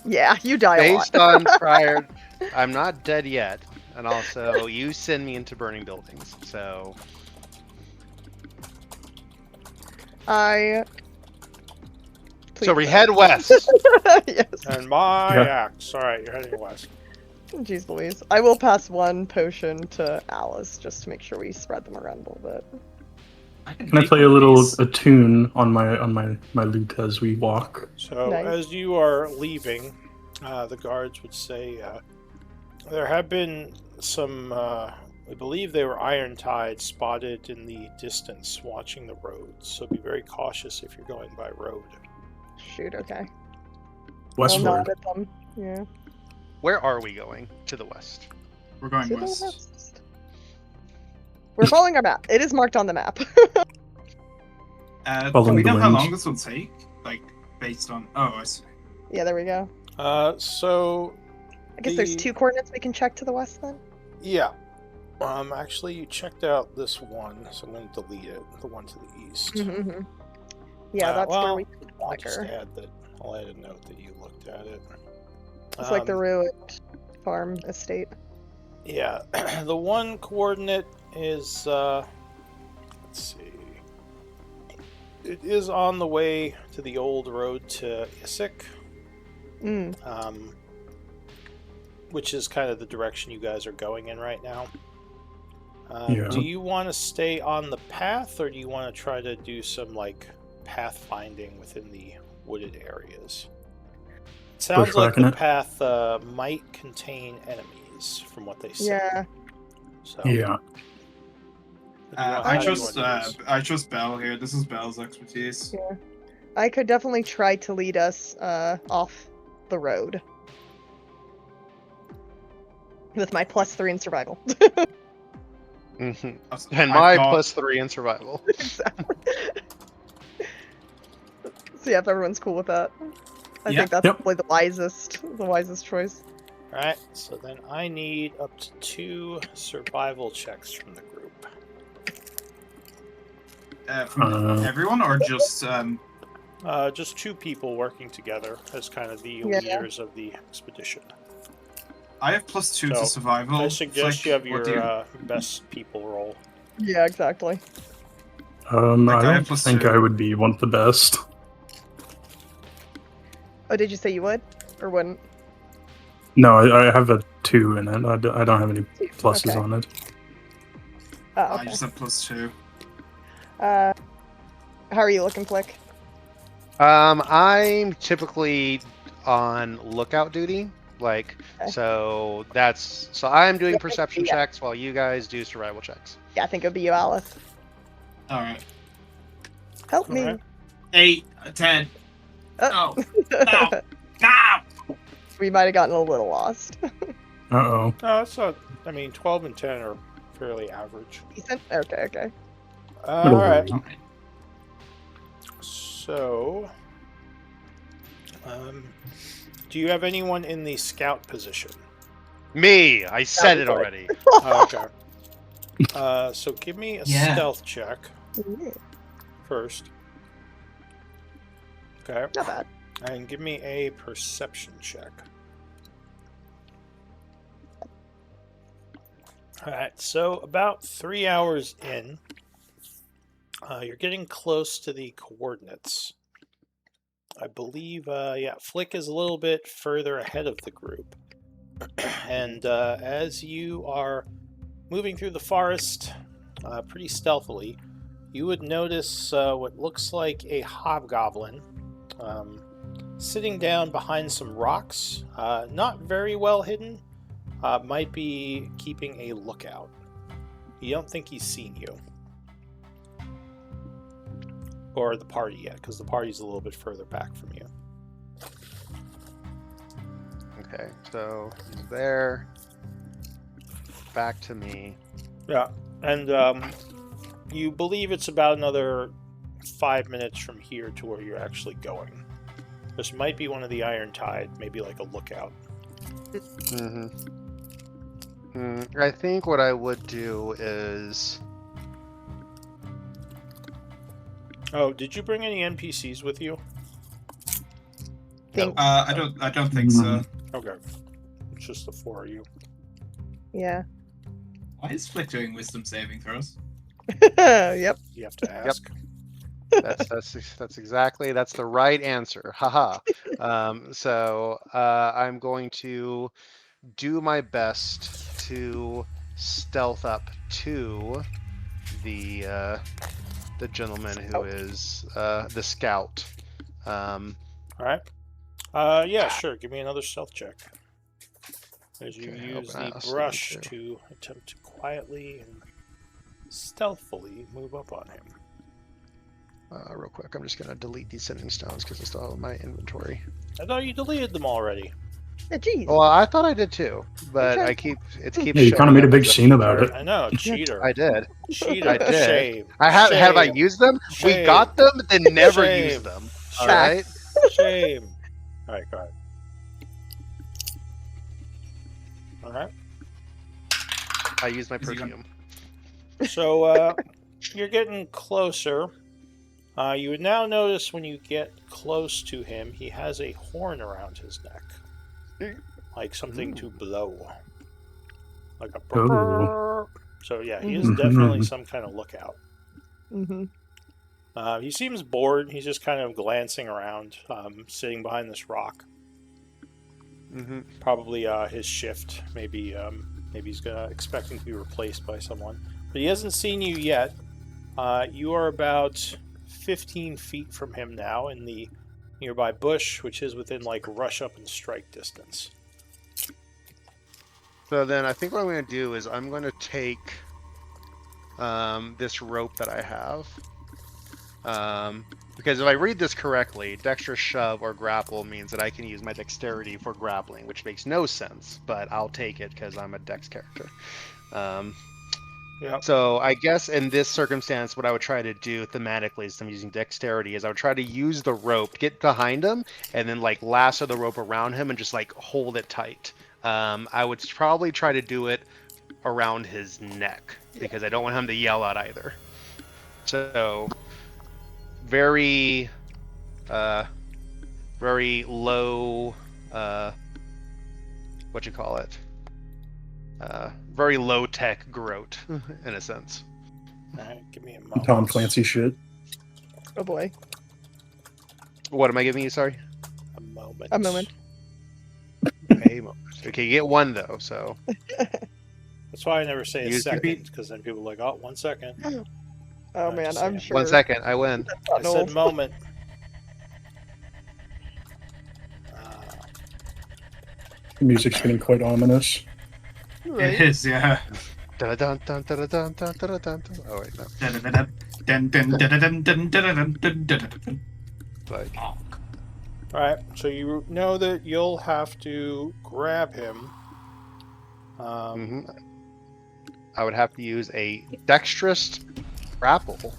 Yeah, you die a lot. Based on prior, I'm not dead yet, and also you send me into burning buildings. So Please we don't. head west. Yes. And my Yeah. axe. All right, you're heading west. Jeez Louise. I will pass one potion to Alice just to make sure we spread them around a little bit. Can I play a tune on my lute as we walk? So Nice. as you are leaving, the guards would say there have been some. I believe they were Iron Tide spotted in the distance, watching the roads. So be very cautious if you're going by road. Shoot, okay. I'll Westward. nod at them. Yeah. Where are we going? To the west. We're going To the west. west. We're following our map. It is marked on the map. Do Following we the know how wind. long this will take? Like, based on... Oh, I see. Yeah, there we go. So I guess there's The- 2 coordinates we can check to the west then. yeah. Actually, you checked out this one, so I'm going to delete it. The one to the east. Mm-hmm. Yeah, that's well, where we I'll just dagger. add that. I'll add a note that you looked at it. It's like the ruined farm estate. Yeah, the one coordinate is. Let's see. It is on the way to the old road to Issyk, Mm. which is kind of the direction you guys are going in right now. Yeah. Do you want to stay on the path, or do you want to try to do some like pathfinding within the wooded areas? It sounds like Bushwhacking the it? path might contain enemies, from what they say. Yeah. So, Yeah. I how do you trust wanna do this? I trust Belle here. This is Belle's expertise. Yeah. I could definitely try to lead us off the road. With my +3 in survival. Mhm. I've And my got- +3 in survival. Exactly. So yeah, if everyone's cool with that. I Yeah. think that's Yep. probably the wisest choice. Alright, so then I need up to 2 survival checks from the group. From everyone or just Just 2 people working together as kind of the Yeah. leaders of the expedition. I have +2 So, to survival. I suggest Flick, you have what your do best people roll. Yeah, exactly. Like, I I don't have plus think two. I would be one of the best. Oh, did you say you would? Or wouldn't? No, I have a 2 in it. I don't have any pluses Okay. on it. Oh, I okay. just have +2. How are you looking, Flick? I'm typically on lookout duty. Like, Okay. so I'm doing Yeah, perception yeah. checks while you guys do survival checks. Yeah, I think it would be you, Alice. Alright. Help me. Alright. 8, 10. Oh. No. No! We might have gotten a little lost. Uh-oh. No, it's not. I mean, 12 and 10 are fairly average. Decent? Okay. Alright, Alright. so. Do you have anyone in the scout position? Me, I said it good. already. Oh, okay. So give me a Yeah. stealth check first. Okay. Not bad. And give me a perception check. Alright, so about 3 hours in, you're getting close to the coordinates. I believe, Flick is a little bit further ahead of the group. And as you are moving through the forest pretty stealthily, you would notice what looks like a hobgoblin sitting down behind some rocks, not very well hidden, might be keeping a lookout. You don't think he's seen you. Or the party yet, because the party's a little bit further back from you. Okay, so he's there. Back to me. Yeah, and you believe it's about another 5 minutes from here to where you're actually going. This might be one of the Iron Tide, maybe like a lookout. I think what I would do is Oh, did you bring any NPCs with you? Think. I don't think so. Okay. It's just the 4 of you. Yeah. Why is Flick doing wisdom saving throws? Yep. You have to ask. that's exactly that's the right answer. Haha. So I'm going to do my best to stealth up to the gentleman who is the scout. Alright. Yeah, sure. Give me another stealth check. As you Okay, use open the house, brush thank to attempt to quietly and stealthily move up on him. Real quick, I'm just gonna delete these sending stones because I still have them in my inventory. I thought you deleted them already. Yeah, jeez. Well, I thought I did too, but Okay. it keeps Yeah, you kind of showing made a up big as a scene about feature. it. I know, cheater. I did. Cheater. I did. Shame. Have I Shame. used them? We Shame. got them, then never Shame. used them. All Shame. right. Shame. All right, go ahead. All right. I use my Is he gonna- perfume. So you're getting closer. You would now notice when you get close to him, he has a horn around his neck, like something to blow, like a Oh. brr. So yeah, he is Mhm. definitely some kind of lookout. Mm-hmm. He seems bored. He's just kind of glancing around, sitting behind this rock. Mm-hmm. Probably his shift. Maybe he's expecting to be replaced by someone. But he hasn't seen you yet. You are about 15 feet from him now in the nearby bush, which is within like rush up and strike distance. So then I think what I'm going to do is I'm going to take this rope that I have. Because if I read this correctly, dexterous shove or grapple means that I can use my dexterity for grappling, which makes no sense, but I'll take it because I'm a dex character. Yep. So I guess in this circumstance, what I would try to do thematically, since I'm using dexterity, is I would try to use the rope, get behind him, and then like lasso the rope around him and just like hold it tight. I would probably try to do it around his neck because I don't want him to yell out either. So very low, what you call it? Very low tech groat in a sense. All right, give me a moment. Tom Clancy shit. Oh boy. What am I giving you? Sorry. A moment. A moment. A moment. Okay, you get one though. So That's why I never say a Use your second, because then people are like, oh, 1 second. Oh I'm man, just I'm saying. sure. 1 second, I win. I gotten said old. moment. The music's getting quite ominous. Right. It is, yeah. Dun, dun, dun, dun, dun, dun, dun, dun, dun. Oh wait, no. Dun, dun, dun, dun, dun, dun, dun, dun, dun, dun, dun. Like, All right, so you know that you'll have to grab him. mhm. I would have to use a dexterous grapple,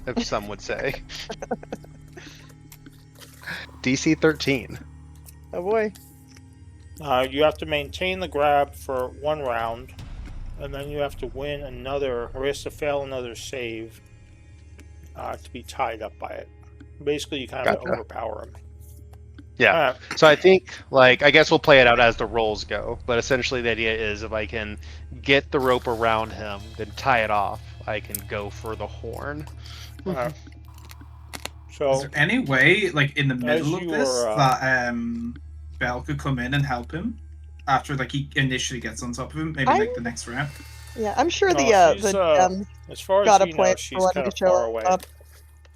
if some would say. DC 13. Oh boy. You have to maintain the grab for 1 round, and then you have to win another, or he has to fail another save to be tied up by it. Basically, you kind of have to Gotcha. overpower him. Yeah. All right. So I think, like, I guess we'll play it out as the rolls go. But essentially, the idea is if I can get the rope around him, then tie it off, I can go for the horn. All right. Is So there any way, like in the middle of you this, were, that Belle could come in and help him after, like, he initially gets on top of him, maybe like the next round? Yeah, I'm sure No, the she's, gems as far got as a you plan know, for she's when kind to of show far away. up.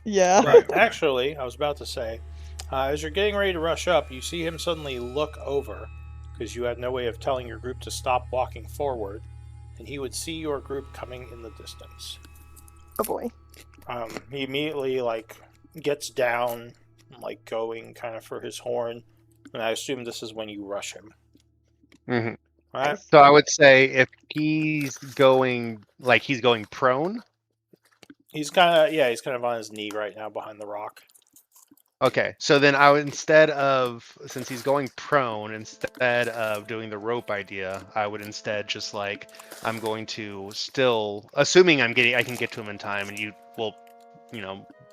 Yeah. Right. Actually, I was about to say, as you're getting ready to rush up, you see him suddenly look over, because you had no way of telling your group to stop walking forward, and he would see your group coming in the distance. Oh boy. He immediately like gets down, like going kind of for his horn, and I assume this is when you rush him. Mm-hmm. All right. So I would say if he's going, like, he's going prone. He's kind of on his knee right now behind the rock. Okay, so then I would, instead of, since he's going prone, instead of doing the rope idea, I would instead just like, I'm going to still, assuming I can get to him in time, and you will,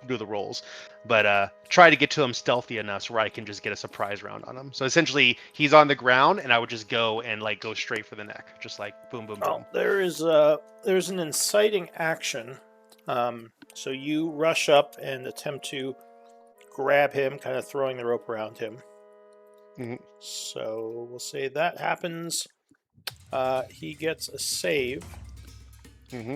do the rolls, but try to get to him stealthy enough so where I can just get a surprise round on him. So essentially, he's on the ground, and I would just go and like go straight for the neck, just like boom, boom, boom. There's an inciting action. So you rush up and attempt to grab him, kind of throwing the rope around him. Mhm. So we'll say that happens. He gets a save. Mm-hmm.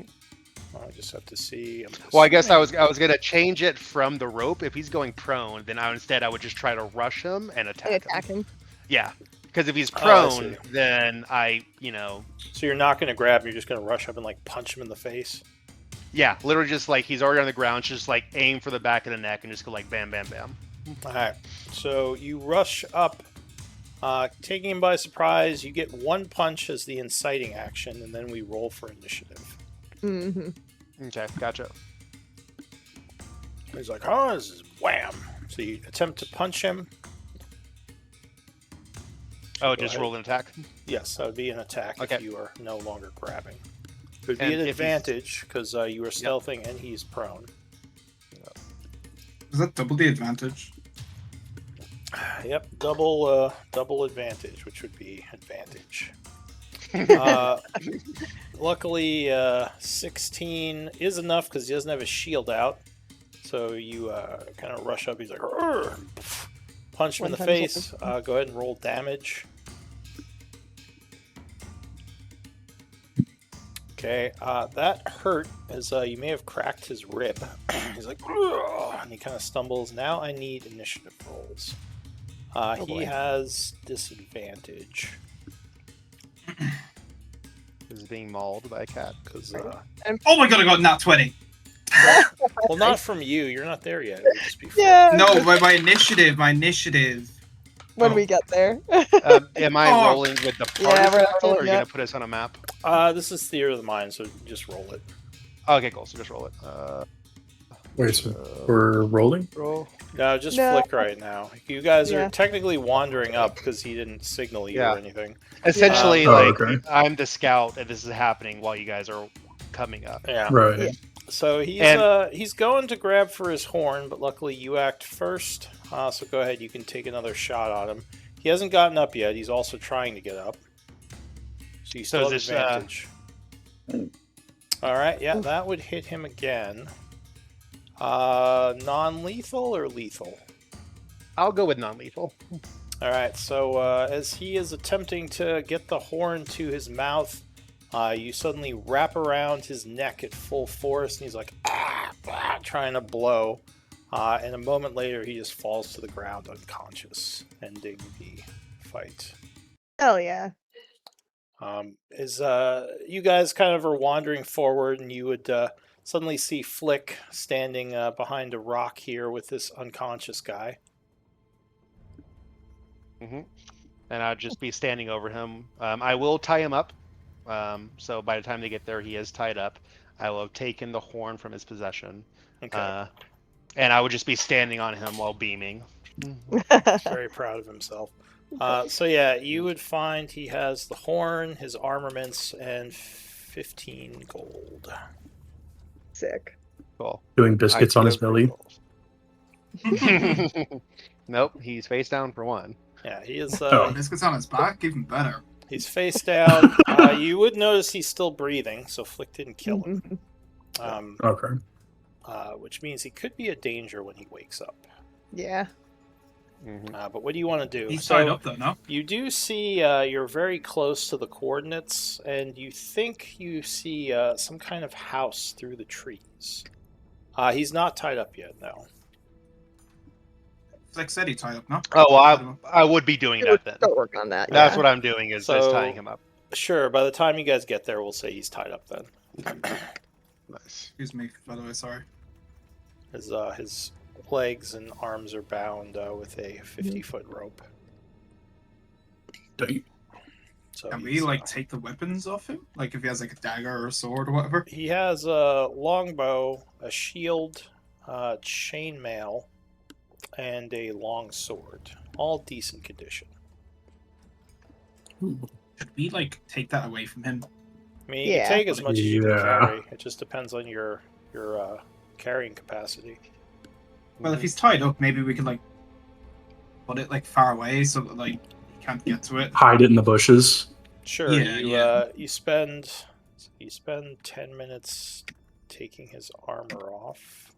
I just have to see. Well, I guess I was gonna change it from the rope. If he's going prone, then I would just try to rush him and attack him. Yeah, because if he's prone, then So you're not going to grab him. You're just going to rush up and like punch him in the face. Yeah, literally just like he's already on the ground, just like aim for the back of the neck and just go like bam, bam, bam. All right. So you rush up Taking him by surprise, you get one punch as the inciting action, and then we roll for initiative. Hmm. Okay, gotcha. He's like, oh, this is wham. So you attempt to punch him. Oh, Go just ahead. roll an attack. Yes, that would be an attack Okay. if you are no longer grabbing. It would be And an if he's- advantage because you are stealthing and he's prone. Is that double the advantage? Yep, double advantage, which would be advantage. Luckily, 16 is enough because he doesn't have his shield out. So you kind of rush up. He's like, "Arr!" Punch him in the One-time face. Go ahead and roll damage. Okay, that hurt as you may have cracked his rib. He's like, "Ugh," and he kind of stumbles. Now I need initiative rolls. He boy. has disadvantage Is being mauled by a cat. because, Oh my god, I got nat 20. well, not from you. You're not there yet. It would just be Yeah. No, my initiative. When Oh. we get there. Am I Oh. rolling with the party Yeah, we're not selected, or are rolling you gonna yet. put us on a map? This is theater of the mind, so just roll it. Okay, cool. So just roll it. Wait, so we're rolling? Roll. No, just No. flick right now. You guys Yeah. are technically wandering up because he didn't signal you Yeah. or anything. Essentially, Oh, like okay. I'm the scout, and this is happening while you guys are coming up. Yeah. Right. Yeah. So he's And- he's going to grab for his horn, but luckily you act first. So go ahead, you can take another shot on him. He hasn't gotten up yet. He's also trying to get up. So you So still have is this, advantage. All right, yeah, that would hit him again. Non-lethal or lethal? I'll go with non-lethal. All right, so as he is attempting to get the horn to his mouth, you suddenly wrap around his neck at full force, and he's like, trying to blow. And a moment later, he just falls to the ground unconscious, ending the fight. Hell yeah. As you guys kind of are wandering forward, and you would suddenly see Flick standing behind a rock here with this unconscious guy. And I'll just be standing over him. I will tie him up. So by the time they get there, he is tied up. I will have taken the horn from his possession. Okay. And I would just be standing on him while beaming. Very proud of himself. So yeah, you would find he has the horn, his armaments, and 15 gold. Sick. Cool. Doing biscuits on his belly. Nope, he's face down for one. Yeah, he is. Oh. Biscuits on his back, even better. He's face down. You would notice he's still breathing, so Flick didn't kill him. Okay. Which means he could be a danger when he wakes up. Yeah. But what do you want to do? He's tied up though, no? You do see you're very close to the coordinates, and you think you see some kind of house through the trees. He's not tied up yet, no. Like said, he tied up, no? Oh, well, I would be doing that then. Go work on that. That's yeah. what I'm doing is tying him up. Sure, by the time you guys get there, we'll say he's tied up then. Nice. Excuse me, by the way, sorry. His legs and arms are bound with a 50-foot rope. Dang. So Can we he's, like take the weapons off him? Like if he has like a dagger or a sword or whatever? he has a longbow, a shield, chainmail, and a long sword. All decent condition. Should we like take that away from him? I mean, you Yeah. can take as much as you can Yeah. carry. It just depends on your carrying capacity. Well, if he's tied up, maybe we could like put it like far away so that like he can't get to it. Hide it in the bushes. Sure, Yeah, you spend 10 minutes taking his armor off.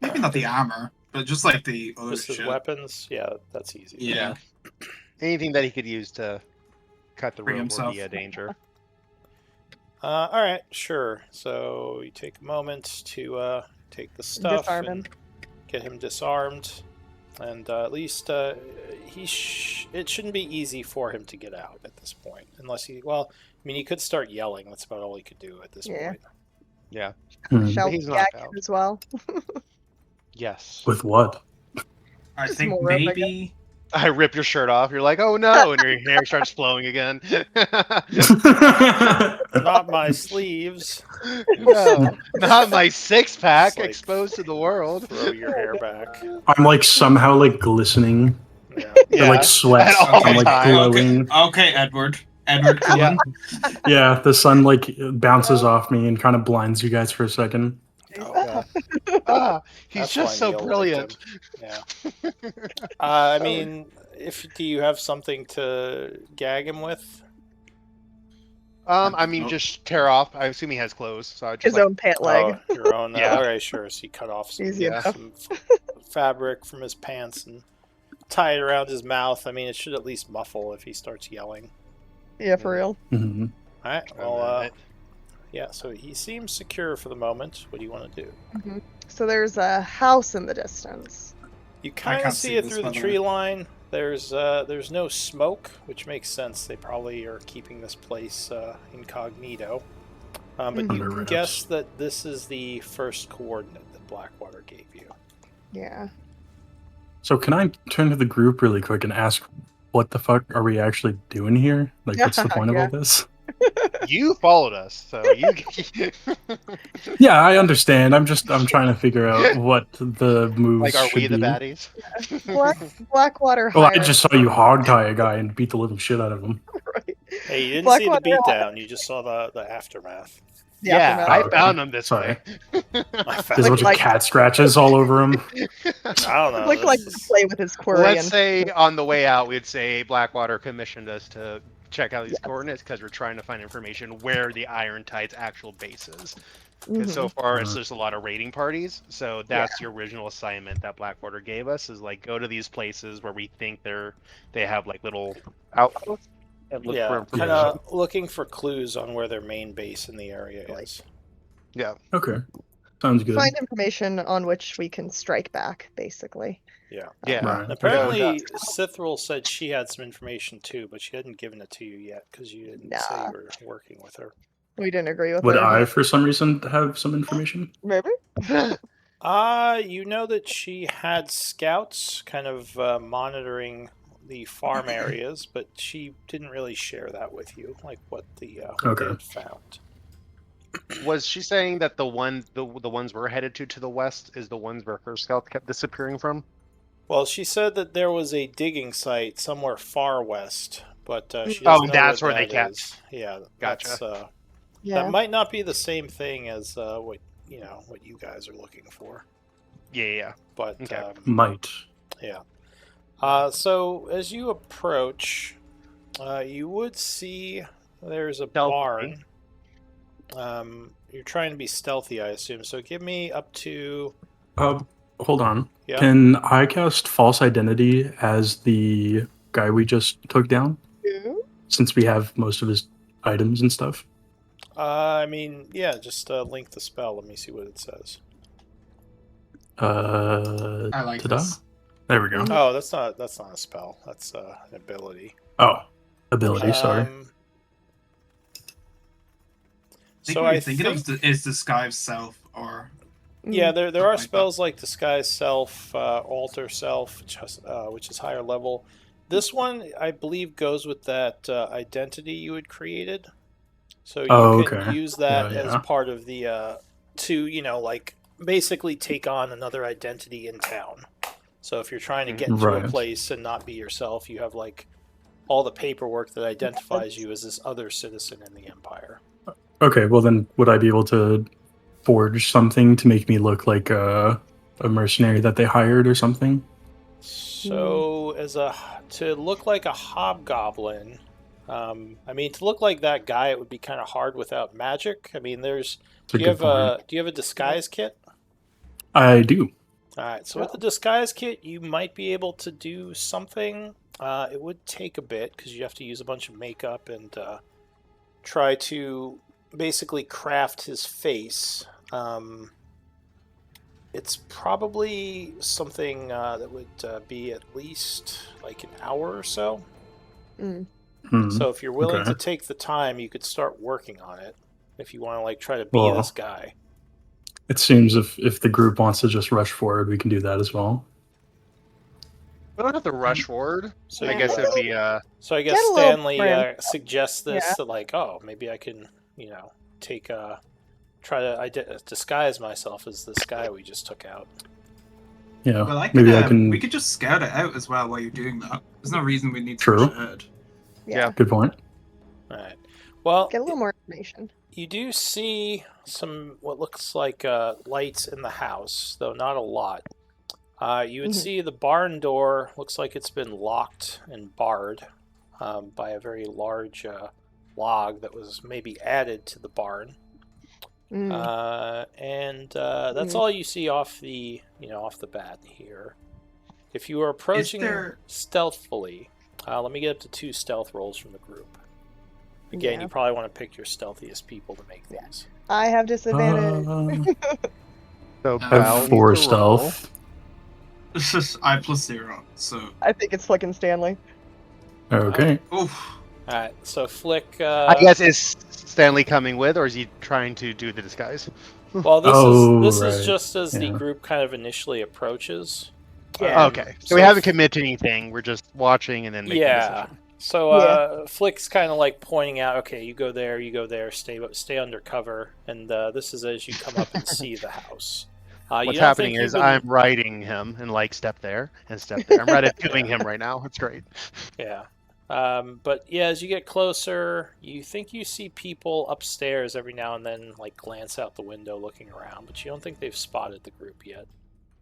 Maybe not the armor, but just like the other Just his shit. weapons, yeah, that's easy. Yeah. Anything that he could use to cut the Bring rope would himself. be a danger. All right, sure. So you take a moment to take the stuff Disarm and him. get him disarmed, and at least it shouldn't be easy for him to get out at this point, unless he. Well, I mean, he could start yelling. That's about all he could do at this Yeah. point. Yeah. Hmm. Shall he's we knocked gag him out. as well? Yes. With what? I Just think more of, I maybe I rip your shirt off. You're like, oh no, and your hair starts flowing again. Not my sleeves. No, not my six pack Just, like, exposed to the world. Throw your hair back. I'm like somehow like glistening. Yeah. And, like sweat. at all I'm like times. glowing. Okay, Edward. Edward Cullen. Yeah, the sun like bounces off me and kind of blinds you guys for a second. Oh, Ah, he's that's just why so Neil brilliant. liked him. Yeah. I mean, do you have something to gag him with? I mean, just tear off. I assume he has clothes, so I just His like, own pant leg. Oh, your own. Yeah. Okay, sure. So you cut off some, Easy enough. some fabric from his pants and tie it around his mouth. I mean, it should at least muffle if he starts yelling. Yeah, for real. Mm-hmm. All right. Well, yeah. So he seems secure for the moment. What do you want to do? So there's a house in the distance. You kind of can't see see it this through the one, tree line. There's no smoke, which makes sense. They probably are keeping this place incognito. But you Under can wraps. guess that this is the first coordinate that Blackwater gave you. Yeah. So can I turn to the group really quick and ask, what the fuck are we actually doing here? Like, what's the point of all this? you followed us, so you. Yeah, I understand. I'm trying to figure out what the moves Like, are should we the be. baddies? Blackwater Well, I hired. just saw you hog tie a guy and beat the living shit out of him. Right. Hey, you didn't see the Blackwater- beatdown. You just saw the aftermath. The Yeah, aftermath. I found him this Sorry. way. I There's a bunch Like- of cat scratches all over him. don't know. Looked like this is- play with his query. Let's and say on the way out, we'd say Blackwater commissioned us to check out these coordinates because we're trying to find information where the Iron Tide's actual base is. Because so far, it's just a lot of raiding parties. So that's your original assignment that Blackwater gave us: is like go to these places where we think they have like little outposts and look for yeah, information. kind of looking for clues on where their main base in the area is. Yeah. Okay. Sounds good. find information on which we can strike back, basically. Yeah. Right. Apparently, Cithril said she had some information too, but she hadn't given it to you yet because you didn't say Nah. you were working with her. We didn't agree with Would her. I, for some reason, have some information? Maybe? You know that she had scouts kind of monitoring the farm areas, but she didn't really share that with you, like what what Okay. they had found. Was she saying that the ones we're headed to the west is the ones where her scout kept disappearing from? Well, she said that there was a digging site somewhere far west, but she doesn't Oh, know that's what where they that kept. is. Yeah, Gotcha. that's, Yeah. that might not be the same thing as what you guys are looking for, Yeah. but Okay. Might. yeah. So as you approach, you would see there's a Stealthy. barn. You're trying to be stealthy, I assume. So give me up to Hold on. yeah. Can I cast false identity as the guy we just took down? Ooh. Since we have most of his items and stuff. I mean, yeah. Just link the spell. Let me see what it says. I like ta-da? this. There we go. Oh, that's not a spell. That's an ability. Oh, ability. Sorry. I think So what I you're thinking think, of is Disguise Self, or yeah, there are Something like that. spells like Disguise Self, Alter Self, which is higher level. This one, I believe, goes with that identity you had created. So you can okay. use that Yeah, as yeah. part of the like basically take on another identity in town. So if you're trying to get into a Right. place and not be yourself, you have like all the paperwork that identifies you as this other citizen in the Empire. Okay, well then, would I be able to forge something to make me look like a mercenary that they hired or something? So to look like a hobgoblin, I mean, to look like that guy, it would be kind of hard without magic. I mean, It's a do you good have point. do you have a disguise kit? I do. All right, so with the disguise kit, you might be able to do something. It would take a bit because you have to use a bunch of makeup and try to basically craft his face. It's probably something that would be at least like an hour or so. Mm. Hmm. So if you're willing Okay. to take the time, you could start working on it. If you want to like try to be Well, this guy. It seems if the group wants to just rush forward, we can do that as well. We don't have to rush forward. So I you, guess it'd be So I Get guess a little Stanley more suggests this Yeah. that like, oh, maybe I can, take try to disguise myself as this guy we just took out. Yeah, Well, maybe I can. we could just scout it out as well while you're doing that. There's no reason we need to True. rush ahead. Yeah. Good point. All right. Well, Get a little more information. you do see some what looks like lights in the house, though not a lot. You would Mhm. see the barn door looks like it's been locked and barred by a very large log that was maybe added to the barn. And that's all you see off the bat here. If you are approaching stealthily, let me get up to 2 stealth rolls from the group. Again, Yeah. you probably want to pick your stealthiest people to make these. I have disadvantage. so I I Val have needs 4 to roll. stealth. I plus 0, so. I think it's Flick and Stanley. Okay. Oof. All right, so Flick. I guess is Stanley coming with, or is he trying to do the disguise? Well, this is right. just as the Yeah. group kind of initially approaches. Yeah. Okay, so we haven't committed to anything. We're just watching and then making a Yeah. decision. So Flick's kind of like pointing out, okay, you go there, stay under cover, and this is as you come up and see the house. What's happening is I'm riding him and like step there and step there. I'm ratatouilleing him right now. It's great. Yeah. But yeah, as you get closer, you think you see people upstairs every now and then, like glance out the window looking around, but you don't think they've spotted the group yet.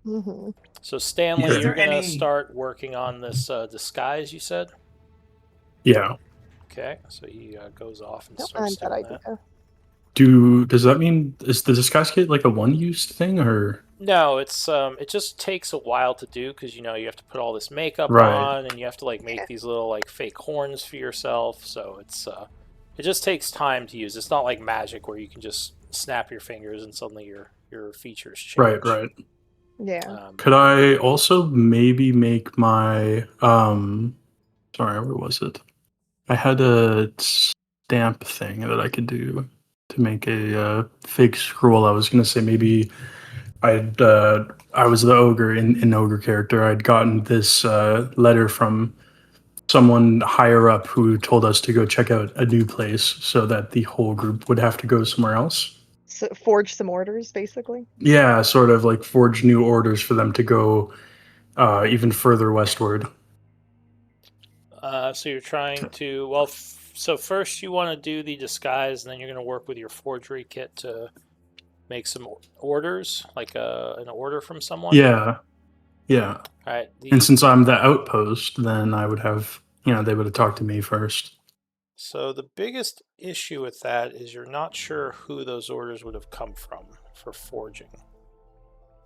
Mm-hmm. So Stanley, Is you're there gonna any- start working on this disguise. You said. Yeah. Okay, so he goes off and Don't starts mind that doing that. idea. Does that mean is the disguise kit like a one-use thing or? No, it's it just takes a while to do because you have to put all this makeup Right. on and you have to like make these little like fake horns for yourself. So it's it just takes time to use. It's not like magic where you can just snap your fingers and suddenly your features change. Right. Yeah. Could I also maybe make my sorry, where was it? I had a stamp thing that I could do to make a fake scroll. I was gonna say maybe I was the ogre in ogre character. I'd gotten this letter from someone higher up who told us to go check out a new place so that the whole group would have to go somewhere else. So forge some orders, basically. Yeah, sort of like forge new orders for them to go even further westward. So you're trying to so first you want to do the disguise, and then you're going to work with your forgery kit to make some orders, like an order from someone. Yeah. All right. And since I'm the outpost, then I would have, they would have talked to me first. So the biggest issue with that is you're not sure who those orders would have come from for forging,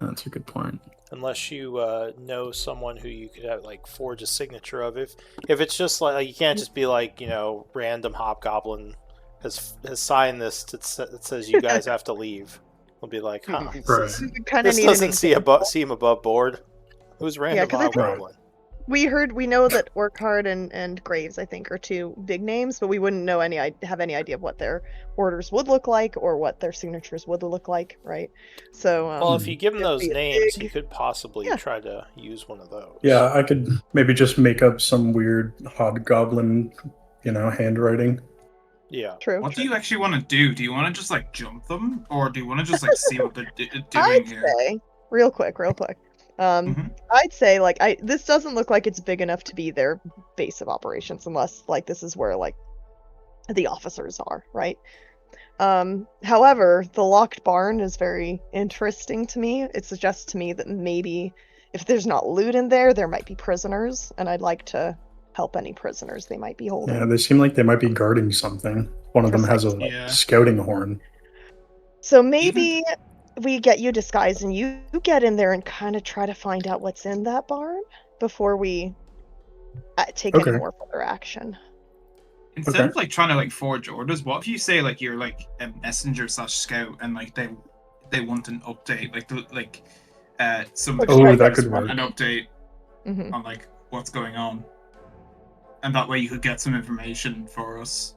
That's a good point. unless you know someone who you could have like forge a signature of. If it's just like you can't just be like random hobgoblin has signed this that says you guys have to leave. We'll be like, huh, Right. Kind this of need doesn't seem above board. Who's random 'cause I think- hobgoblin? We know that Orkhard and Graves, I think, are 2 big names, but we wouldn't know have any idea of what their orders would look like or what their signatures would look like, right? So, Well, if you give him it'd those be a names, big- you could possibly Yeah. try to use one of those. Yeah, I could maybe just make up some weird hobgoblin, handwriting. Yeah. True. What do you actually want to do? Do you want to just like jump them, or do you want to just like see what they're doing I'd here? say, real quick. Mhm. I'd say this doesn't look like it's big enough to be their base of operations, unless like this is where like the officers are, right? However, the locked barn is very interesting to me. It suggests to me that maybe if there's not loot in there, there might be prisoners, and I'd like to help any prisoners they might be holding. Yeah, they seem like they might be guarding something. One of them has a Yeah. scouting horn. So maybe we get you disguised and you get in there and kind of try to find out what's in that barn before we take any Okay. more further action. Instead Okay. of like trying to like forge orders, what if you say like you're like a messenger / scout and like they want an update, some of the Oh, that characters could want work. an update Hmm. on like what's going on, and that way you could get some information for us.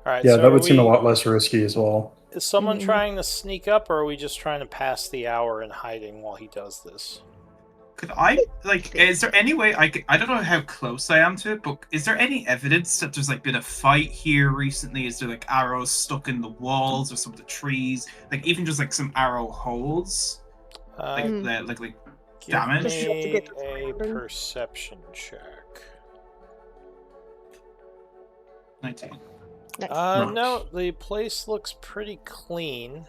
All right. Yeah, so that are would seem a we- lot less risky as well. Is someone Mhm. trying to sneak up, or are we just trying to pass the hour in hiding while he does this? Could I, like, is there any way I don't know how close I am to it, but is there any evidence that there's, like, been a fight here recently? Is there, like, arrows stuck in the walls or some of the trees? Like, even just, like, some arrow holes? Like, Uh, like give damage? Just have to me get the a surrounding. perception check. 19. Nice. Nice. No, the place looks pretty clean.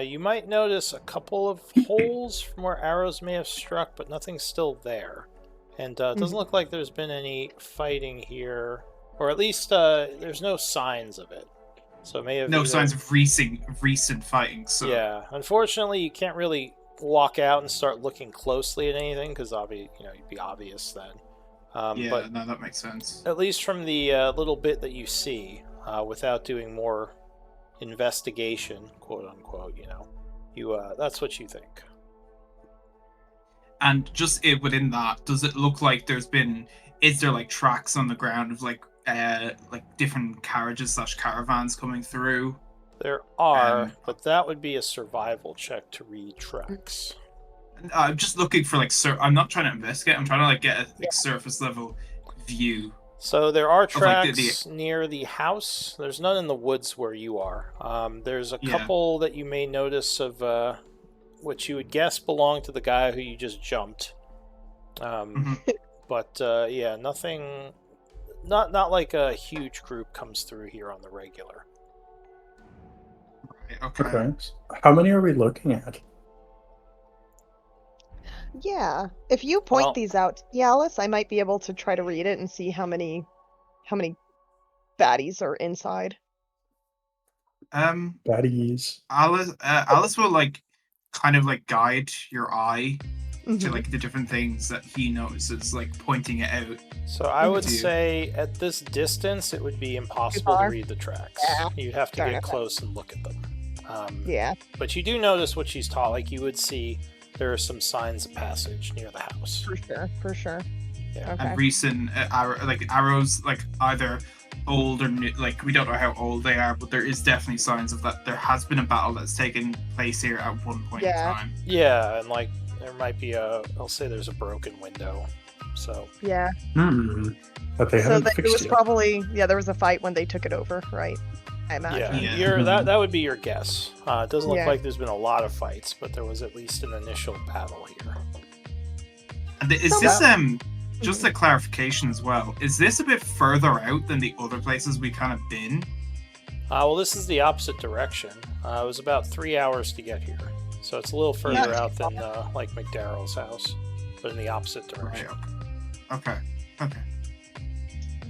You might notice a couple of holes from where arrows may have struck, but nothing's still there. And it doesn't look like there's been any fighting here, or at least there's no signs of it. So it may have No either- signs of recent fighting, so... Yeah, unfortunately, you can't really walk out and start looking closely at anything because you'd be obvious then. Yeah, But no, that makes sense. at least from the little bit that you see, without doing more investigation, quote unquote, that's what you think. And just within that, does it look like is there like tracks on the ground of like different carriages / caravans coming through? There are, Um, but that would be a survival check to read tracks. I'm just looking for like I'm not trying to investigate. I'm trying to like get a surface level view. So there are Of, like, tracks near the house. There's none in the woods where you are. There's a Yeah. couple that you may notice of which you would guess belong to the guy who you just jumped. Mhm. But yeah, nothing. Not like a huge group comes through here on the regular. Right, okay. Okay. How many are we looking at? Yeah. If you point Well- these out to me, Alice, I might be able to try to read it and see how many baddies are inside. Baddies. Alice will like kind of like guide your eye to Mhm. like the different things that he notices, like pointing it out. So I would Dude. say at this distance, it would be impossible to far? read the tracks. Yeah. You'd have to Fair get enough. close and look at them. Yeah. But you do notice what she's taught. Like you would see, there are some signs of passage near the house. For sure. For sure. Yeah. Okay. And recent arrows, like either old or new, like we don't know how old they are, but there is definitely signs of that. There has been a battle that's taken place here at one point Yeah. in time. Yeah, and like there might be I'll say there's a broken window. So Yeah. But they So haven't it fixed was it. probably there was a fight when they took it over, right? I imagine. yeah, Yeah. that would be your guess. It doesn't look Yeah. like there's been a lot of fights, but there was at least an initial battle here. And is So this that- just a clarification as well? Is this a bit further out than the other places we kind of been? Well, this is the opposite direction. It was about 3 hours to get here, so it's a little further Yeah. out than like McDarrell's house, but in the opposite Right. direction. Okay. Okay.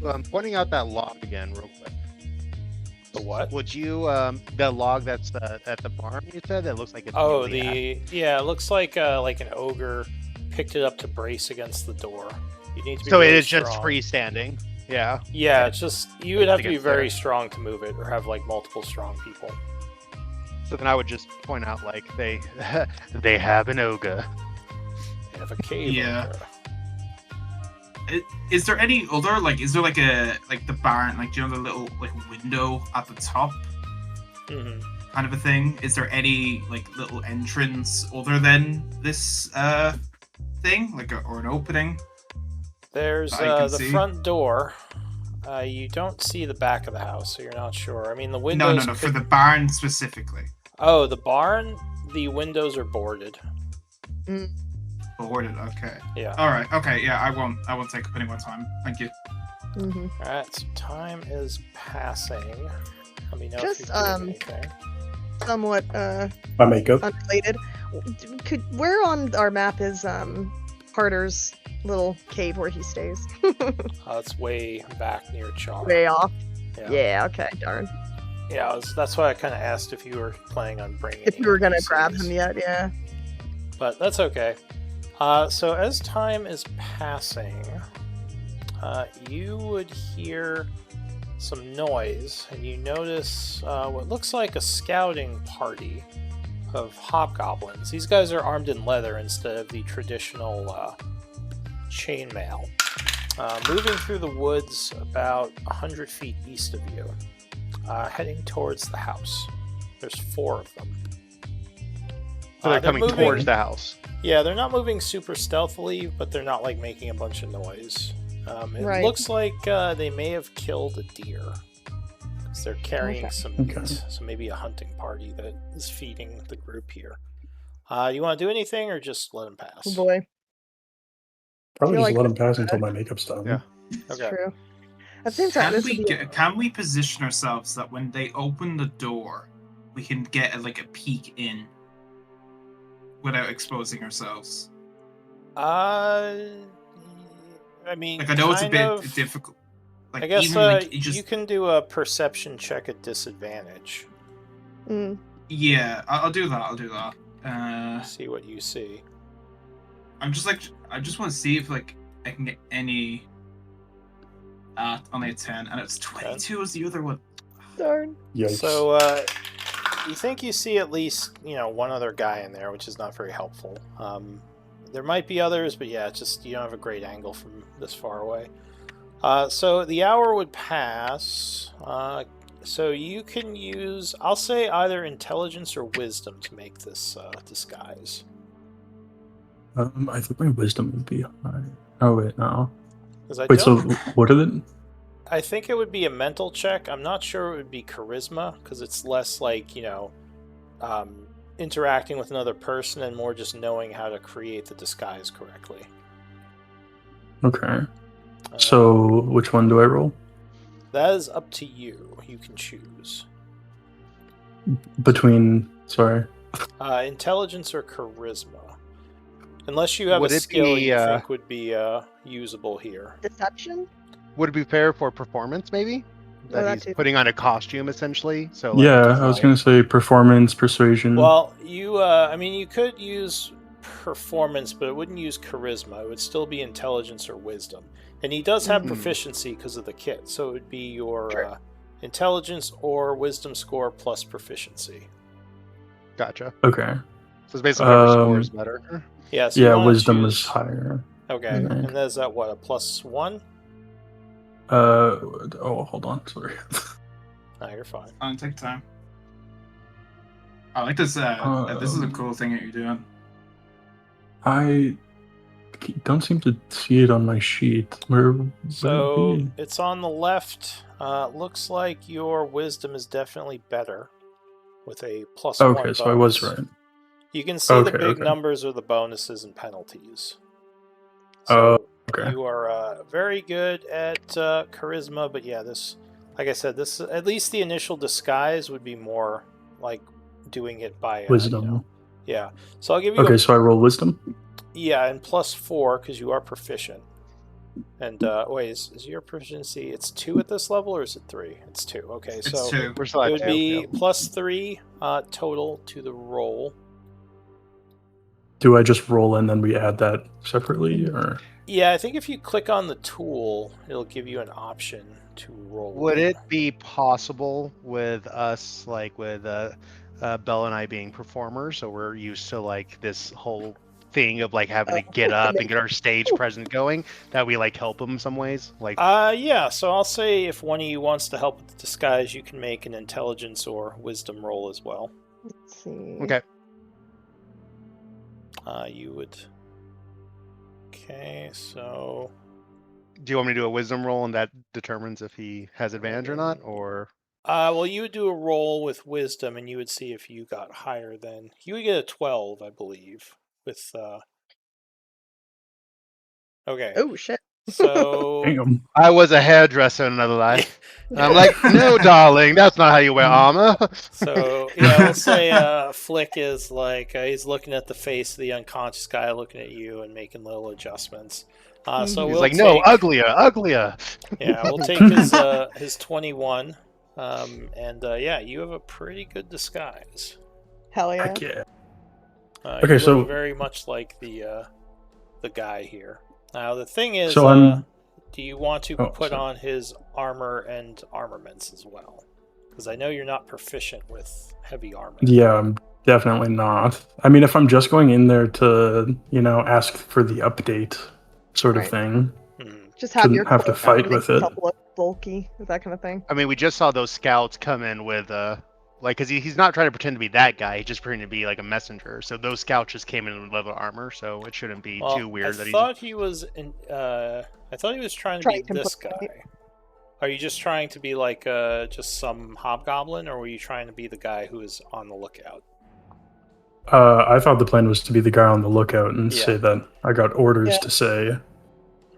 I'm pointing out that log again, real quick. The what? Would you the log that's at the barn? You said that looks like it's. Oh, newly yeah, it looks like an ogre picked it up to brace against the door. You need to be So it really is just strong. freestanding. Yeah. Yeah, it's just you would have to be Against very there. strong to move it, or have like multiple strong people. So then I would just point out like they they have an ogre. They have a cave. Yeah. ogre. Is there any other is there like the barn, like, do you know the little like window at the top Mhm. kind of a thing? Is there any like little entrance other than this thing, or an opening? There's I can the see. front door. You don't see the back of the house, so you're not sure. I mean, the No, windows. no, for the barn specifically. Oh, the barn. The windows are boarded. Boarded. Okay. Yeah. All right. Okay. Yeah. I won't take up any more time. Thank you. Mm-hmm. All right. So time is passing. Let me know if Just, you're doing anything. Somewhat My makeup. unrelated. Where on our map is Carter's little cave where he stays? It's way back near Chaur. Way off. Yeah. Yeah. Okay. Darn. Yeah, that's why I kind of asked if you were planning on bringing. If you were gonna NPCs. grab him yet, yeah. But that's okay. So as time is passing, you would hear some noise, and you notice what looks like a scouting party of hobgoblins. These guys are armed in leather instead of the traditional chainmail. Moving through the woods about 100 feet east of you, heading towards the house. There's 4 of them. So they're coming moving- towards the house. Yeah, they're not moving super stealthily, but they're not like making a bunch of noise. It Right. looks like they may have killed a deer because they're carrying Okay. some meat. Okay. So maybe a hunting party that is feeding the group here. You want to do anything or just let them pass? Oh boy, Probably feel just like let him this pass is until bad. my makeup's done. Yeah. It's Okay. true. At the same time, this would be Can we position ourselves that when they open the door, we can get a peek in without exposing ourselves? I mean, I know it's a kind bit of difficult. I guess even you can do a perception check at disadvantage. Mm. Yeah, I'll do that. I'll do that. See what you see. I just want to see if I can get any. Only a 10, and it's 22 is the other one. Darn. Yikes. So you think you see at least one other guy in there, which is not very helpful. There might be others, but yeah, it's just you don't have a great angle from this far away. So the hour would pass. So you can use, I'll say, either intelligence or wisdom to make this disguise. I think my wisdom would be high. Oh wait, no. Because Wait, so what is it? I think it would be a mental check. I'm not sure it would be charisma because it's less like interacting with another person and more just knowing how to create the disguise correctly. Okay. So which one do I roll? That is up to you. You can choose Between, sorry. intelligence or charisma, unless you have Would a it skill be, you think would be usable here. Deception? Would it be fair for performance, maybe? That that he's too. putting on a costume, essentially. So Yeah, I was gonna say performance, persuasion. Well, you could use performance, but it wouldn't use charisma. It would still be intelligence or wisdom. And he does have proficiency because of the kit, so it would be your intelligence or wisdom score plus proficiency. Gotcha. Okay. So it's basically whatever score is better. Yeah, so you Yeah, wanna wisdom choose... is higher. Okay, I think. and that's at what, a +1? Oh, hold on, sorry. No, you're fine. Take time. I like this. This is a cool thing that you're doing. I don't seem to see it on my sheet. Where would So it be? it's on the left. Looks like your wisdom is definitely better with a +1 Okay, so I was bonus. right. You can see the Okay, big okay. numbers are the bonuses and penalties. Oh, So okay. you are very good at charisma, but yeah, this, like I said, this at least the initial disguise would be more like doing it by Wisdom. yeah. So I'll give you Okay, so I roll wisdom? and +4 because you are proficient. And wait, is your proficiency? It's 2 at this level, or is it 3? It's 2. Okay, It's so 2. We're still it at would 2. be yeah. +3 total to the roll. Do I just roll and then we add that separately, or? Yeah, I think if you click on the tool, it'll give you an option to roll. Would it be possible with us, like with Belle and I being performers, so we're used to this whole thing of having to get up and get our stage present going, that we help them some ways? Yeah, so I'll say if one of you wants to help with the disguise, you can make an intelligence or wisdom roll as well. Let's see. Okay. You would. Okay, so. Do you want me to do a wisdom roll and that determines if he has advantage or not, or? Well, you would do a roll with wisdom, and you would see if you got higher than. You would get a 12, I believe, with. Okay. Oh shit. So. Damn. I was a hairdresser in another life. And I'm like, no, darling, that's not how you wear armor. So yeah, we'll say Flick is he's looking at the face of the unconscious guy, looking at you, and making little adjustments. So He's we'll like, no, take, uglier. Yeah, we'll take his 21, and yeah, you have a pretty good disguise. Hell yeah. Heck yeah. You so- look very much like the guy here. Now the thing is, So do you want to Oh, put sorry. on his armor and armaments as well? Because I know you're not proficient with heavy armor. Yeah, I'm definitely not. I mean, if I'm just going in there to, ask for the update sort of Right. thing, Just have shouldn't your have to cloak fight on, make with it. yourself look bulky, that kind of thing. I mean, we just saw those scouts come in with Like, because he's not trying to pretend to be that guy. He's just pretending to be like a messenger. So those scouts just came in with leather armor, so it shouldn't be Well, too weird that I he's. thought he was I thought he was trying to Trying be to this guy. impersonate. Are you just trying to be like just some hobgoblin, or were you trying to be the guy who is on the lookout? I thought the plan was to be the guy on the lookout and Yeah. say that I got orders Yeah.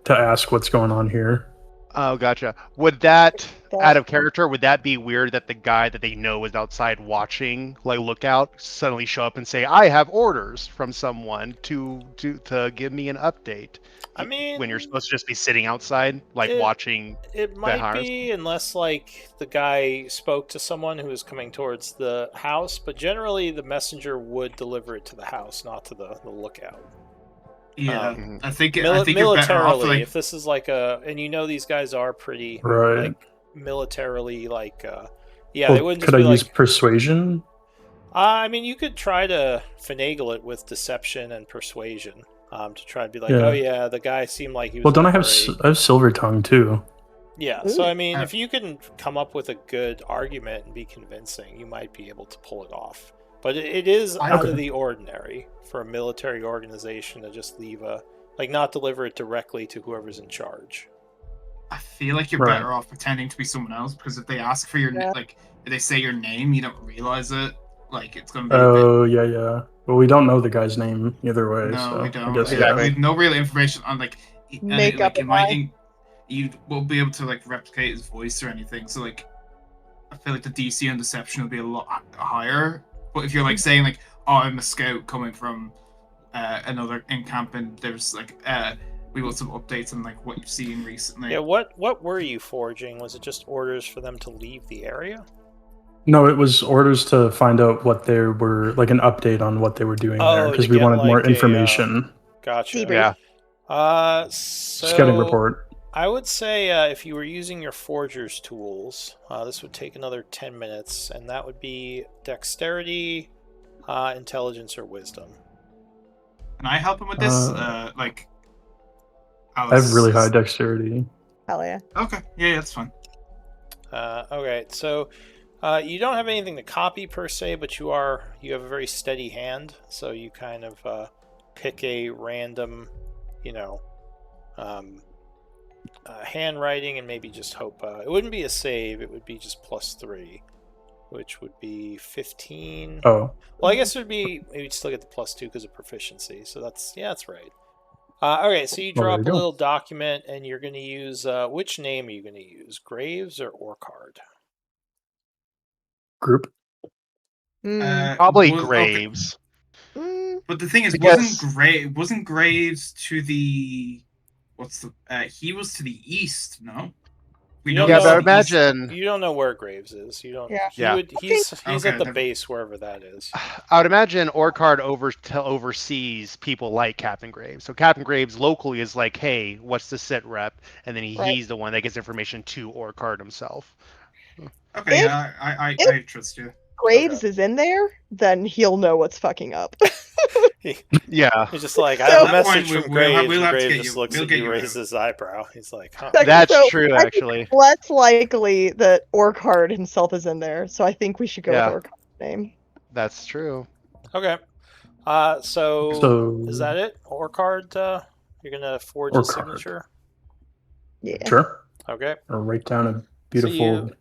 to ask what's going on here. Oh, gotcha. Would that, That- out of character, would that be weird that the guy that they know is outside watching, like lookout, suddenly show up and say, "I have orders from someone to give me an update"? I mean, when you're supposed to just be sitting outside, like watching. It might hires? be, unless like the guy spoke to someone who was coming towards the house. But generally, the messenger would deliver it to the house, not to the lookout. Yeah, Mhm. I think you're better off. Militarily, Like, if this is like and you know these guys are pretty Right. like militarily like yeah, Well, they wouldn't could just I be use like. persuasion? I mean, you could try to finagle it with deception and persuasion to try and be like, Yeah. oh yeah, the guy seemed like he was. Well, don't in I a have hurry. I have silver tongue too? Yeah, so I mean, Uh, if you can come up with a good argument and be convincing, you might be able to pull it off. But it is out Okay. of the ordinary for a military organization to just leave not deliver it directly to whoever's in charge. I feel like you're Right. better off pretending to be someone else, because if they ask for your Yeah. like, if they say your name, you don't realize it. Like, it's gonna be a bit. Oh, yeah. Well, we don't know the guy's name either way, No, so we I don't. guess, Exactly. We have no real information on like Make up a lie. You won't be able to like replicate his voice or anything. So like, I feel like the DC on deception will be a lot higher. But if you're like saying like, "Oh, I'm a scout coming from another encampment," there's like we want some updates on like what you've seen recently. Yeah, what were you forging? Was it just orders for them to leave the area? No, it was orders to find out what they were, like an update on what they were doing there, Oh, because to we get, wanted more like, a, information. Gotcha. Debrief. Yeah. Scouting So report. I would say if you were using your forger's tools, this would take another 10 minutes, and that would be dexterity, intelligence, or wisdom. Can I help him with this? Like, I Alice have really high is- dexterity. Hell yeah. Okay, yeah, that's fine. Okay, so you don't have anything to copy per se, but you have a very steady hand, so you kind of pick a random, handwriting and maybe just hope it wouldn't be a save. It would be just +3, which would be 15. Oh, Well, I guess it would be maybe still get the +2 because of proficiency. So that's right. Okay, so you Well, draw there up you a go. little document, and you're going to use which name are you going to use, Graves or Orcard? group. Probably Okay. Graves. But the thing is, Because- wasn't Graves to the he was to the east, no? You know don't Yeah, he's but know- to the east. imagine. You don't know where Graves is. You don't. Yeah. Yeah. He's Okay, at the never- base wherever that is. I would imagine Orcard oversees people like Captain Graves. So Captain Graves locally is like, "Hey, what's the sit rep?" And then Right. he's the one that gets information to Orcard himself. Okay, If- yeah, I trust you. Graves is in there, then he'll know what's fucking up. Yeah, He's just like, I So- have a At that point, message from we'll Graves. have to and Graves get just you- looks we'll at get you, you raises out. his eyebrow. He's like, huh. that's So, true. I think Actually, less likely that Orcard himself is in there, so I think we should go Yeah. with Orcard's name. that's true. Okay. So So is that it? Orcard, you're gonna forge a Orcard. signature. Yeah. Sure. Okay. Or write down a beautiful.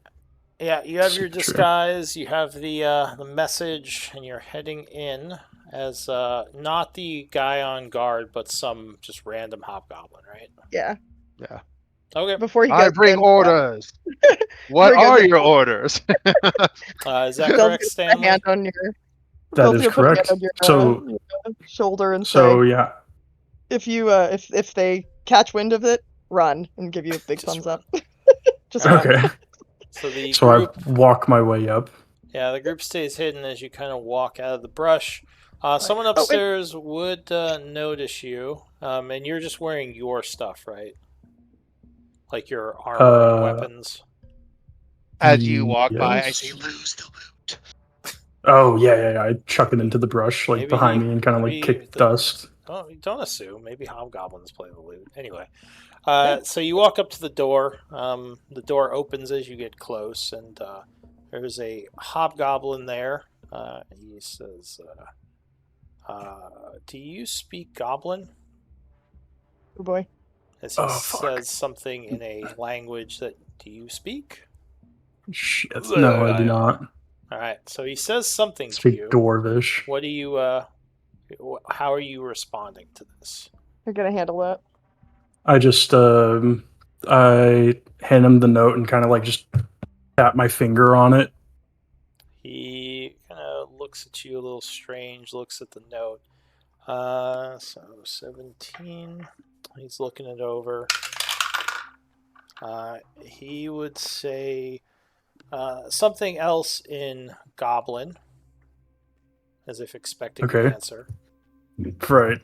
Yeah, you have your Signature. disguise, you have the message, and you're heading in as not the guy on guard, but some just random hobgoblin, right? Yeah. Yeah. Okay. Before he I goes bring in, orders. What Before he are goes in- your orders? Is that Phil's correct, gonna put a Stanley? hand on your, That Phil's is gonna put a hand correct. on your, So, your shoulder and so say, yeah. if you if they catch wind of it, run, and give you a big Just thumbs run. up. Just Alright. run. Okay. So the So group, I walk my way up. the group stays hidden as you kind of walk out of the brush. Someone wait. upstairs would notice you, and you're just wearing your stuff, right? Like your armor and weapons. As you walk by, I Yes. say, "Lose the loot." Oh yeah. I chuck it into the brush, like Maybe behind he- me, and kind of like maybe kick the- dust. Don't assume. Maybe hobgoblins play the loot. Anyway, so you walk up to the door. The door opens as you get close, and There's a hobgoblin there. He says, "Do you speak Goblin?" Oh boy. As he Oh, fuck. says something in a language that do you speak? Shit. No, I do not. All right. So he says something to Speak you. Dwarvish. What do you? How are you responding to this? You're gonna handle that. I just I hand him the note and kind of like just tap my finger on it. He kind of looks at you a little strange. Looks at the note. So 17. He's looking it over. He would say something else in Goblin, as if expecting an Okay. answer. Right.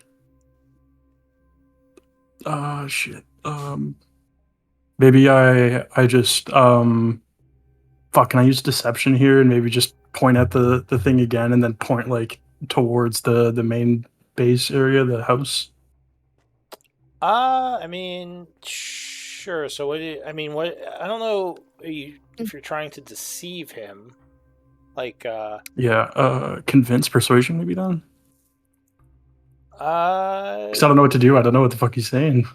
Shit. Maybe I just fuck, can I use deception here and maybe just point at the thing again and then point like towards the main base area, the house? I mean, sure. So what? I mean, what? I don't know. If you're trying to deceive him, like, Yeah. Convince persuasion maybe then. uh, Because I don't know what to do. I don't know what the fuck he's saying.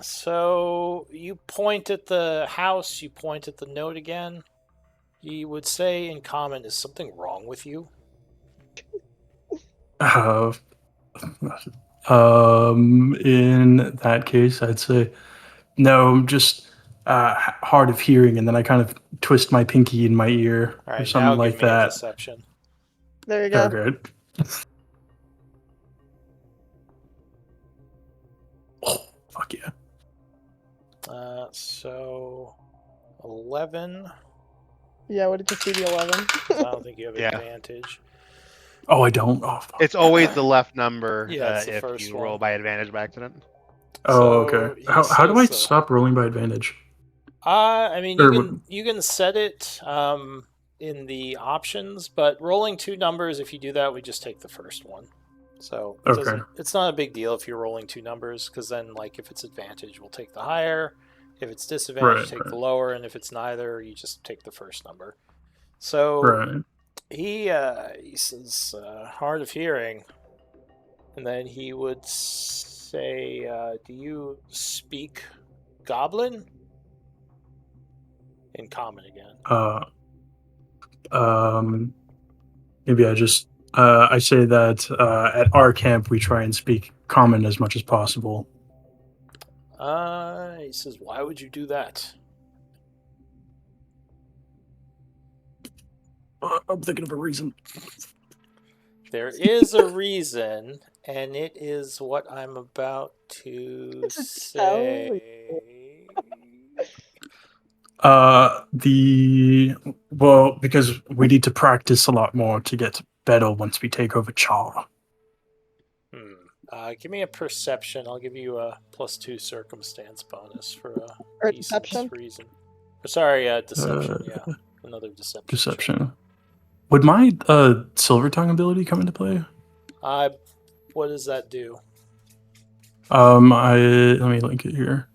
so you point at the house. You point at the note again. You would say in common, "Is something wrong with you?" Uh, in that case, I'd say no. I'm just hard of hearing, and then I kind of twist my pinky in my ear All or right. something Now give like me a that. deception. There you go. Okay. Oh, fuck yeah. So 11. Yeah, what did you see the 11? 'Cause I don't think you have Yeah. advantage. Oh, I don't. Oh, fuck. It's always the left number Yeah, it's the if first you roll one. by advantage by accident. Oh, So okay. he How do I says, stop rolling by advantage? I mean, Or you can set it in the options, but rolling two numbers, if you do that, we just take the first one. So it Okay. doesn't. It's not a big deal if you're rolling two numbers, because then, like, if it's advantage, we'll take the higher. If it's disadvantage, take the lower, and if it's neither, you just take the first number. So Right. he says hard of hearing, and then he would say, "Do you speak Goblin?" In common again. Maybe I say that at our camp we try and speak common as much as possible. He says, "Why would you do that?" I'm thinking of a reason. There is a reason, and it is what I'm about to say. Because we need to practice a lot more to get better once we take over Chaur. Give me a perception. I'll give you a +2 circumstance bonus for a Or decent deception? reason. Sorry, deception. Yeah, another deception. Deception. Would my silver tongue ability come into play? What does that do? Let me link it here.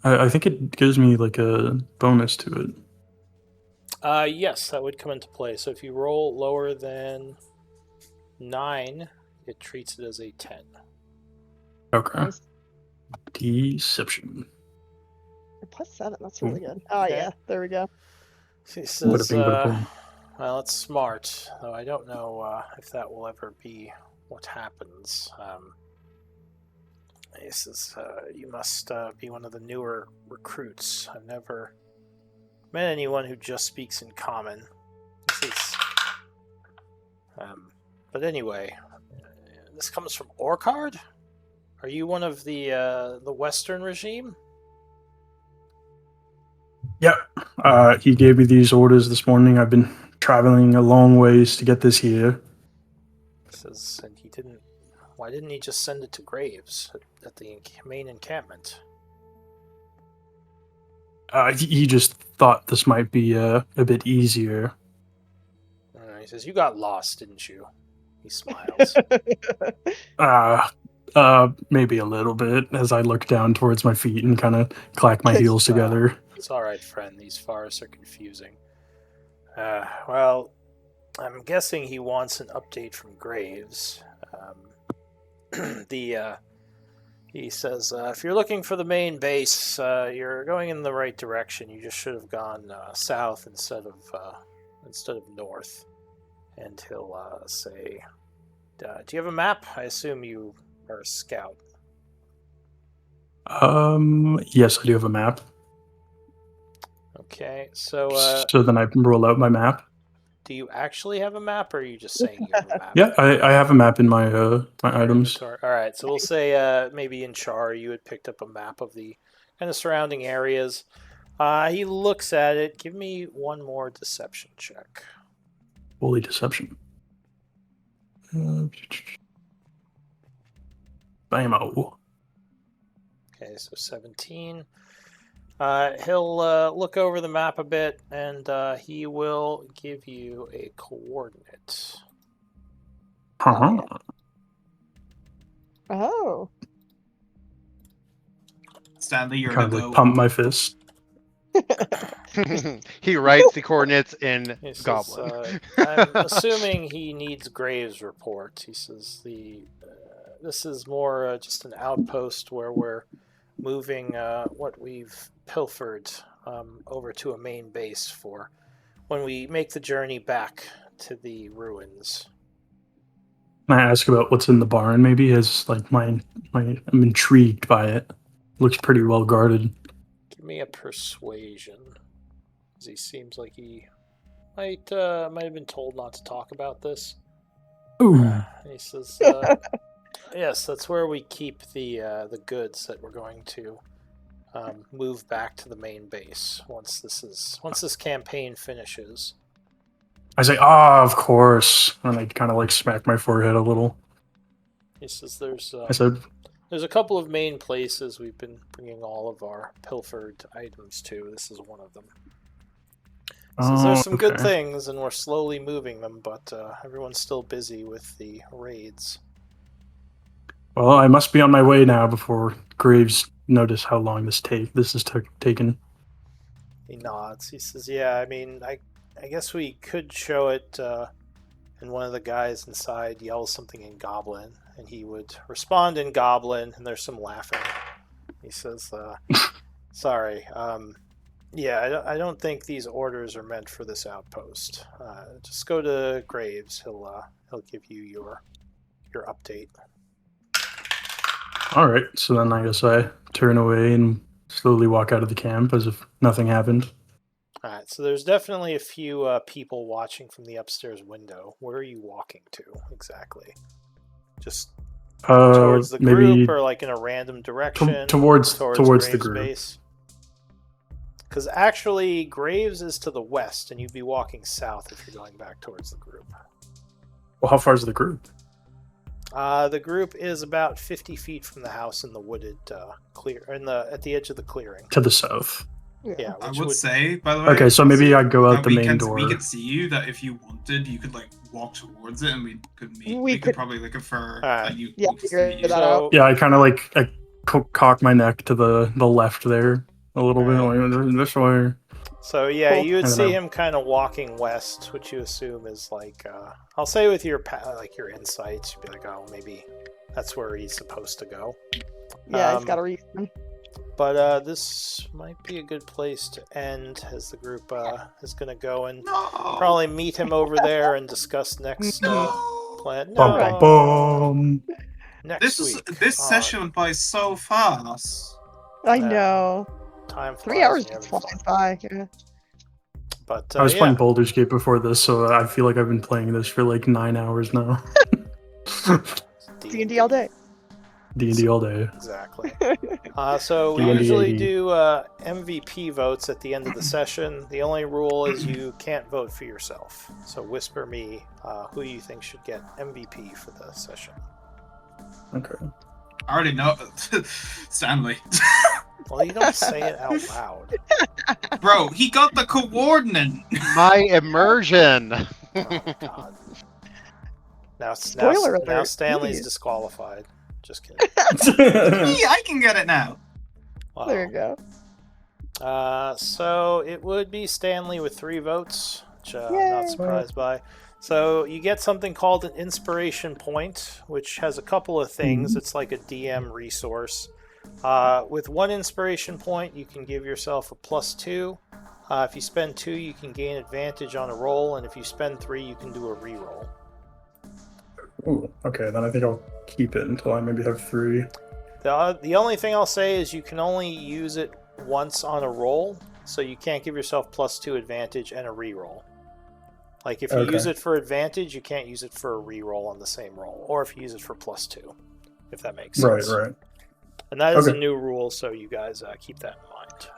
I think it gives me like a bonus to it. Yes, that would come into play. So if you roll lower than 9, it treats it as a 10. Okay. Nice. Deception. +7, that's really good. Oh, Okay. yeah, there we go. He says, Bada bing, bada boom. well, it's smart, though I don't know if that will ever be what happens. He says, you must be one of the newer recruits. I've never met anyone who just speaks in common. But anyway, this comes from Orcard? Are you one of the Western regime? Yeah. He gave me these orders this morning. I've been traveling a long ways to get this here. He says, and he didn't. Why didn't he just send it to Graves at the main encampment? He just thought this might be a bit easier. He says, you got lost, didn't you? He smiles. Maybe a little bit as I look down towards my feet and kind of clack my heels together. It's all right, friend. These forests are confusing. Well, I'm guessing he wants an update from Graves. He says, if you're looking for the main base, you're going in the right direction. You just should have gone south instead of north. And he'll say, do you have a map? I assume you are a scout. Yes, I do have a map. Okay, so So then I roll out my map. do you actually have a map, or are you just saying you have a map? Yeah, I have a map in my my items. All right, so we'll say maybe in Chaur you had picked up a map of the kind of surrounding areas. He looks at it. Give me one more deception check. Holy deception. Bam-o. Okay, so 17. He'll look over the map a bit, and he will give you a coordinate. Uh-huh. Oh. Stanley, you're Kind the of like go. pump my fist. He writes the coordinates in He says, Goblin. I'm assuming he needs Graves' report. He says this is more just an outpost where we're moving what we've pilfered over to a main base for when we make the journey back to the ruins. Can I ask about what's in the barn? Maybe as like I'm intrigued by it. Looks pretty well guarded. Give me a persuasion, because he seems like he might have been told not to talk about this. Ooh. He says, "Yes, that's where we keep the goods that we're going to move back to the main base once this campaign finishes." I say, of course. And I kind of like smack my forehead a little. He says, "There's I said, a couple of main places we've been bringing all of our pilfered items to. This is one of them." He says, "There's some good okay. things, and we're slowly moving them, but everyone's still busy with the raids." Well, I must be on my way now before Graves notice how long this is taken. He nods. He says, "Yeah, I mean, I guess we could show it." And one of the guys inside yells something in Goblin, and he would respond in Goblin, and there's some laughing. He says, "Sorry, yeah, I don't think these orders are meant for this outpost. Just go to Graves. He'll give you your update." All right, so then I guess I turn away and slowly walk out of the camp as if nothing happened. All right, so there's definitely a few people watching from the upstairs window. Where are you walking to exactly? Just towards the maybe group, or like in a random direction? towards the Graves' group. base? Because actually, Graves is to the west, and you'd be walking south if you're going back towards the group. Well, how far is the group? The group is about 50 feet from the house in the wooded at the edge of the clearing. To the south. Yeah, I which would say, by the way. Okay, so maybe I'd go out that the we main can, door. We could see you. That if you wanted, you could like walk towards it, and we could meet. We We could could- probably like infer Alright. that you. Yeah, we could figure see you. that out. Yeah, I kind of like cock my neck to the left there a little bit, like this way. So yeah, Cool. you would I don't see know. him kind of walking west, which you assume is like, I'll say with your your insights, you'd be like, oh, maybe that's where he's supposed to go. Yeah, he's got a reason. But this might be a good place to end, as the group is going to go and No. probably meet him over there and discuss next No. plan. Bum, No, bum, bum. next week. This session went by so fast. I know. Time flies 3 hours when you're just having flies fun. by. Yeah. But I was yeah. playing Baldur's Gate before this, so I feel like I've been playing this for like 9 hours now. D&D all day. D&D all day. Exactly. So we D&D usually 80. do MVP votes at the end of the session. The only rule is you can't vote for yourself. So whisper me who you think should get MVP for the session. Okay. I already know. Stanley. Well, you don't say it out loud. Bro, he got the coordinate. My immersion. Oh, God. Now Spoiler alert. Stanley's Please. disqualified. Just kidding. Me, I can get it now. Wow. There you go. So it would be Stanley with 3 votes. which I'm Yay. not surprised by. So you get something called an inspiration point, which has a couple of things. It's like a DM resource. With one inspiration point, you can give yourself a +2. If you spend 2, you can gain advantage on a roll, and if you spend 3, you can do a reroll. Ooh, okay, then I think I'll keep it until I maybe have 3. The only thing I'll say is you can only use it once on a roll, so you can't give yourself +2 advantage and a reroll. Like if you use it for advantage, you can't use it for a reroll on the same roll, or if you use it for +2, if that makes sense. Right. And that is a new rule, so you guys keep that in mind.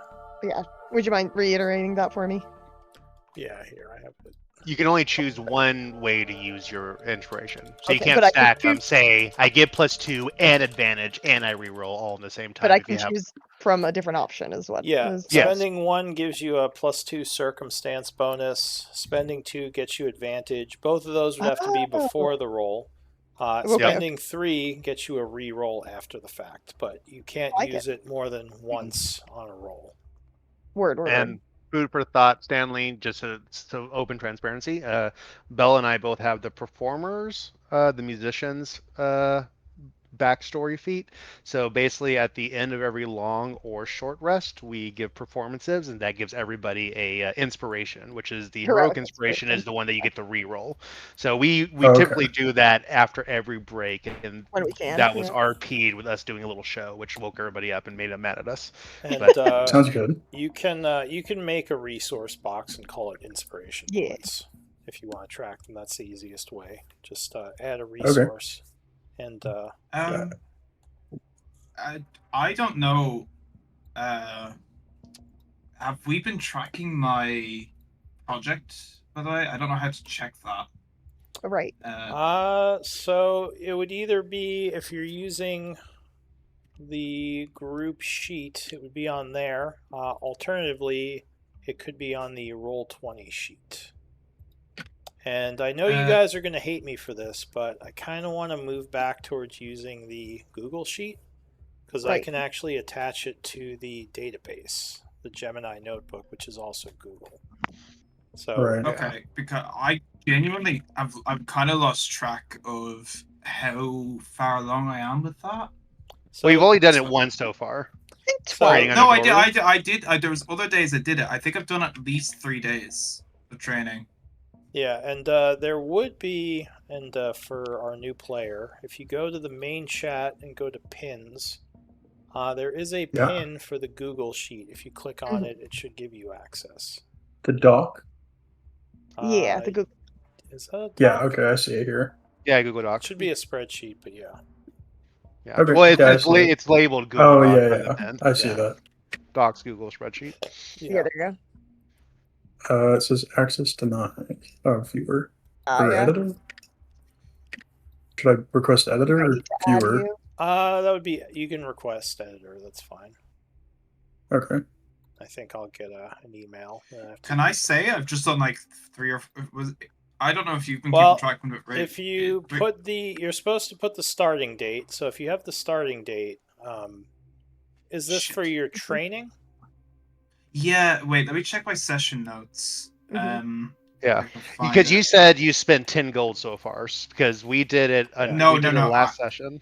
Yeah. Would you mind reiterating that for me? Yeah, here I have it. You can only choose one way to use your inspiration. So you Okay, can't but I can stack them. choose- Say, I get +2 and advantage and I reroll all in the same time. But I if you can have... choose from a different option as well. Yeah, Yes. spending 1 gives you a +2 circumstance bonus. Spending 2 gets you advantage. Both of those would have to be before the roll. Spending 3 gets you a reroll after the fact, but you can't use it more than once on a roll. Word. And food for thought, Stanley, just so open transparency. Belle and I both have the performers, the musicians backstory feat. So basically at the end of every long or short rest, we give performances, and that gives everybody a inspiration, which is the heroic inspiration is the one that you get to reroll. So we typically do that after every break, and when we can. that was RP'd with us doing a little show, which woke everybody up and made them mad at us. And sounds good. You can make a resource box and call it inspiration points if you want to track them. That's the easiest way. Just add a resource. And I don't know. Have we been tracking my project, by the way? I don't know how to check that. Right. So it would either be, if you're using the group sheet, it would be on there. Alternatively, it could be on the Roll20 sheet. And I know you guys are going to hate me for this, but I kind of want to move back towards using the Google Sheet, because I can actually attach it to the database, the Gemini Notebook, which is also Google. So okay, because I genuinely I've kind of lost track of how far along I am with that. So we've only done it once so far. No, I did. There was other days I did it. I think I've done at least 3 days of training. Yeah, and there would be, and for our new player, if you go to the main chat and go to pins, there is a pin for the Google Sheet. If you click on it, it should give you access. The doc? Yeah, the Google. Is that a doc? Yeah, okay, I see it here. Yeah, Google Docs. It should be a spreadsheet, but yeah. Yeah. Okay, Well, it's labeled Google Oh, Docs. yeah. I see that. Docs, Google spreadsheet. Yeah, there you go. It says access denied. Oh, viewer. Or editor? Should I request editor or viewer? That would be, you can request editor, that's fine. Okay. I think I'll get an email. Can I say I've just done like 3 or I don't know if you've been keeping track of it, right? If you you're supposed to put the starting date. So if you have the starting date, is this for your training? Yeah. Wait, let me check my session notes. Yeah, because you said you spent 10 gold so far, because we did it. No, last session.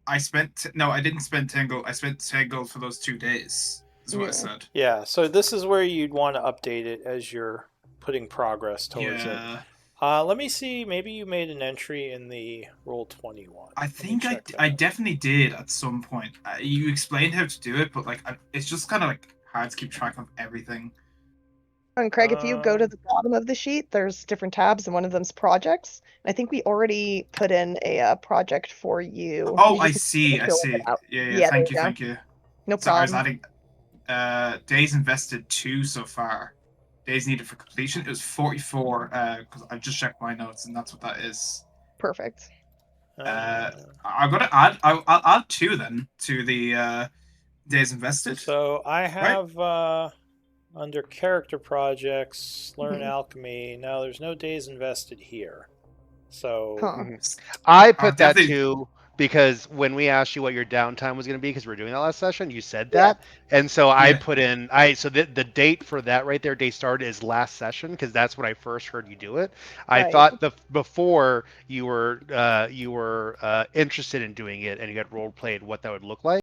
I didn't spend 10 gold. I spent 10 gold for those 2 days. Is what I said. Yeah. So this is where you'd want to update it as you're putting progress towards it. Let me see. Maybe you made an entry in the Roll20 one. I think I definitely did at some point. You explained how to do it, but like it's just kind of like hard to keep track of everything. And Craig, if you go to the bottom of the sheet, there's different tabs, and one of them's projects. And I think we already put in a project for you. Oh, I see. Yeah. Thank you. No problem. I was adding days invested 2 so far. Days needed for completion. It was 44 because I've just checked my notes, and that's what that is. Perfect. I've got to add. I'll add 2 then to the days invested. So I have under character projects, learn alchemy. Now there's no days invested here. So I put that to because when we asked you what your downtime was going to be, because we were doing that last session, you said Yeah. that, and so I Yeah. put in so the date for that right there, day start, is last session, because that's when I first heard you do it. I Right. thought before you were interested in doing it and you had role played what that would look like.